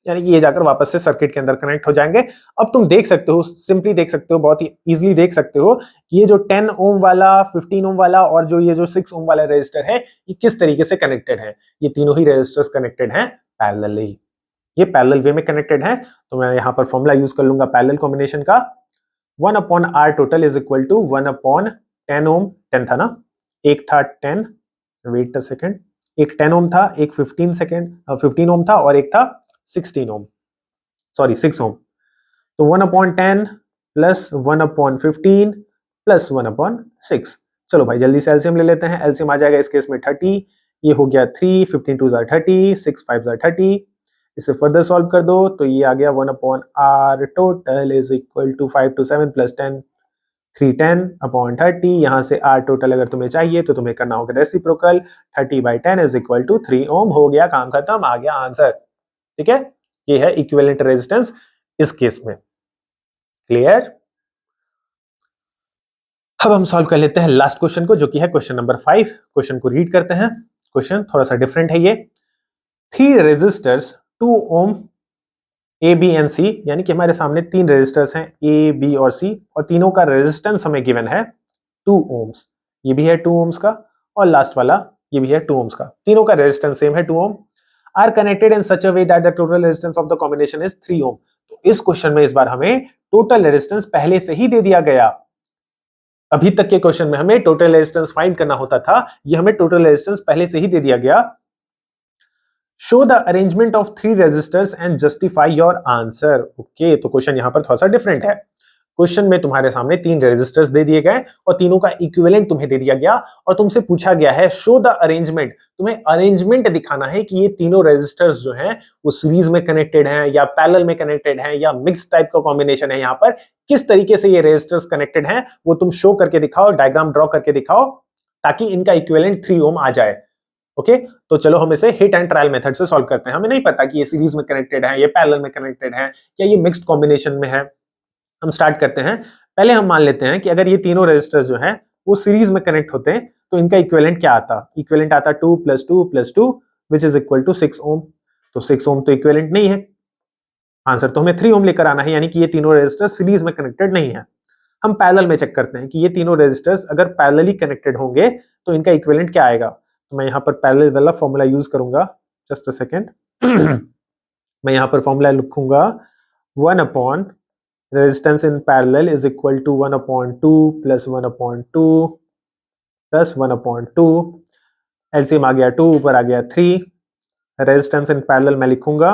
यानी कि ये जाकर वापस से सर्किट के अंदर कनेक्ट हो जाएंगे। अब तुम देख सकते हो, सिंपली देख सकते हो, बहुत ही इजीली देख सकते हो कि ये जो 10 ओम वाला, 15 ओम वाला और जो ये जो 6 ओम वाला रेजिस्टर है, ये किस तरीके से कनेक्टेड है। ये तीनों ही रेजिस्टर्स कनेक्टेड हैं पैरेलली, ये पैरेलल वे में कनेक्टेड है। तो मैं यहां पर फॉर्मूला यूज कर लूंगा पैरेलल कॉम्बिनेशन का, 1 upon R total is equal to 1 upon 10 ohm, 10 था ना, एक था 10, वेट अ सेकेंड, एक 10 ओम था, एक 15 ओम था और एक था 16 ओम, सॉरी 6 ओम। तो 1/10 प्लस 1/15 प्लस 1/6। चलो भाई जल्दी से एलसीएम ले लेते हैं। एलसीएम आ जाएगा इस केस में 30, ये हो गया 3, 15 2 30, 6 5 30। इसे फर्दर सॉल्व कर दो तो ये आ गया 1/r total is equal to 5 to 7 plus 10 310/30। यहाँ से r टोटल अगर तुम्हें चाहिए तो तुम्हें करना होगा रेसिप्रोकल, 30/10 इज इक्वल टू 3 ओम। हो गया काम खत्म, आ गया आंसर। ठीक है, ये है इक्विवेलेंट रेजिस्टेंस इस केस में। क्लियर? अब हम सॉल्व कर लेते हैं लास्ट क्वेश्चन को, जो कि है क्वेश्चन नंबर 5। क्वेश्चन को रीड करते हैं। क्वेश्चन थोड़ा सा डिफरेंट है ये। 3 resistors 2 ohm A B and C, यानी कि हमारे सामने 3 रेजिस्टर्स हैं ए बी और सी, और तीनों का रेजिस्टेंस हमें गिवन है 2 ओम्स। ये भी है 2 ओम्स का, और लास्ट वाला ये भी है 2 ओम्स का। तीनों का रेजिस्टेंस सेम है 2 ohm. Are connected in such a way that the total resistance of the combination is 3 ohm. तो इस क्वेश्चन में इस बार हमें टोटल रेजिस्टेंस पहले से ही दे दिया गया। अभी तक के क्वेश्चन में हमें टोटल रेजिस्टेंस फाइंड करना होता था, ये हमें टोटल रेजिस्टेंस पहले से ही दे दिया गया। Show the arrangement of 3 resistors and justify your answer. Okay, तो क्वेश्चन यहां पर थोड़ा सा डिफरेंट है। क्वेश्चन में तुम्हारे सामने 3 रेजिस्टर्स दे दिए गए और तीनों का इक्विवेलेंट तुम्हें दे दिया गया, और तुमसे पूछा गया है शो द अरेंजमेंट। तुम्हें अरेंजमेंट दिखाना है कि ये तीनों रेजिस्टर्स जो हैं वो सीरीज में कनेक्टेड हैं या पैरेलल में कनेक्टेड हैं या मिक्स टाइप का कॉम्बिनेशन है। यहां पर किस तरीके से ये रेजिस्टर्स कनेक्टेड हैं वो तुम शो करके दिखाओ, डायग्राम ड्रॉ करके दिखाओ, ताकि इनका इक्विवेलेंट 3 ओम आ जाए। ओके, तो चलो हम इसे हिट एंड ट्रायल मेथड से सॉल्व करते हैं। हमें नहीं पता कि ये सीरीज में कनेक्टेड है, ये पैरेलल में कनेक्टेड है, या ये मिक्स्ड कॉम्बिनेशन में है। हम स्टार्ट करते हैं। पहले हम मान लेते हैं कि अगर ये तीनों रेजिस्टर्स जो हैं वो सीरीज में कनेक्ट होते हैं तो इनका इक्विवेलेंट क्या आता? इक्विवेलेंट आता 2 + 2 + 2 which is equal to 6 ohm. तो 6 ओम तो इक्विवेलेंट नहीं है, आंसर तो हमें 3 ओम लेकर आना है, यानी कि ये तीनों रेजिस्टर्स सीरीज में कनेक्टेड नहीं है। हम पैरेलल में चेक करते हैं कि ये तीनों रेजिस्टर्स अगर पैरेलली कनेक्टेड होंगे तो इनका इक्विवेलेंट क्या आएगा। तो मैं यहाँ पर पैरेलल वाला फॉर्मूला यूज करूंगा। Just a second. मैं यहाँ पर फॉर्मूला लिखूंगा 1 resistance in parallel is equal to 1/2 + 1/2 + 1/2। LCM आ गया 2, ऊपर आ गया 3। रेजिस्टेंस इन पैरेलल मैं लिखूंगा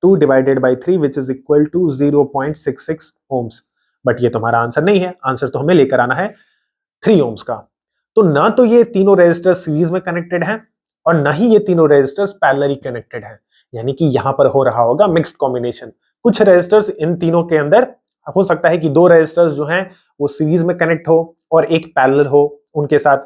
2 divided by 3 which is equal to 0.66 ohms. But ये तुम्हारा आंसर नहीं है, आंसर तो हमें लेकर आना है 3 ओम्स का। तो ना तो ये तीनों रेजिस्टर्स सीरीज में कनेक्टेड हैं और ना ही ये तीनों रेजिस्टर्स पैरेलली कनेक्टेड हैं, यानी कि यहां पर हो रहा होगा मिक्स्ड कॉम्बिनेशन। कुछ रेजिस्टर्स इन तीनों के अंदर हो सकता है कि 2 रेजिस्टर्स जो हैं वो सीरीज में कनेक्ट हो और एक पैरेलल हो उनके साथ,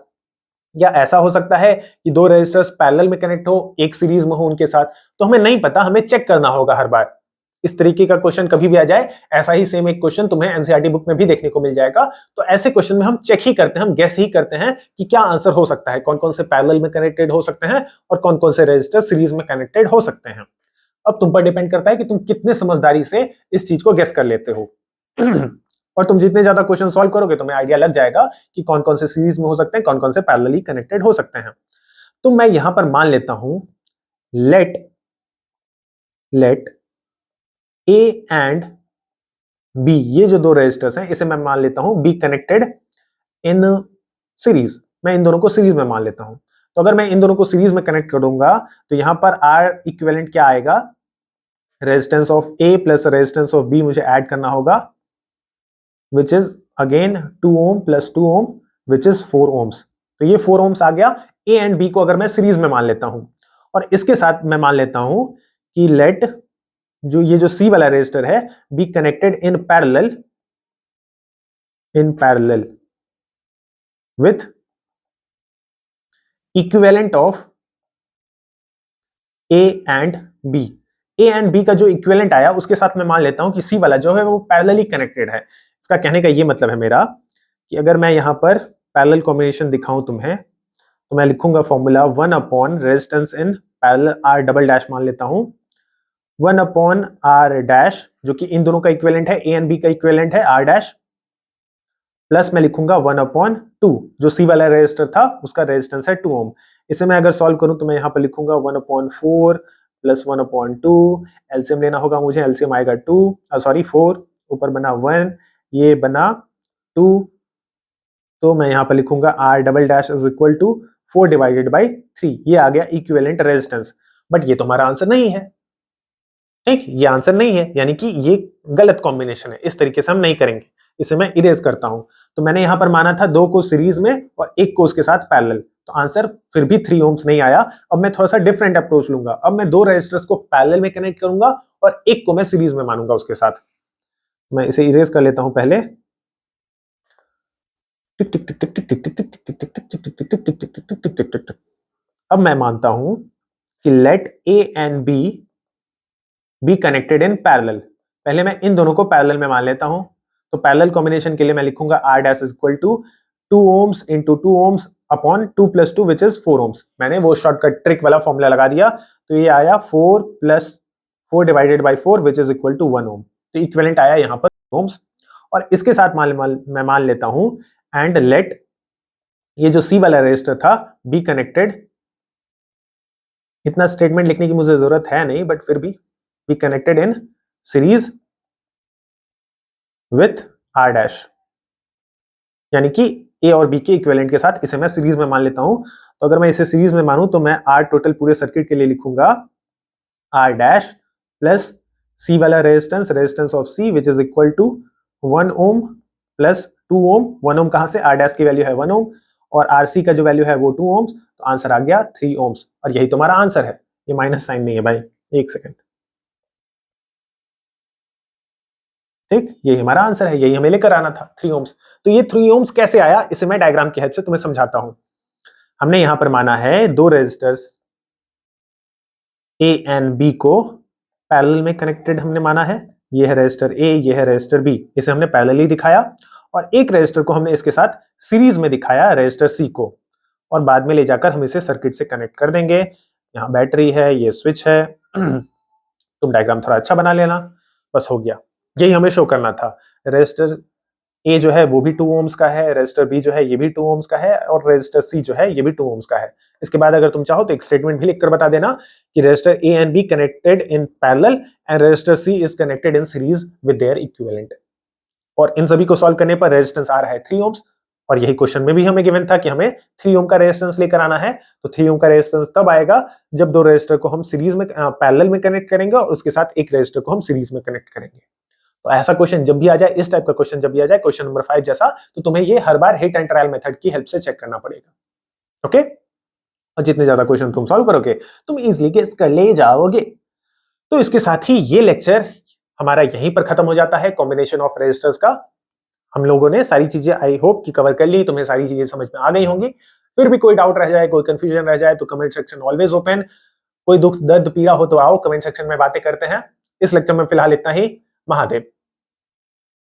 या ऐसा हो सकता है कि 2 रेजिस्टर्स पैरेलल में कनेक्ट हो एक सीरीज में हो उनके साथ। तो हमें नहीं पता, हमें चेक करना होगा हर बार। इस तरीके का क्वेश्चन कभी भी आ जाए, ऐसा ही सेम एक क्वेश्चन तुम्हें एनसीईआरटी बुक में भी देखने को मिल जाएगा। तो ऐसे क्वेश्चन में हम चेक ही करते हैं, हम गेस ही करते हैं कि क्या आंसर हो सकता है, कौन कौन से पैरेलल में कनेक्टेड हो सकते हैं और कौन कौन से रेजिस्टर सीरीज में कनेक्टेड हो सकते हैं। अब तुम पर डिपेंड करता है कि तुम कितने समझदारी से इस चीज को गेस कर लेते हो। और तुम जितने ज्यादा क्वेश्चन सॉल्व करोगे तुम्हें आइडिया लग जाएगा कि कौन कौन से सीरीज में हो सकते हैं, कौन कौन से पैरेलली कनेक्टेड हो सकते हैं। तो मैं यहां पर मान लेता हूं लेट ए एंड बी, ये जो 2 रेजिस्टर्स हैं इसे मैं मान लेता हूं बी कनेक्टेड इन सीरीज। मैं इन दोनों को सीरीज में मान लेता हूं। तो अगर मैं इन दोनों को सीरीज में कनेक्ट करूंगा तो यहां पर आर इक्विवेलेंट क्या आएगा, resistance of A plus resistance of B मुझे ऐड करना होगा, which is again 2 ohm + 2 ohm which is 4 ohms. तो ये 4 ओम्स आ गया। ए एंड बी को अगर मैं सीरीज में मान लेता हूं और इसके साथ मैं मान लेता हूं कि लेट जो ये जो सी वाला रेजिस्टर है be connected in parallel with equivalent of A and B. A and B का जो इक्विवेलेंट आया उसके साथ मैं मान लेता हूं कि सी वाला जो है वो पैरेलली कनेक्टेड है। इसका कहने का ये मतलब है मेरा कि अगर मैं यहां पर पैरेलल कॉम्बिनेशन दिखाऊं तुम्हें, तो मैं लिखूंगा formula 1 resistance in parallel R double dash मान लेता हूं 1/r डैश, जो कि इन दोनों का इक्विवेलेंट है, ए एंड बी का इक्विवेलेंट है r डैश, प्लस मैं लिखूंगा 1/2 जो सी वाला रेजिस्टर था उसका रेजिस्टेंस है 2 ओम। इसे मैं अगर सॉल्व करूं तो मैं यहां पर लिखूंगा 1/4 + 1/2। एलसीएम लेना होगा मुझे, एलसीएम आएगा 4, ऊपर बना 1, ये बना 2। तो मैं यहां पर लिखूंगा r double dash is equal to 4 divided by 3। ये आ गया इक्विवेलेंट रेजिस्टेंस, बट ये तो हमारा आंसर नहीं है। ठीक, ये आंसर नहीं है, यानी कि ये गलत कॉम्बिनेशन है, इस तरीके से हम नहीं करेंगे। इसे मैं इरेज करता हूं। तो मैंने यहां पर माना था 2 को सीरीज में और 1 को उसके साथ पैरेलल, तो आंसर फिर भी 3 ओम्स नहीं आया। अब मैं थोड़ा सा डिफरेंट अप्रोच लूंगा। अब मैं 2 रेजिस्टर्स को पैरेलल में कनेक्ट करूंगा और 1 को मैं सीरीज में मानूंगा उसके साथ। मैं इसे इरेज कर लेता हूं पहले। अब मैं मानता हूं कि let A and B connected in parallel. पहले मैं इन दोनों को पैरेलल में मान लेता हूं। तो पैरेलल कॉम्बिनेशन के लिए मैं लिखूंगा R dash is equal to 2 ohms into 2 ohms upon 2 plus 2 which is 4 ohms. मैंने वो शॉर्टकट ट्रिक वाला फॉर्मूला लगा दिया, तो ये आया 4 plus 4 divided by 4 which is equal to 1 ohm. तो इक्विवेलेंट आया यहाँ पर ओम्स। और इसके साथ मैं मान लेता हूं एंड लेट ये जो सी वाला रेजिस्टर था बी कनेक्टेड, इतना स्टेटमेंट लिखने की मुझे जरूरत है नहीं, बट फिर भी be connected in series with R dash, यानी कि ए और बी के इक्विवेलेंट के साथ इसे मैं सीरीज में मान लेता हूं। तो अगर मैं इसे सीरीज में मानूं तो मैं आर टोटल पूरे सर्किट के लिए लिखूंगा आर डैश प्लस सी वाला resistance of C which is equal to 1 ohm plus 2 ohm. 1 ohm कहां से, आर डैश की वैल्यू है 1 ओम और आरसी का जो वैल्यू है वो 2 ओम्स, तो आंसर आ गया 3 ओम्स। और यही तुम्हारा आंसर है, ये माइनस साइन नहीं है भाई, एक सेकेंड। ठीक, यही हमारा आंसर है, यही हमें लेकर आना था 3 ओम्स। तो ये 3 ओम्स कैसे आया, इसे मैं डायग्राम की हेल्प से तुम्हें समझाता हूं। हमने यहां पर माना है 2 रेजिस्टर्स ए एंड बी को पैरेलल में कनेक्टेड हमने माना है। ये है रेजिस्टर ए, ये है रेजिस्टर बी, इसे हमने पैरेलली दिखाया। और एक रेजिस्टर को हमने इसके साथ सीरीज में दिखाया, रेजिस्टर सी को, और बाद में ले जाकर हम इसे सर्किट से कनेक्ट कर देंगे। यहाँ बैटरी है, ये स्विच है। तुम डायग्राम थोड़ा अच्छा बना लेना, बस हो गया। यही हमें शो करना था। रेजिस्टर ए जो है वो भी 2 ओम्स का है, रेजिस्टर बी जो है ये भी 2 ओम्स का है, और रेजिस्टर सी जो है ये भी 2 ओम्स का है। इसके बाद अगर तुम चाहो तो एक स्टेटमेंट भी लिखकर बता देना कि resistor A and B connected in parallel and resistor C is connected in series with their equivalent. और इन सभी को सॉल्व करने पर रेजिस्टेंस आ रहा है 3 ओम्स। और यही क्वेश्चन में भी हमें गिवन था कि हमें 3 ओम का रेजिस्टेंस लेकर आना है। तो 3 ओम का रेजिस्टेंस तब आएगा जब 2 रेजिस्टर को हम सीरीज में पैरेलल में कनेक्ट करेंगे और उसके साथ एक रेजिस्टर को हम सीरीज में कनेक्ट करेंगे। तो ऐसा क्वेश्चन जब भी आ जाए, इस टाइप का क्वेश्चन जब भी आ जाए, क्वेश्चन नंबर 5 जैसा, तो तुम्हें ये हर बार हिट एंड ट्रायल मेथड की हेल्प से चेक करना पड़ेगा। ओके, और जितने ज्यादा क्वेश्चन तुम सॉल्व करोगे तुम इजीली गेस कर ले जाओगे। तो इसके साथ ही ये लेक्चर हमारा यहीं पर खत्म हो जाता है, कॉम्बिनेशन ऑफ रेजिस्टर्स का। हम लोगों ने सारी चीजें आई होप कि कवर कर ली, तुम्हें सारी चीजें समझ में आ गई होंगी। फिर भी कोई डाउट रह जाए, कोई कंफ्यूजन रह जाए, तो कमेंट सेक्शन ऑलवेज ओपन। कोई दुख दर्द पीड़ा हो तो आओ कमेंट सेक्शन में बातें करते हैं। इस लेक्चर में फिलहाल इतना ही। महादेव।